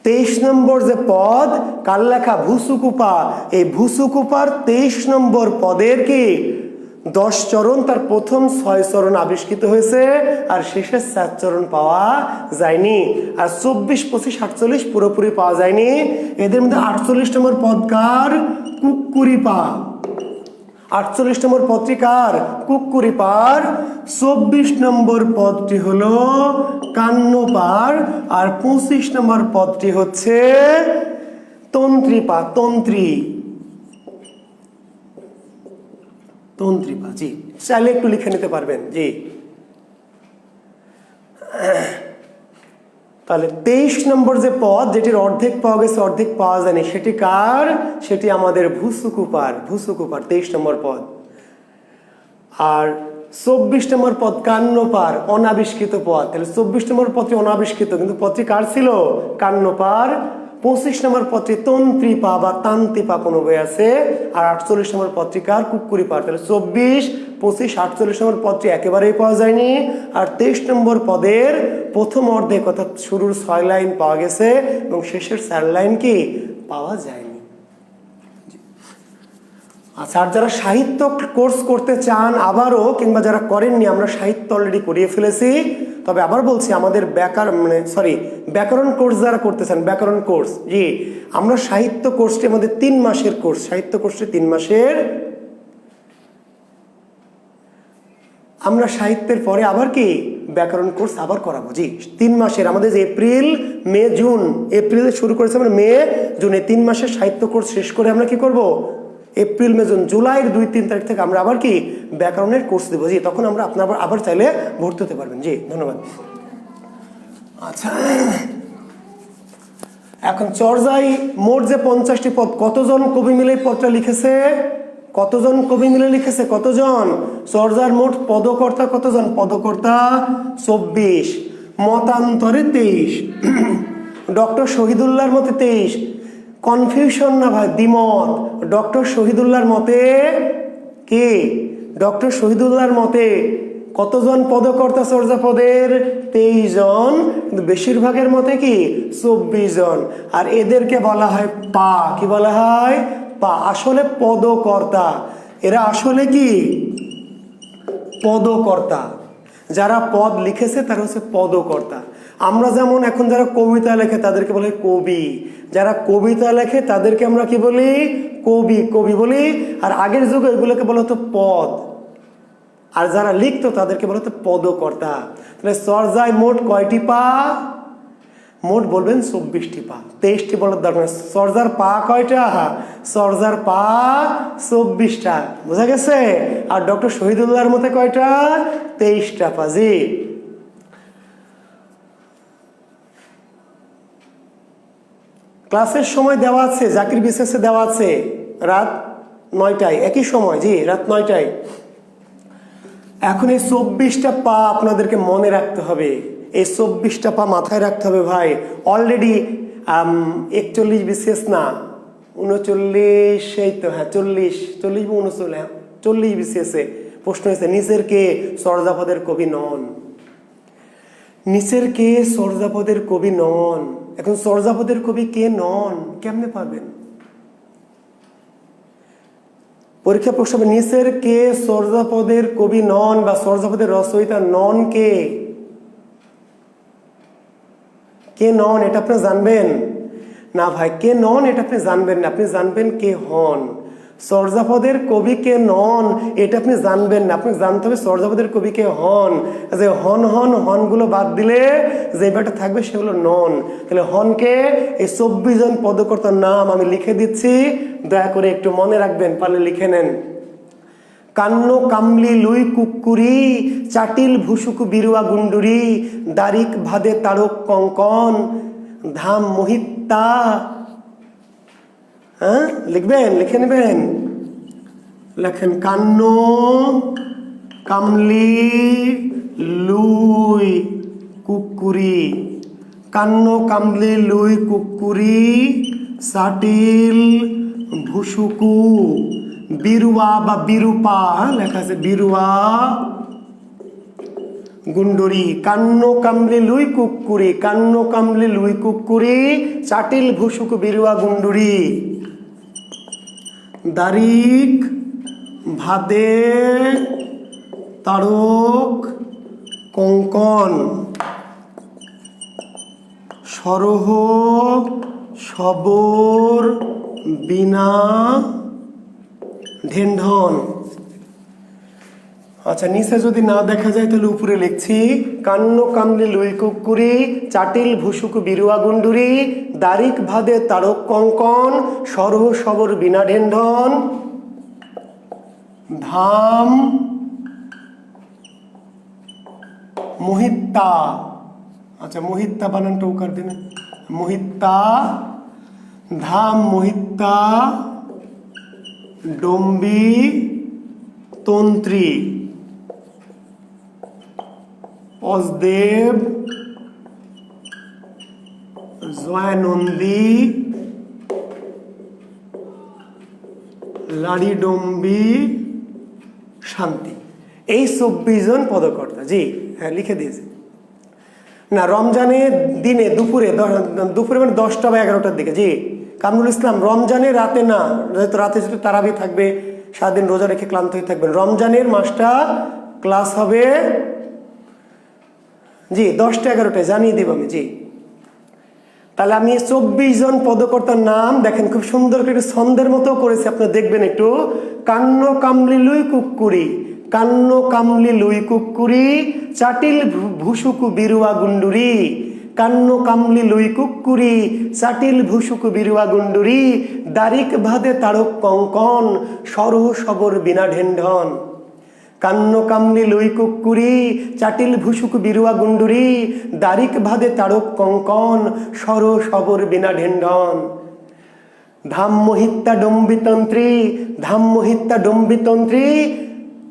23 নম্বর যে পদ কার লেখা? ভূসুকুপা। এই ভূসুকুপার 23 নম্বর পদের কি 10 চরণ, তার প্রথম 6 চরণ আবিষ্কৃত হয়েছে আর শেষের 4 চরণ পাওয়া যায়নি। আর 24, 25, 48 পুরোপুরি পাওয়া যায়নি। এদের মধ্যে 48 নম্বর পদ কার? কুক্কুরিপা। 48 নম্বর পদটি কার? কুক্কুরিপার। 24 নম্বর পদটি হলো কান্নপার আর 25 নম্বর পদটি হচ্ছে তন্ত্রীপা। তন্ত্রীপা। জি, চাইলে একটু লিখে নিতে পারবেন। জি, তাহলে 23 নম্বর যে পদ, যেটির অর্ধেক পাওয়া গেছে অর্ধেক পাওয়া যায়নি, সেটি কার? সেটি আমাদের ভূসুকুপার। 23 নম্বর পদ। আর 24 নম্বর পদ কান্নপার, অনাবিষ্কৃত পদ। তাহলে 24 নম্বর পদটি অনাবিষ্কৃত, কিন্তু পদটি কার ছিল? কান্নপার। 25 নম্বর পদটি তন্ত্রীপা বা তান্ত্রিপা কোনো বই আছে। আর 48 নম্বর পদটি কার? কুক্কুরিপার। তাহলে 24, 25, 48 নম্বর পদটি একেবারেই পাওয়া যায়নি। আর 23 নম্বর পদের প্রথম অর্ধেক অর্থাৎ শুরুর 6 লাইন পাওয়া গেছে এবং শেষের 4 লাইন কি পাওয়া যায়নি। আচ্ছা, আর যারা সাহিত্য কোর্স করতে চান আবারও, কিংবা যারা করেননি, আমরা সাহিত্য অলরেডি করিয়ে ফেলেছি, তবে আবার বলছি আমাদের ব্যাকরণ কোর্স যারা করতে চান, ব্যাকরণ কোর্স, জি, আমরা সাহিত্য কোর্সটি আমাদের 3 মাসের কোর্স। সাহিত্য কোর্সটি 3 মাসের। আমরা সাহিত্যের পরে আবার কি ব্যাকরণ কোর্স আবার করাবো। জি, 3 মাসের আমাদের যে এপ্রিল, মে, জুন, এপ্রিলে শুরু করেছে আমরা, মে, জুন, এই 3 মাসের সাহিত্য কোর্স শেষ করে আমরা কি করব? এপ্রিল, মে, জুন, জুলাইয়ের 2-3 তারিখ থেকে আমরা আবার কি ব্যাকরণের কোর্স দেবো। জি, তখন আমরা আপনার আবার চাইলে ভর্তি হতে পারবেন। জি, ধন্যবাদ। আচ্ছা, এখন চর্যায় মোট যে 50টি পদ, কতজন কবি মিলে পদটা লিখেছে? কতজন কবি মিলে লিখেছে? কতজন? চর্যার মোট পদকর্তা কতজন? পদকর্তা 24, মতান্তরে 23, ডক্টর শহীদুল্লাহর মতে 23। কনফিউশন না ভাই, দ্বিমত। ডক্টর শহীদুল্লাহর মতে কি? ডক্টর শহীদুল্লাহর মতে কতজন পদকর্তা চর্যা পদের? 23 জন, কিন্তু বেশিরভাগের মতে কি 24 জন। আর এদেরকে বলা হয় পা। কি বলা হয়? পা। আসলে পদকর্তা, এরা আসলে কি পদকর্তা। যারা পদ লিখেছে তারা হচ্ছে পদকর্তা। আমরা যেমন এখন যারা কবিতা লেখে তাদেরকে বলে কবি, যারা কবিতা লেখে তাদেরকে আমরা কি বলি? কবি বলি। আর আগের যুগে এগুলোকে বলা হতো পদ, আর যারা লিখতো তাদেরকে বলা হতো পদকর্তা। তাহলে চর্যায় মোট কয়টি পা? মোট বলবেন 24টি পা। 23টি বলার দরকার। চর্যার পা কয়টা? চর্যার পা 24টা। বোঝা গেছে? আর ডক্টর শহীদুল্লাহর মতে কয়টা? 23টা পা। জি, ক্লাসের সময় দেওয়া আছে, জাকির বিশেষে দেওয়া আছে রাত 9টায়, একই সময়। জি, রাত 9টায়। এখন এই 24টা পা আপনাদেরকে মনে রাখতে হবে। এই 24টা পা মাথায় রাখতে হবে ভাই। অলরেডি 41 বিশেষ না, 39, এই তো, হ্যাঁ 40 বা 39, হ্যাঁ 40 বিশেষে প্রশ্ন হয়েছে, নিচের কে চর্যাপদের কবি নন? নিচের কে চর্যাপদের কবি নন? এখন চর্যাপদের কবি কে নন কেমনে পাবেন? পরীক্ষা প্রশ্ন হবে, নিচের কে চর্যাপদের কবি নন বা চর্যাপদের রচয়িতা নন? কে কে নন এটা আপনি জানবেন না ভাই? কে নন এটা আপনি জানবেন না, আপনি জানবেন কে হন। চর্যাপদের কবি কে নন এটা আপনি জানবেন না, আপনি জানতে হবে চর্যাপদের কবি কে হন। যে হন হন হনগুলো বাদ দিলে যে ব্যাটা থাকবে সেগুলো নন। তাহলে হনকে এই 24 জন পদকর্তার নাম আমি লিখে দিচ্ছি, দয়া করে একটু মনে রাখবেন, পারলে লিখে নেন। কান্ন কামলি লুই কুক্কুরি, চাটিল ভুসুকু বিরুয়া গুন্ডুরি, দারিক ভাদে তারক কঙ্কন, ধাম মোহিত্তা। হ্যাঁ লিখবেন, লিখে নেবেন, লেখেন কান্ন কামলি লুই কুক্কুরি, কান্ন কামলি লুই কুক্কুরি, চাটিল ভুসুকু বিরুয়া বা বিরূপা, লেখা আছে বিরুয়া গুন্ডুরি। কান্ন কামলি লুই কুক্কুরি, কান্ন কামলি লুই কুক্কুরি, চাটিল ভুসুকু বিরুয়া গুন্ডুরি, দারিক ভাদে তারক কঙ্কন, সরহ সবর বিনা ঢেন্ঢন। আচ্ছা, নিচে যদি না দেখা যায় তাহলে উপরে লিখছি, কান্ন কামলি লুই কুক্কুরি, চাটিল ভুসুকু বিরুয়া গুন্ডুরি, দারিক ভাদে তারক কঙ্কন, সরহ সবর বিনা ঢেন্ঢন, ধাম মোহিত্তা। আচ্ছা, মোহিত্তা বানানটা উকার দিন, মোহিত্তা, ধাম মোহিত্তা ডম্বি তন্ত্রী, অজদেব জয়ানন্দী লাড়িডম্বি শান্তি। এই 24 জন পদকর্তা। জি হ্যাঁ লিখে দিয়েছে না। রমজানের দিনে দুপুরে মানে 10টা বা 11টার দিকে। জি কামরুল ইসলাম, রমজানের রাতে না, যেহেতু রাতে যেহেতু তারাবি থাকবে, সারাদিন রোজা রেখে ক্লান্ত হয়ে থাকবেন, রমজানের মাসটা ক্লাস হবে জি 10টা 11টায় জানিয়ে দেব আমি। জি তাহলে আমি 24 জন পদকর্তার নাম দেখেন, খুব সুন্দর করে একটু ছন্দের মতো করেছি, আপনি দেখবেন একটু। কান্ন কামলি লুই কুক্কুরি, কান্ন কামলি লুই কুক্কুরি, চাটিল ভুসুকু বিরুয়া গুন্ডুরি, কান্ন কামলি লুই কুক্কুরি, চাটিল ভুসুকু বিরুয়া গুন্ডুরি, দারিক ভাদে তারক কঙ্কন, সরহ সবর বিনা ঢেন্ঢন। কান্ন কামলি লুই কুক্কুরি, চাটিল ভুসুকু বিরুয়া গুন্ডুরি, দারিক ভাদে তারক কঙ্কন, সর সবর বিনা ঢেন্ঢন। ধাম মোহিত্তা ডম্বিতন্ত্রী, ধাম মোহিত্তা ডম্বিতন্ত্রী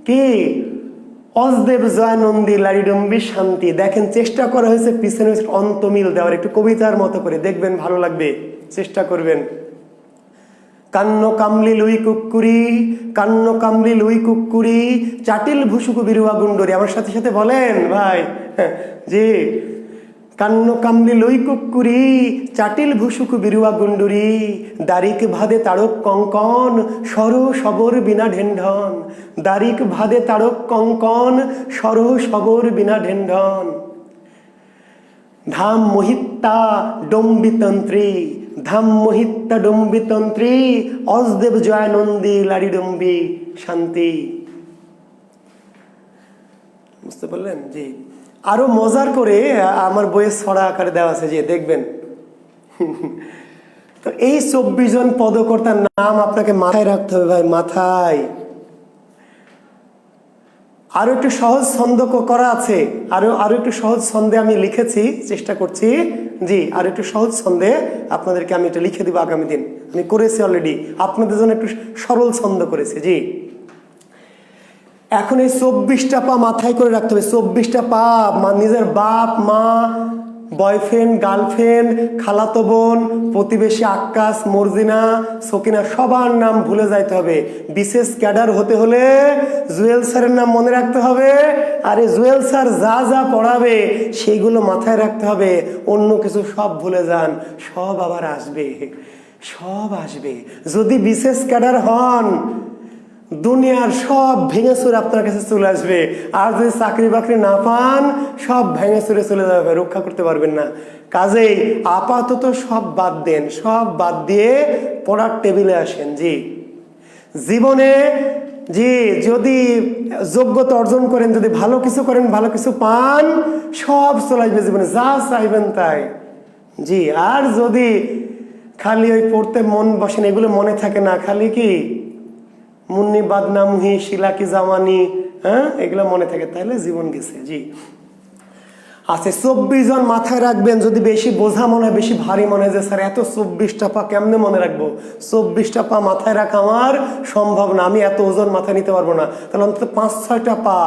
কি? অজদেব জয়ানন্দী লাড়িডম্বি শান্তি। দেখেন চেষ্টা করা হয়েছে পিছনে অন্তমিল দেওয়ার, একটু কবিতার মতো করে দেখবেন, ভালো লাগবে, চেষ্টা করবেন। কান্ন কামলি লুই কুক্কুরি, কান্ন কামলি লুই কুক্কুরি, চাটিল ভুসুকু বিরুয়া গুন্ডুরি। আমার সাথে সাথে বলেন ভাই। জি কান্ন কামলি লুই কুক্কুরি, চাটিল ভুসুকু বিরুয়া গুন্ডুরি, দারিক ভাদে তারক কঙ্কন, সর সবর বিনা ঢেন্ঢন, দারিক ভাদে তারক কঙ্কন, সর সবর বিনা ঢেন্ঢন। ধাম মোহিত্তা ডম্বিতন্ত্রী, ধাম মোহিত্তা ডম্বিতন্ত্রী, অজদেব জয়ানন্দী লাড়িডম্বি শান্তি। বুঝতে পারলেন? জি আরো মজার করে আমার বইয়ে ছড়া আকারে দেওয়া আছে, যে দেখবেন। তো এই 24 জন পদকর্তার নাম আপনাকে মাথায় রাখতে হবে ভাই, মাথায়। আরো একটু সহজ ছন্দ করা আছে, আরো একটু সহজ ছন্দে আমি লিখেছি, চেষ্টা করছি। জি আরো একটু সহজ ছন্দে আপনাদেরকে আমি এটা লিখে দিব আগামী দিন। আমি করেছি অলরেডি, আপনাদের জন্য একটু সরল ছন্দ করেছি। জি এখন এই 24টা পা মাথায় করে রাখতে হবে। 24টা পা, নিজের বাপ মা, বয়ফ্রেন্ড, গার্লফ্রেন্ড, খালাতো বোন, প্রতিবেশী আক্কাস, মর্জিনা, সকিনা, সবার নাম ভুলে যাইতে হবে। বিশেষ ক্যাডার হতে হলে জুয়েল স্যারের নাম মনে রাখতে হবে। আর এই জুয়েল স্যার যা যা পড়াবে সেইগুলো মাথায় রাখতে হবে। অন্য কিছু সব ভুলে যান, সব আবার আসবে, সব আসবে। যদি বিশেষ ক্যাডার হন, দুনিয়ার সব ভেঙে চুরে আপনার কাছে চলে আসবে। আর যদি চাকরি বাকরি না পান, সব ভেঙে চুরে চলে যাবে, রক্ষা করতে পারবেন না। কাজেই আপাতত সব বাদ দেন, সব বাদ দিয়ে পড়ার টেবিলে আসেন। জি, জীবনে জি যদি যোগ্যতা অর্জন করেন, যদি ভালো কিছু করেন, ভালো কিছু পান, সব চলে আসবে জীবনে, যা চাইবেন তাই। জি, আর যদি খালি ওই পড়তে মন বসেন, এগুলো মনে থাকে না, খালি কি মুন্নি বাদনা মুহি শিলা কি জামানি, হ্যাঁ, এগুলো মনে থাকে, তাহলে জীবন গেছে। জি, আচ্ছা, 24 জন মাথায় রাখবেন। যদি বেশি বোঝা মনে হয়, বেশি ভারী মনে হয় যে স্যার এত 24টা পা কেমনে মনে রাখবো, 24টা পা মাথায় রাখা আমার সম্ভব না, আমি এত ওজন মাথায় নিতে পারবো না, তাহলে অন্তত 5-6টা পা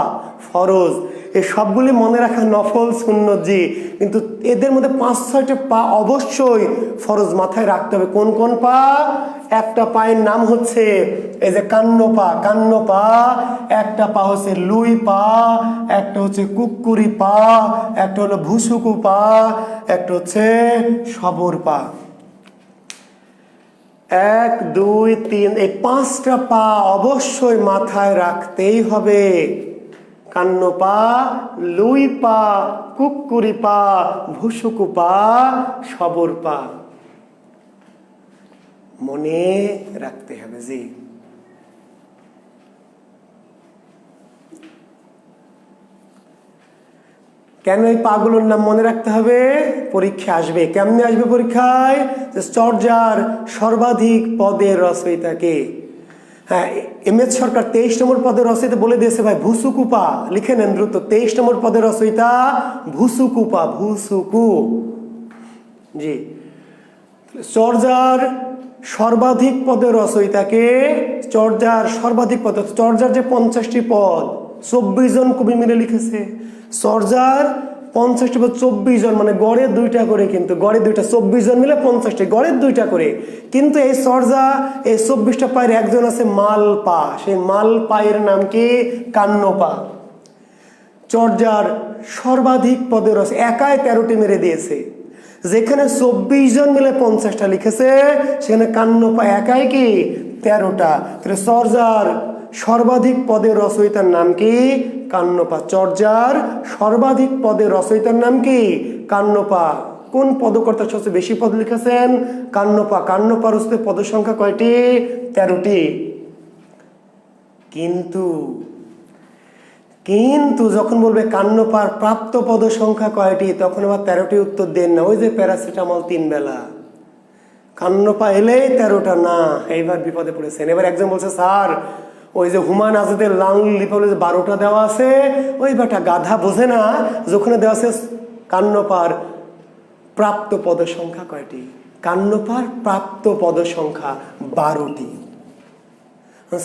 ফরজ। এই সবগুলি মনে রাখা নফল সুন্নত। জি, কিন্তু এদের মধ্যে 5-6টা পা অবশ্যই ফরজ মাথায় রাখতে হবে। কোন কোন পা? একটা পায়ের নাম হচ্ছে এই যে কান্ন পা, কান্ন পা। একটা পা হচ্ছে লুই পা, একটা হচ্ছে কুক্কুরি পা, একটা হলো ভুসুকু পা, একটা হচ্ছে সবর পা। 1, 2, 3 এই 5টা পা অবশ্যই মাথায় রাখতেই হবে। কান্ন পা, লুই পা, কুক্কুরি পা, ভুসুকু পা, সবর পা মনে রাখতে হবে। জি, কেন এই পাগুলোর নাম মনে রাখতে হবে? পরীক্ষা আসবে। কেমনে আসবে পরীক্ষায়? চর্যার সর্বাধিক পদের রচয়িতাকে। হ্যাঁ, এম.এস. সরকার 23 নম্বর পদের রচয়িতা বলে দিয়েছে ভাই, ভুসুকুপা। লিখে নেন দ্রুত, 23 নম্বর পদের রচয়িতা ভুসুকুপা, ভুসুকু। জি, চর্যার সর্বাধিক পদের রচয়িতাকে। চর্যার সর্বাধিক পদ, চর্যার যে 50টি পদ 24 জন কবি মিলে লিখেছে। চর্যার 50টি পদ 24 জন, মানে গড়ে 2টা করে, কিন্তু গড়ে 2টা, 24 জন মিলে 50টি, গড়ে 2টা করে। কিন্তু এই চর্যা, এই 24টা পায়ের একজন আছে মালপা, সেই মালপায়ের নাম কি? কান্নপা। চর্যার সর্বাধিক পদের রস একাই 13টি মেরে দিয়েছে। যেখানে 24 জন মিলে 50টা লিখেছে, সেখানে কান্নপা একাই কি 13টা। তাহলে চর্যার সর্বাধিক পদের রচয়িতার নাম কি? কান্নপা। চর্যার সর্বাধিক পদের রচয়িতার নাম কি? কান্নপা। কোন পদকর্তা সবচেয়ে বেশি পদ লিখেছেন? কান্নপা। কান্নপার হচ্ছে পদের সংখ্যা কয়টি? 13টি। কিন্তু কিন্তু যখন বলবে কান্নপার প্রাপ্ত পদ সংখ্যা কয়টি, তখন আবার 13টি উত্তর দেন না। ওই যে প্যারাসিটামল 3 বেলা, কান্নপা এলেই 13টা না। এইবার বিপদে পড়েছেন। এবার একজন বলছে স্যার, ওই যে হুমায়ুন আজাদের লাল লিপলে 12টা দেওয়া আছে, ওই বেটা গাধা বোঝে না, যেখানে দেওয়া আছে কান্নপার প্রাপ্ত পদ সংখ্যা কয়টি। কান্নপার প্রাপ্ত পদ সংখ্যা 12টি।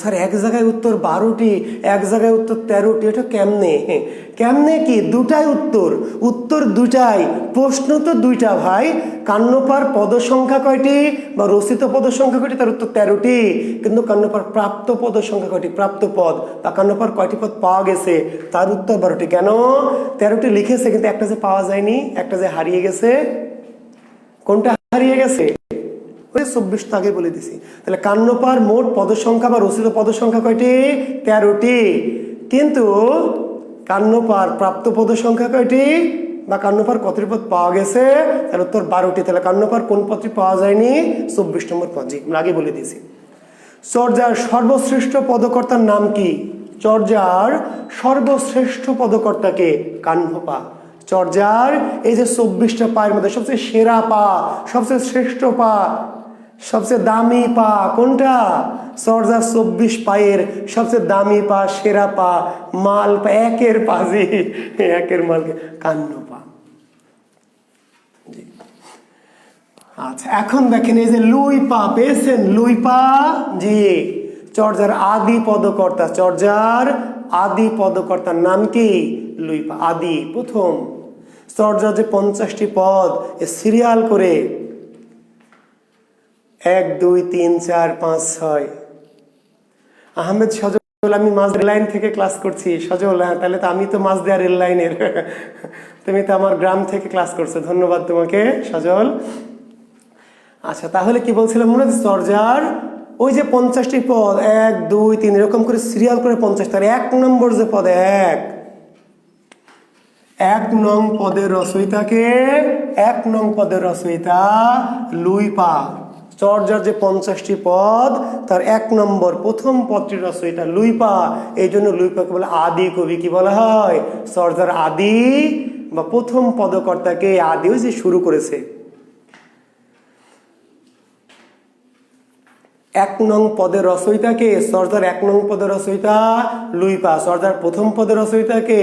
স্যার এক জায়গায় উত্তর 12টি, এক জায়গায় উত্তর 13টি, এটা কেমনে? কেমনে কি? দুটাই উত্তর, উত্তর দুটাই, প্রশ্ন তো দুইটা ভাই। কান্নপার পদ সংখ্যা কয়টি বা রচিত পদ সংখ্যা কয়টি, তার উত্তর 13টি। কিন্তু কান্নপার প্রাপ্ত পদ সংখ্যা কয়টি, প্রাপ্ত পদ বা কান্নপার কয়টি পদ পাওয়া গেছে, তার উত্তর 12টি। কেন? 13টি লিখেছে, কিন্তু একটা যে পাওয়া যায়নি, একটা যে হারিয়ে গেছে। কোনটা হারিয়ে গেছে? 24 তো আগে বলে দিছি। তাহলে কান্নপার মোট পদ সংখ্যা বা রচিত পদ সংখ্যা কয়টি? 13টি। কিন্তু কান্নপার প্রাপ্ত পদ সংখ্যা কয়টি বা কান্নপার কতটি পদ পাওয়া গেছে, তার উত্তর 12টি। তাহলে কান্নপার কোন পদটি পাওয়া যায়নি? 24 নম্বর পদ। জি, আমরা আগে বলে দিয়েছি। চর্যার সর্বশ্রেষ্ঠ পদকর্তার নাম কি? চর্যার সর্বশ্রেষ্ঠ পদকর্তাকে? কান্নপা। চর্যার এই যে 24টা পায়ের মধ্যে সবচেয়ে সেরা পা, সবচেয়ে শ্রেষ্ঠ পা, সবচেয়ে দামি পা কোনটা? চর্যার 24 পায়ের সবচেয়ে দামি পা, সেরা পা, মাল পা, একের পাজি, একের মালকে কান্নপা। আচ্ছা, এখন দেখেন এই যে লুই পা পেয়েছেন, লুই পা। জি, চর্যার আদি পদকর্তা, চর্যার আদি পদকর্তার নাম কি? লুই পা, আদি, প্রথম। চর্যার যে 50টি পদ, সিরিয়াল করে 1, 2, 3, 4, 5, 6। আহমেদ সজল, আমি মাঝ লাইন থেকে ক্লাস করছি। সজল, হ্যাঁ, তাহলে তো আমি তো মাঝদিয়া রেল লাইনের, তুমি তো আমার গ্রাম থেকে ক্লাস করছো, ধন্যবাদ তোমাকে সজল। আচ্ছা, তাহলে কি বলছিলাম মনে হচ্ছে? চর্যার ওই যে 50টি পদ 1 2 3 এরকম করে সিরিয়াল করে 50, তার 1 নম্বর যে পদ 1 নং পদের রচয়িতাকে 1 নং পদের রচয়িতা লুইপা। চর্যার যে 50টি পদ তার 1 নম্বর প্রথম পদটির রচয়িতা লুইপা, এই জন্য লুইপাকে বলে আদি কবি। কি বলা হয়? চর্যার আদি বা প্রথম পদকর্তাকে আদি ওই যে শুরু করেছে। 1 নং পদের রচয়িতাকে চর্যার 1 নং পদের রচয়িতা লুইপা, চর্যার প্রথম পদের রচয়িতাকে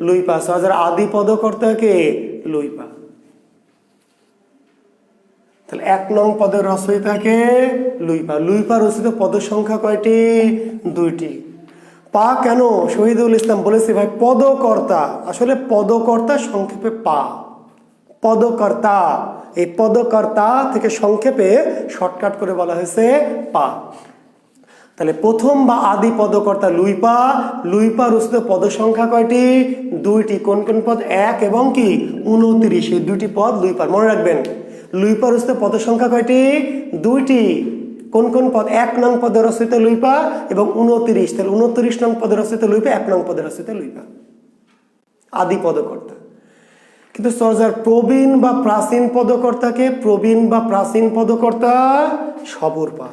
লুইপা, চর্যার আদি পদকর্তাকে লুইপা। তাহলে 1 নং পদের রচয়িতাকে লুইপা। লুইপা রচিত পদের সংখ্যা কয়টি? 2টি। পা কেন? শহীদুল ইসলাম বলেছে ভাই পদকর্তা, আসলে পদকর্তা সংক্ষেপে পা, পদকর্তা। এই পদকর্তা থেকে সংক্ষেপে শর্টকাট করে বলা হয়েছে পা। তাহলে প্রথম বা আদি পদকর্তা লুইপা। লুইপা রচিত পদ সংখ্যা কয়টি? 2টি। কোন কোন পদ? 1 এবং কি 29, এই 2টি পদ লুইপার। মনে রাখবেন লুইপা রচিত পদ সংখ্যা কয়টি? 2টি। কোন কোন পদ? 1 নং পদের রচিত লুইপা এবং 29। তাহলে 29 নং পদের রচিত লুইপা, 1 নং পদের রচিত লুইপা, আদি পদকর্তা। কিন্তু চর্যার প্রবীণ বা প্রাচীন পদকর্তাকে প্রবীণ বা প্রাচীন পদকর্তা সবরপা।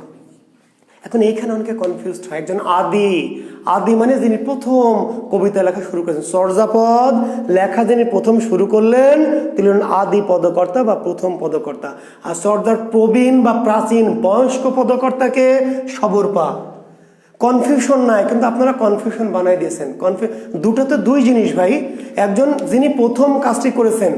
এখন এইখানে অনেকে কনফিউজড হয়। একজন আদি, আদি মানে যিনি প্রথম কবিতা লেখা শুরু করেছেন, চর্যাপদ লেখা যিনি প্রথম শুরু করলেন তিনি হলেন আদি পদকর্তা বা প্রথম পদকর্তা। আর চর্যার প্রবীণ বা প্রাচীন বয়স্ক পদকর্তাকে সবরপা। কনফিউশন নাই, কিন্তু আপনারা কনফিউশন বানাই দিয়েছেন। দুটো তো দুই জিনিস ভাই। একজন যিনি প্রথম কাজটি করেছেন,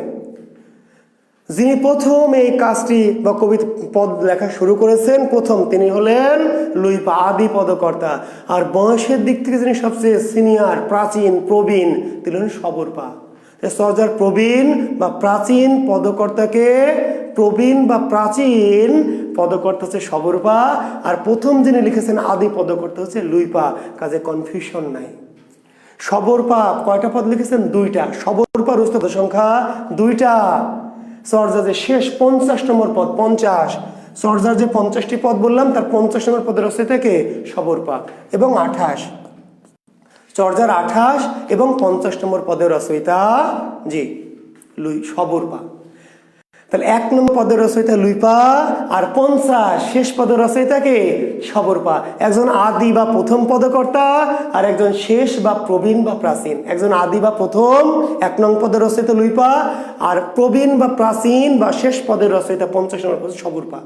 যিনি প্রথম এই কাজটি বা কবিতা পদ লেখা শুরু করেছেন প্রথম, তিনি হলেন লুইপা, আদি পদকর্তা। আর বয়সের দিক থেকে যিনি সবচেয়ে সিনিয়র, প্রাচীন, প্রবীণ, তিনি হলেন সবরপা। চর্যার প্রবীণ বা প্রাচীন পদকর্তাকে প্রবীণ বা প্রাচীন পদকর্তা হচ্ছে সবরপা, আর প্রথম যিনি লিখেছেন আদি পদকর্তা হচ্ছে লুইপা। কাজে কনফিউশন নাই। সবরপা কয়টা পদ লিখেছেন? 2টা। সবরপা রচিত পদ সংখ্যা 2টা। চর্যার যে শেষ 50 নম্বর পদ 50, চর্যার যে 50টি পদ বললাম তার 50 নম্বর পদের রচয়িতাকে সবরপা এবং 28। চর্যার 28 এবং 50 নম্বর পদের রচয়িতা জি সবরপা। তাহলে 1 নম্বর পদের রচয়িতা লুইপা আর 50 শেষ পদের রচয়িতাকে সবরপা। একজন আদি বা প্রথম পদকর্তা আর একজন শেষ বা প্রবীণ বা প্রাচীন। একজন আদি বা প্রথম 1 নং পদের রচয়িতা লুইপা, আর প্রবীণ বা প্রাচীন বা শেষ পদের রচয়িতা 50 নম্বর পদ সবরপা।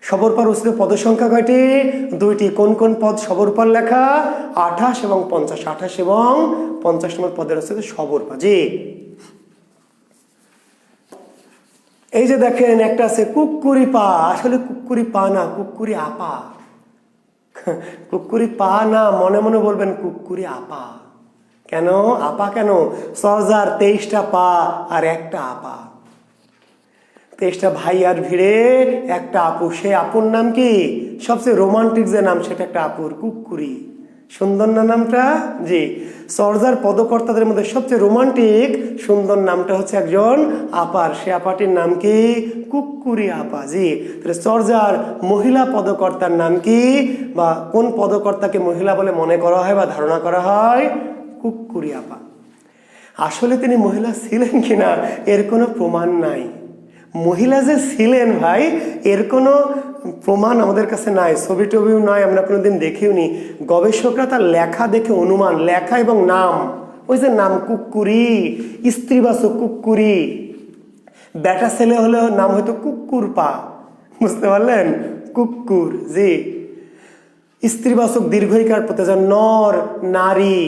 সবরপা রচিত পদের সংখ্যা কয়টি? 2টি। কোন কোন পদ সবরপার লেখা? 28 এবং 50। 28 এবং 50 নম্বর পদের রচিত সবরপা। জি এই যে দেখেন একটা আছে কুক্কুরি পা, আসলে কুক্কুরি পা না, কুক্কুরি আপা। কুক্কুরি পা না, মনে মনে বলবেন কুক্কুরি আপা। কেন আপা? কেন? চর্যার 23টা পা আর একটা আপা, 23টা ভাই আর ভিড়ে একটা আপু। সে আপুর নাম কি? সবচেয়ে রোমান্টিক যে নাম সেটা একটা আপুর, কুক্কুরি। সুন্দর না নামটা? জি। চর্যার পদকর্তাদের মধ্যে সবচেয়ে রোমান্টিক সুন্দর নামটা হচ্ছে একজন আপার, সে আপাটির নাম কি? কুক্কুরি আপা। জি। তাহলে চর্যার মহিলা পদকর্তার নাম কি, বা কোন পদকর্তাকে মহিলা বলে মনে করা হয় বা ধারণা করা হয়? কুক্কুরি আপা। আসলে তিনি মহিলা ছিলেন কিনা এর কোনো প্রমাণ নাই। মহিলা যে ছিলেন ভাই এর কোনো প্রমাণ আমাদের কাছে নাই, ছবি টবিও নয়, আমরা কোনোদিন দেখিও নি। গবেষকরা তার লেখা দেখে অনুমান, লেখা এবং নাম, ওই যে নাম কুক্কুরি, স্ত্রীবাচক কুক্কুরি, বেটা ছেলে হলে নাম হয়তো কুক্কুর পা, বুঝতে পারলেন? কুক্কুর। জি। স্ত্রীবাচক দীর্ঘইকার প্রত্যয়, নর নারী,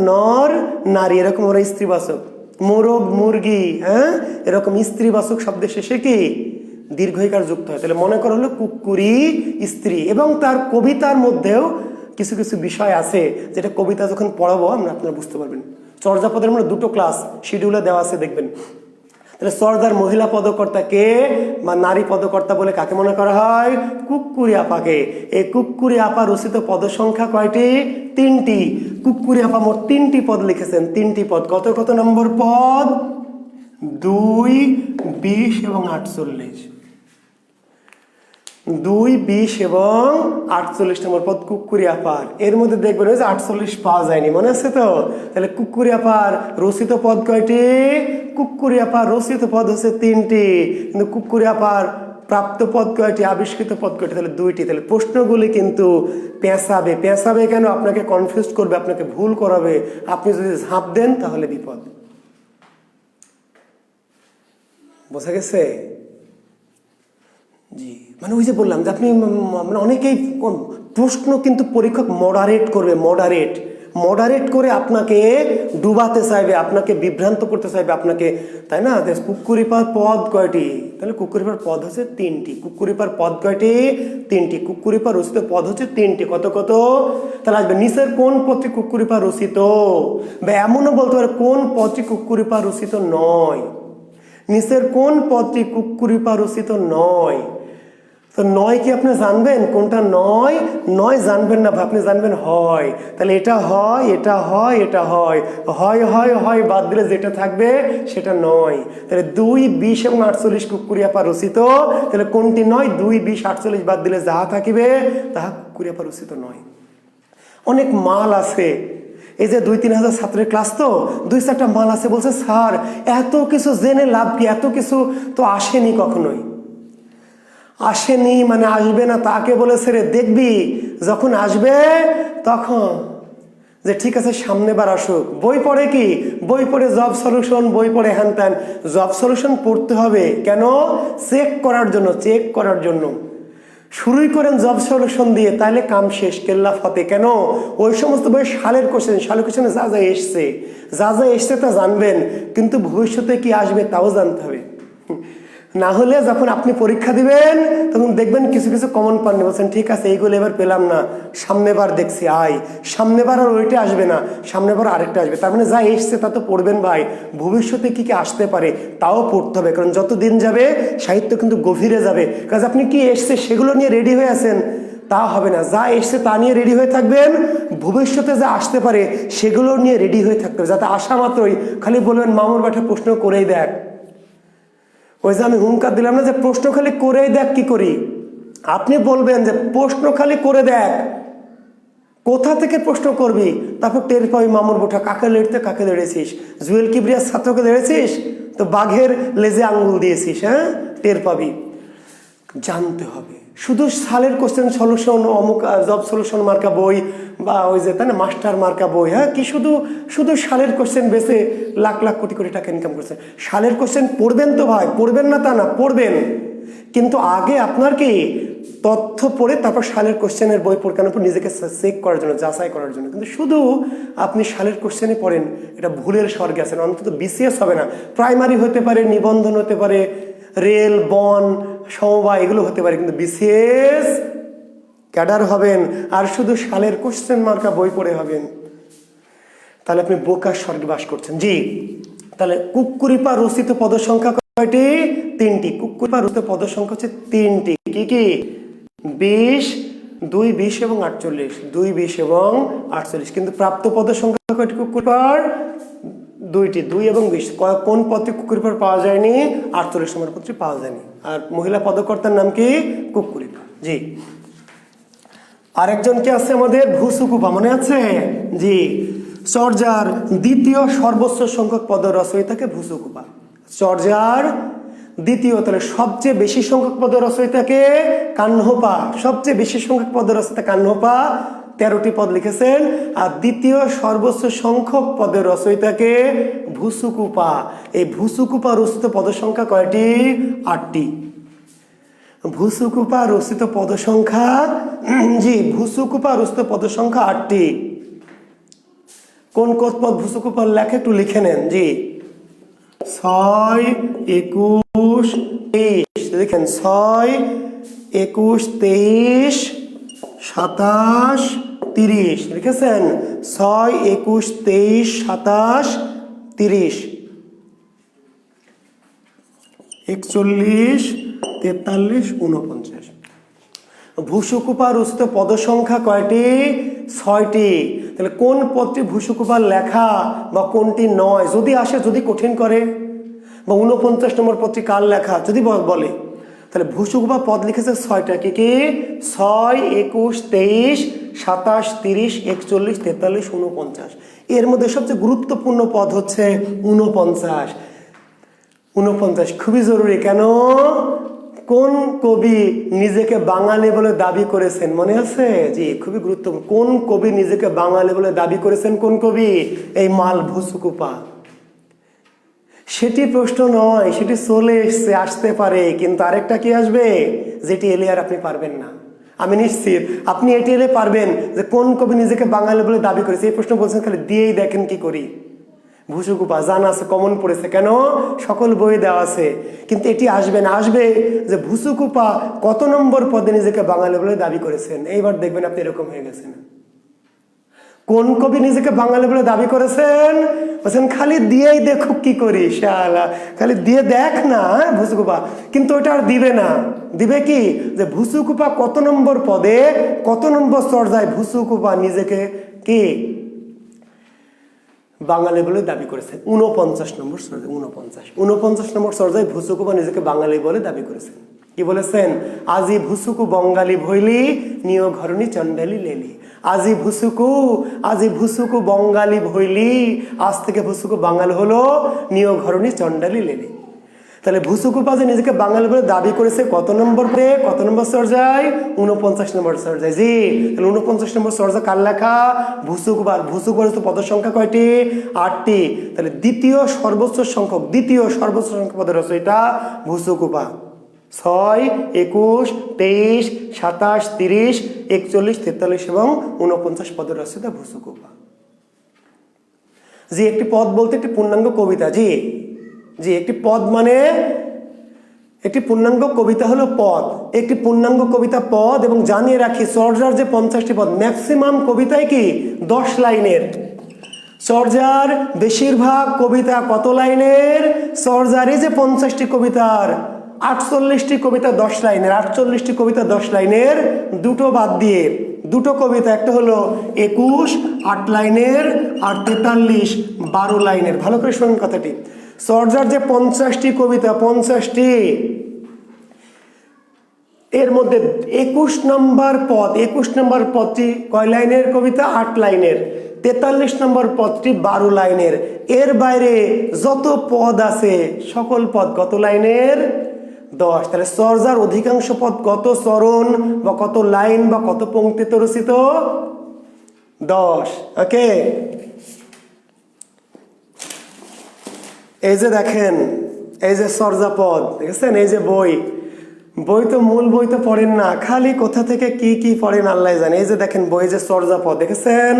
নর নারী এরকম ওরা স্ত্রীবাচক। মোরগ মুরগি, হ্যাঁ, এরকম স্ত্রীবাচক শব্দের শেষে কি দীর্ঘইকার যুক্ত হয়। তাহলে মনে করা হলো কুক্কুরি স্ত্রী। এবং তার কবিতার মধ্যেও কিছু কিছু বিষয় আছে যেটা কবিতা যখন পড়াবো আপনারা বুঝতে পারবেন। চর্যাপদের মধ্যে 2টো ক্লাস শিডিউলে দেওয়া আছে, দেখবেন। তাহলে চর্যার মহিলা পদকর্তাকে বা নারী পদকর্তা বলে কাকে মনে করা হয়? কুক্কুরি আপাকে। এই কুক্কুরি আপা রচিত পদ সংখ্যা কয়টি? 3টি। কুক্কুরি আপা মোট 3টি পদ লিখেছেন। 3টি পদ। কত কত নম্বর পদ? 2, 20 এবং 48। 2, 20 এবং 48 নম্বর পদ কুকুরিয়া পার। এর মধ্যে দেখবেন ওই যে 48 পাওয়া যায়নি, মনে আছে তো? তাহলে কুকুরিয়া পার রচিত পদ কয়টি? কুকুরিয়া পার রচিত পদ হচ্ছে 3টি, কিন্তু কুকুরিয়া পার প্রাপ্ত পদ কয়টি? আবিষ্কৃত পদ কয়টি? তাহলে 2টি। তাহলে প্রশ্নগুলি কিন্তু পেঁচাবে। পেঁচাবে কেন? আপনাকে কনফিউজ করবে, আপনাকে ভুল করাবে। আপনি যদি ঝাঁপ দেন তাহলে বিপদ। বোঝা গেছে? জি, মানে ওই যে বললাম যে আপনি মানে অনেকেই প্রশ্ন কিন্তু পরীক্ষক মডারেট করবে, মডারেট করে আপনাকে ডুবাতে চাইবে, আপনাকে বিভ্রান্ত করতে চাইবে আপনাকে, তাই না? কুকুরিপার পদ কয়টি? তাহলে কুকুরিপার পদ হচ্ছে 3টি। কুকুরিপার পদ কয়টি? 3টি। কুকুরিপার রচিত পদ হচ্ছে 3টি। কত কত? তাহলে আসবে নিচের কোন পদটি কুকুরিপার রচিত? বা এমনও বলতে পারে কোন পদটি কুকুরিপার রচিত নয়। নিচের কোন পদটি কুকুরিপার রচিত নয়? তো নয় কি আপনি জানবেন কোনটা নয়? নয় জানবেন না, আপনি জানবেন হয়। তাহলে এটা হয়, এটা হয়, এটা হয়, হয় হয় হয় বাদ দিলে যেটা থাকবে সেটা নয়। তাহলে 2, 20 এবং 48 কুকুরিয়া পা রচিত। তাহলে কোনটি নয়? 2, 20, 48 বাদ দিলে যাহা থাকিবে তাহা কুকুরিয়া পা রচিত নয়। অনেক মাল আছে, এই যে 2-3 হাজার ছাত্রের ক্লাস তো 2-4টা মাল আছে। বলছে স্যার এত কিছু জেনে লাভ কি? এত কিছু তো আসেনি, কখনোই আসেনি। মানে আসবে না তাকে বলেছে রে, দেখবি যখন আসবে তখন যে ঠিক আছে সামনে বার আসুক। বই পড়ে কি? বই পড়ে জব সলিউশন, বই পড়ে হ্যান ত্যান। জব সলিউশন পড়তে হবে কেন? চেক করার জন্য। শুরুই করেন জব সলিউশন দিয়ে, তাহলে কাম শেষ, কেল্লা ফতে। কেন? ওই সমস্ত বই সালের কোশ্চেনে যা যা এসছে তা জানবেন, কিন্তু ভবিষ্যতে কি আসবে তাও জানতে হবে। না হলে যখন আপনি পরীক্ষা দিবেন তখন দেখবেন কিছু কিছু কমন পাননি, বলছেন ঠিক আছে এইগুলো এবার পেলাম না, সামনেবার দেখছি। সামনেবার আর ওইটা আসবে না, সামনেবার আরেকটা আসবে। তার মানে যা এসছে তা তো পড়বেন ভাই, ভবিষ্যতে কি কি আসতে পারে তাও পড়তে হবে। কারণ যত দিন যাবে সাহিত্য কিন্তু গভীরে যাবে। কারণ আপনি কি এসছে সেগুলো নিয়ে রেডি হয়ে আছেন তা হবে না। যা এসছে তা নিয়ে রেডি হয়ে থাকবেন, ভবিষ্যতে যা আসতে পারে সেগুলো নিয়ে রেডি হয়ে থাকতে হবে। যাতে আসা মাত্রই খালি বলবেন মামুর ব্যাটা প্রশ্ন করেই দেখ। ওই যে আমি হুঙ্কার দিলাম না যে প্রশ্ন খালি করেই দেখ, কি করি? আপনি বলবেন যে প্রশ্ন খালি করে দেখ, কোথা থেকে প্রশ্ন করবি? তারপর টের পাবি মামুর বোঠা কাকে লড়তে কাকে লড়েছিস। জুয়েল কিবরিয়ার ছাত্রকে লড়েছিস তো বাঘের লেজে আঙ্গুল দিয়েছিস, হ্যাঁ টের পাবি। জানতে হবে। শুধু সালের কোশ্চেন সলিউশন, অমুক জব সলিউশন মার্কা বই বা ওই যে তাই না মাস্টার মার্কা বই, হ্যাঁ কি শুধু শুধু সালের কোশ্চেন বেসে লাখ লাখ কোটি কোটি টাকা ইনকাম করছেন। সালের কোশ্চেন পড়বেন তো ভাই, পড়বেন না তা না, পড়বেন, কিন্তু আগে আপনার কি তথ্য পড়ে তারপর সালের কোশ্চেনের বই পড়ানোর পর নিজেকে চেক করার জন্য, যাচাই করার জন্য। কিন্তু শুধু আপনি সালের কোশ্চেনে পড়েন, এটা ভুলের স্বর্গে আছেন। অন্তত বিসিএস হবে না, প্রাইমারি হতে পারে, নিবন্ধন হতে পারে, রেল, বন, সমবায় এগুলো হতে পারে, কিন্তু বিসিএস ক্যাডার হবেন আর শুধু সালের কোশ্চেন মার্কা বই পড়ে হবেন, তাহলে আপনি বোকার স্বর্গে বাস করছেন। জি, তাহলে কুক্কুরিপা রচিত পদ সংখ্যা কয়টি? 3টি। কুক্কুরিপা রচিত পদ সংখ্যা হচ্ছে 3টি। কি কি? 20, 2, 20 এবং 48। 2, 20 এবং 48। কিন্তু প্রাপ্ত পদ সংখ্যা কয়টি কুক্কুরিপার? 2টি, 2 এবং 20। কোন পদটি কুক্কুরিপার পাওয়া যায়নি? 48 নম্বর পদটি পাওয়া যায়নি। আর মহিলা পদকর্তার নাম কি? কুক্কুরিপা। জি, আরেকজন কি আছে আমাদের? ভুসুকুপা, মনে আছে? জি, চর্যার দ্বিতীয় সর্বোচ্চ সংখ্যক পদ রচয়িতাকে ভুসুকুপা। চর্যার দ্বিতীয়, তাহলে সবচেয়ে বেশি সংখ্যক পদ রচয়িতাকে কাহ্নপা। সবচেয়ে বেশি সংখ্যক পদ রচয়িতা কাহ্নপা, 13টি পদ লিখেছেন। আর দ্বিতীয় সর্বোচ্চ সংখ্যক পদের রচয়িতাকে ভুসুকুপা। এই ভুসুকুপা রচিত পদ সংখ্যা কয়টি? 8টি। ভুসুকুপা রচিত পদ সংখ্যা, জি ভুসুকুপা রচিত পদ সংখ্যা 8টি। কোন কোন পদ ভুসুকুপার লেখে একটু লিখে নেন। জি, 6, 21, 23 লিখেন। 6, 21, 23, 27, 30 লিখেছেন। 6, 21, 23, 27, 30, 41, 43, 49। ভুসুকুপা রচিত পদ সংখ্যা কয়টি? 6টি। তাহলে কোন পদটি ভুসুকুপার লেখা বা কোনটি নয় যদি আসে, যদি কঠিন করে, বা 49 নম্বর পদটি কার লেখা যদি বলে, তাহলে ভুসুকুপা পদ লিখেছে 6টা, কি কি? 6, 21, 23, 27, 30, 41, 43, 49। এর মধ্যে সবচেয়ে গুরুত্বপূর্ণ পদ হচ্ছে 49। 49 খুবই জরুরি। কেন? কোন কবি নিজেকে বাঙালি বলে দাবি করেছেন মনে আছে? জি, খুবই গুরুত্বপূর্ণ। কোন কবি নিজেকে বাঙালি বলে দাবি করেছেন? কোন কবি? এই মাল ভুসুকুপা। সেটি প্রশ্ন নয়, সেটি চলে এসছে, আসতে পারে, কিন্তু আরেকটা কি আসবে যেটি এলে আর আপনি পারবেন না। আমি নিশ্চিত আপনি এটি এলে পারবেন যে কোন কবি নিজেকে বাঙালি বলে দাবি করেছে। এই প্রশ্ন বলছেন, খালি দিয়েই দেখেন কি করি। ভুসুকুপা জানা আছে, কমন পড়েছে, কেন? সকল বই দেওয়া আছে। কিন্তু এটি আসবে না, আসবে যে ভুসুকুপা কত নম্বর পদে নিজেকে বাঙালি বলে দাবি করেছেন। এইবার দেখবেন আপনি এরকম হয়ে গেছেন। কোন কবি নিজেকে বাঙালি বলে দাবি করেছেন? বলছেন খালি দিয়েই দেখুক কি করি, শালা খালি দিয়ে দেখ না ভুসুকুপা। কিন্তু ওটা আর দিবে না, দিবে কি? যে ভুসুকুপা কত নম্বর পদে, কত নম্বর চর্যায় ভুসুকুপা নিজেকে কি বাঙালি বলে দাবি করেছেন? 49 নম্বর চর্যায়। 49 নম্বর চর্যায় ভুসুকুপা নিজেকে বাঙালি বলে দাবি করেছেন। কি বলেছেন? আজি ভুসুকু বঙ্গালী ভইলি, নিয় ঘরণী চণ্ডালী লেলি। আজি ভুসুকু বঙ্গালী ভইলি, আজ থেকে ভুসুকু বাঙালি হলো, নিয় ঘরণী চণ্ডালী লেলি। তাহলে ভুসুকুপা যে নিজেকে বাঙালি বলে দাবি করেছে কত নম্বর পে, কত নম্বর চর্যায়? 49 নম্বর চর্যায়। জি, তাহলে 49 নম্বর চর্যা কার লেখা? ভুসুকুপার। ভুসুকুপার পদের সংখ্যা কয়টি? 8টি। তাহলে দ্বিতীয় সর্বোচ্চ সংখ্যক পদের রচয়িতা ভুসুকুপা। 6, 21, 23, 27, 30, 41, 43 এবং 49 পদের রচয়িতা ভুসুকুপা। জি, একটি পদ বলতে একটি পূর্ণাঙ্গ কবিতা। জি, একটি পদ মানে একটি পূর্ণাঙ্গ কবিতা হলো পদ। একটি পূর্ণাঙ্গ কবিতা পদ। এবং জানিয়ে রাখি, চর্যার যে 50টি পদ, ম্যাক্সিমাম কবিতায় কি 10 লাইনের। চর্যার বেশিরভাগ কবিতা কত লাইনের? চর্যার এই যে 50টি কবিতার 48টি কবিতা 10 লাইনের। 48টি কবিতা 10 লাইনের, দুটো বাদ দিয়ে দুটো কবিতা, একটা হলো 21 8 লাইনের, আর 43 12 লাইনের। ভালো করে শুনুন কথাটি। চর্যার যে 50টি কবিতা, 50টি, এর মধ্যে 21 নম্বর পদটি কয় লাইনের কবিতা? 8 লাইনের। 43 নম্বর পদটি 12 লাইনের। এর বাইরে যত পদ আছে সকল পদ কত লাইনের? 10। তাহলে চর্যার অধিকাংশ পদ কত চরণ বা কত লাইন বা কত পংক্তিতে রচিত? 10। ওকে, এই যে দেখেন, এই যে চর্যাপদ দেখেছেন, এই যে বই তো মূল বই তো পড়েন না, খালি কোথা থেকে কি কি পড়েন আল্লাহ জানে। এই যে দেখেন বই, যে চর্যাপদ দেখেছেন।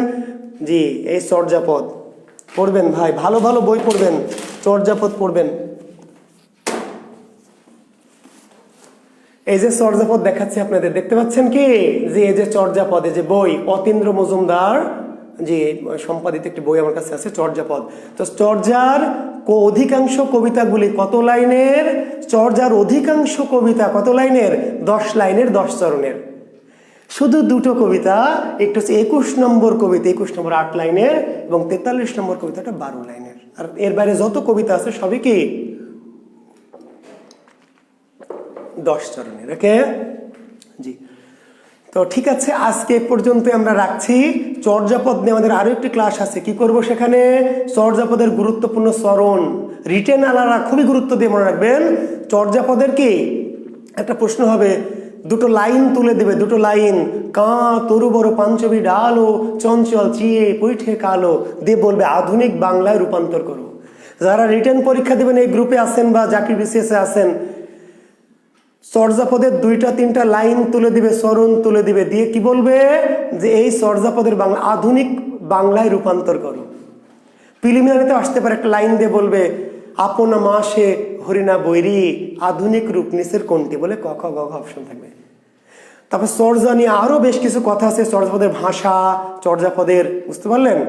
জি, এই চর্যাপদ পড়বেন ভাই, ভালো ভালো বই পড়বেন, চর্যাপদ পড়বেন। এই যে চর্যাপদ দেখাচ্ছি আপনাদের, দেখতে পাচ্ছেন কি? যে এই যে চর্যাপদ, এই যে বই, অতীন্দ্র মজুমদার জি সম্পাদিত একটি বই আমার কাছে আছে, চর্যাপদ। তো চর্যার অধিকাংশ কবিতাগুলি কত লাইনের? চর্যার অধিকাংশ কবিতা কত লাইনের? 10 লাইনের, 10 চরণের। শুধু দুটো কবিতা, একটা হচ্ছে 21 নম্বর কবিতা, 21 নম্বর 8 লাইনের, এবং 43 নম্বর কবিতাটা 12 লাইনের। আর এর বাইরে যত কবিতা আছে সবই কি 10 চরণের। ওকে, জি। তো ঠিক আছে, আজকে এ পর্যন্ত আমরা রাখছি। চর্যাপদ নিয়ে আমাদের আরো একটি ক্লাস আছে। কি করব সেখানে? চর্যাপদের গুরুত্বপূর্ণ চরণ, রিটেন আলারা খুবই গুরুত্ব দিয়ে মনে রাখবেন। চর্যাপদের কি একটা প্রশ্ন হবে, দুটো লাইন তুলে দেবে, দুটো লাইন, কাঁ তরু বড় পাঞ্চবি ডালো, চঞ্চল চিয়ে পৈঠে কালো, দিয়ে বলবে আধুনিক বাংলায় রূপান্তর করো। যারা রিটেন পরীক্ষা দেবেন, এই গ্রুপে আছেন বা জাকির বিসিএসে আছেন, চর্যাপদের 2-3টা লাইন তুলে দিবে, চরণ তুলে দিবে, দিয়ে কি বলবে? যে এই চর্যাপদের বাংলা আধুনিক বাংলায় রূপান্তর করো। প্রিলিমিনারিতে আসতে পারে, একটা লাইন দিয়ে বলবে আপনা মাসে হরিণা বৈরি, আধুনিক রূপ নিচের কোনটি? বলে ক খ গ ঘ অপশন থাকবে। তারপর চর্যা নিয়ে আরো বেশ কিছু কথা আছে, চর্যাপদের ভাষা, চর্যাপদের, বুঝতে পারলেন?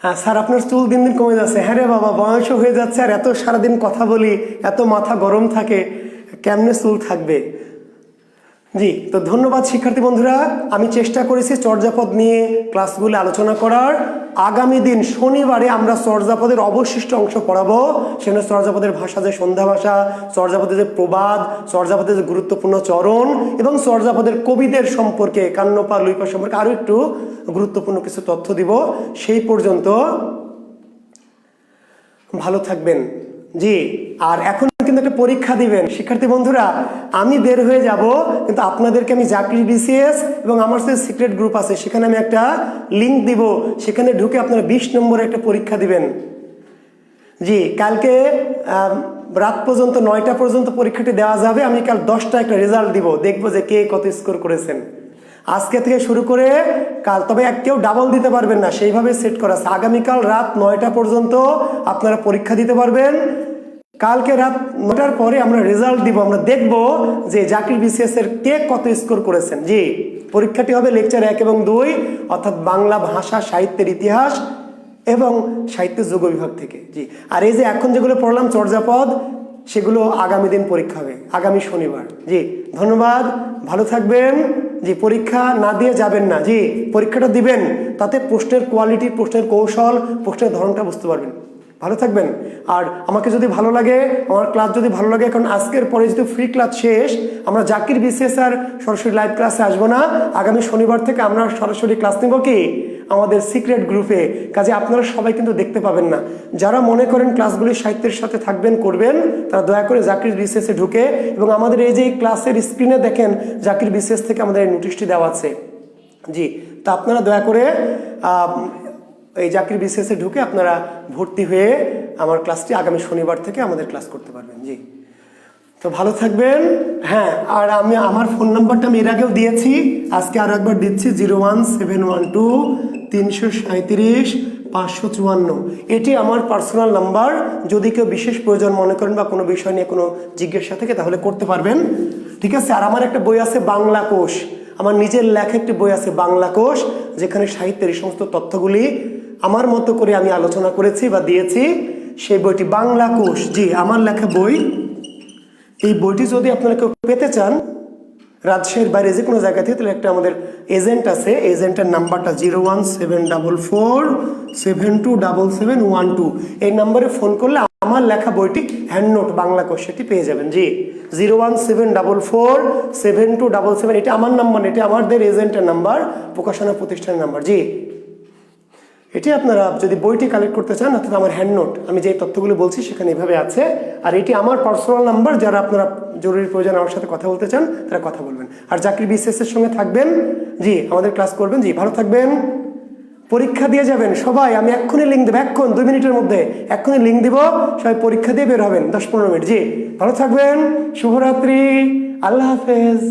হ্যাঁ স্যার, আপনার চুল দিন দিন কমে যাচ্ছে। হ্যাঁ রে বাবা, বয়সও হয়ে যাচ্ছে, আর এত সারাদিন কথা বলি, এত মাথা গরম থাকে, কেমনে চুল থাকবে? জি, তো ধন্যবাদ শিক্ষার্থী বন্ধুরা। আমি চেষ্টা করেছি চর্যাপদ নিয়ে ক্লাসগুলো আলোচনা করার। আগামী দিন শনিবারে আমরা চর্যাপদের অবশিষ্ট অংশ পড়াবো। সেখানে চর্যাপদের ভাষা যে সন্ধ্যা ভাষা, চর্যাপদের যে প্রবাদ, চর্যাপদের যে গুরুত্বপূর্ণ চরণ এবং চর্যাপদের কবিদের সম্পর্কে, কান্নপা লুইপা সম্পর্কে আরও একটু গুরুত্বপূর্ণ কিছু তথ্য দিব। সেই পর্যন্ত ভালো থাকবেন। জি, আর এখন কিন্তু একটা পরীক্ষা দিবেন শিক্ষার্থী বন্ধুরা। আমি বের হয়ে যাব, কিন্তু আপনাদেরকে আমি জাকির বিসিএস এবং আমার সাথে সিক্রেট গ্রুপ আছে, সেখানে আমি একটা লিঙ্ক দিব, সেখানে ঢুকে আপনারা 20 নম্বরে একটা পরীক্ষা দিবেন। জি, কালকে রাত পর্যন্ত 9টা পর্যন্ত পরীক্ষাটি দেওয়া যাবে। আমি কাল 10টা একটা রেজাল্ট দিব, দেখবো যে কে কত স্কোর করেছেন। আজকে থেকে শুরু করে কাল, তবে কেউ ডাবল দিতে পারবেন না, সেইভাবে সেট করা আছে। আগামীকাল রাত 9টা পর্যন্ত আপনারা পরীক্ষা দিতে পারবেন। কালকে রাত 9টার পরে আমরা রেজাল্ট দিব, আমরা দেখব যে জাকির বিসিএস এর কে কত স্কোর করেছেন। জি, পরীক্ষাটি হবে লেকচার 1 এবং 2, অর্থাৎ বাংলা ভাষা, সাহিত্যের ইতিহাস এবং সাহিত্য যোগ বিভাগ থেকে। জি, আর এই যে এখন যেগুলো পড়লাম চর্যাপদ, সেগুলো আগামী দিন পরীক্ষা হবে, আগামী শনিবার। জি, ধন্যবাদ, ভালো থাকবেন। জি, পরীক্ষা না দিয়ে যাবেন না। জি, পরীক্ষাটা দিবেন, তাতে প্রশ্নের কোয়ালিটি, প্রশ্নের কৌশল, প্রশ্নের ধরনটা বুঝতে পারবেন। ভালো থাকবেন। আর আমাকে যদি ভালো লাগে, আমার ক্লাস যদি ভালো লাগে, কারণ আজকের পরে যেহেতু ফ্রি ক্লাস শেষ, আমরা জাকির বিসিএস আর সরাসরি লাইভ ক্লাসে আসবো না। আগামী শনিবার থেকে আমরা সরাসরি ক্লাস নেব কি আমাদের সিক্রেট গ্রুপে। কাজে আপনারা সবাই কিন্তু দেখতে পাবেন না। যারা মনে করেন ক্লাসগুলি সাহিত্যের সাথে থাকবেন, করবেন, তারা দয়া করে জাকির বিসিএসে ঢুকে, এবং আমাদের এই যে ক্লাসের স্ক্রিনে দেখেন জাকির বিসিএস থেকে আমাদের এই নোটিশটি দেওয়া আছে। জি, তা আপনারা দয়া করে এই জাকির বিসিএসে ঢুকে আপনারা ভর্তি হয়ে আমার ক্লাসটি আগামী শনিবার থেকে আমাদের ক্লাস করতে পারবেন। জি, তো ভালো থাকবেন। হ্যাঁ, আর আমি আমার ফোন নাম্বারটা আমি এর আগেও দিয়েছি, আজকে আরও একবার দিচ্ছি, 01712-337-554। এটি আমার পার্সোনাল নাম্বার। যদি কেউ বিশেষ প্রয়োজন মনে করেন বা কোনো বিষয় নিয়ে কোনো জিজ্ঞাসা থাকে তাহলে করতে পারবেন। ঠিক আছে। আর আমার একটা বই আছে বাংলা কোষ, আমার নিজের লেখা একটি বই আছে বাংলা কোষ, যেখানে সাহিত্যের এই সমস্ত তথ্যগুলি আমার মতো করে আমি আলোচনা করেছি বা দিয়েছি। সেই বইটি বাংলা কোষ, জি, আমার লেখা বই। এই বইটি যদি আপনারা কেউ পেতে চান রাজশাহীর বাইরে যে কোনো জায়গা থেকে, তাহলে একটা আমাদের এজেন্ট আছে, এজেন্টের নাম্বারটা 01744727712। এই নাম্বারে ফোন করলে আমার লেখা বইটি হ্যান্ড নোট বাংলা কোষ সেটি পেয়ে যাবেন। জি, 017447277, এটা আমার নাম্বার, এটা আমাদের এজেন্টের নাম্বার, প্রকাশনা প্রতিষ্ঠানের নাম্বার। জি, এটি আপনারা যদি বইটি কালেক্ট করতে চান, অর্থাৎ আমার হ্যান্ড নোট, আমি যে তথ্যগুলো বলছি সেখানে এভাবে আছে। আর এটি আমার পার্সোনাল নাম্বার, যারা আপনারা জরুরি প্রয়োজন আমার সাথে কথা বলতে চান তারা কথা বলবেন। আর জাকির বিসিএস এর সঙ্গে থাকবেন। জি, আমাদের ক্লাস করবেন। জি, ভালো থাকবেন, পরীক্ষা দিয়ে যাবেন সবাই। আমি এক্ষুনি লিঙ্ক দেবো, 2 মিনিটের মধ্যে এক্ষুনি লিঙ্ক দিব, সবাই পরীক্ষা দিয়ে বের হবেন 10-15 মিনিট। জি, ভালো থাকবেন, শুভরাত্রি, আল্লাহ হাফেজ।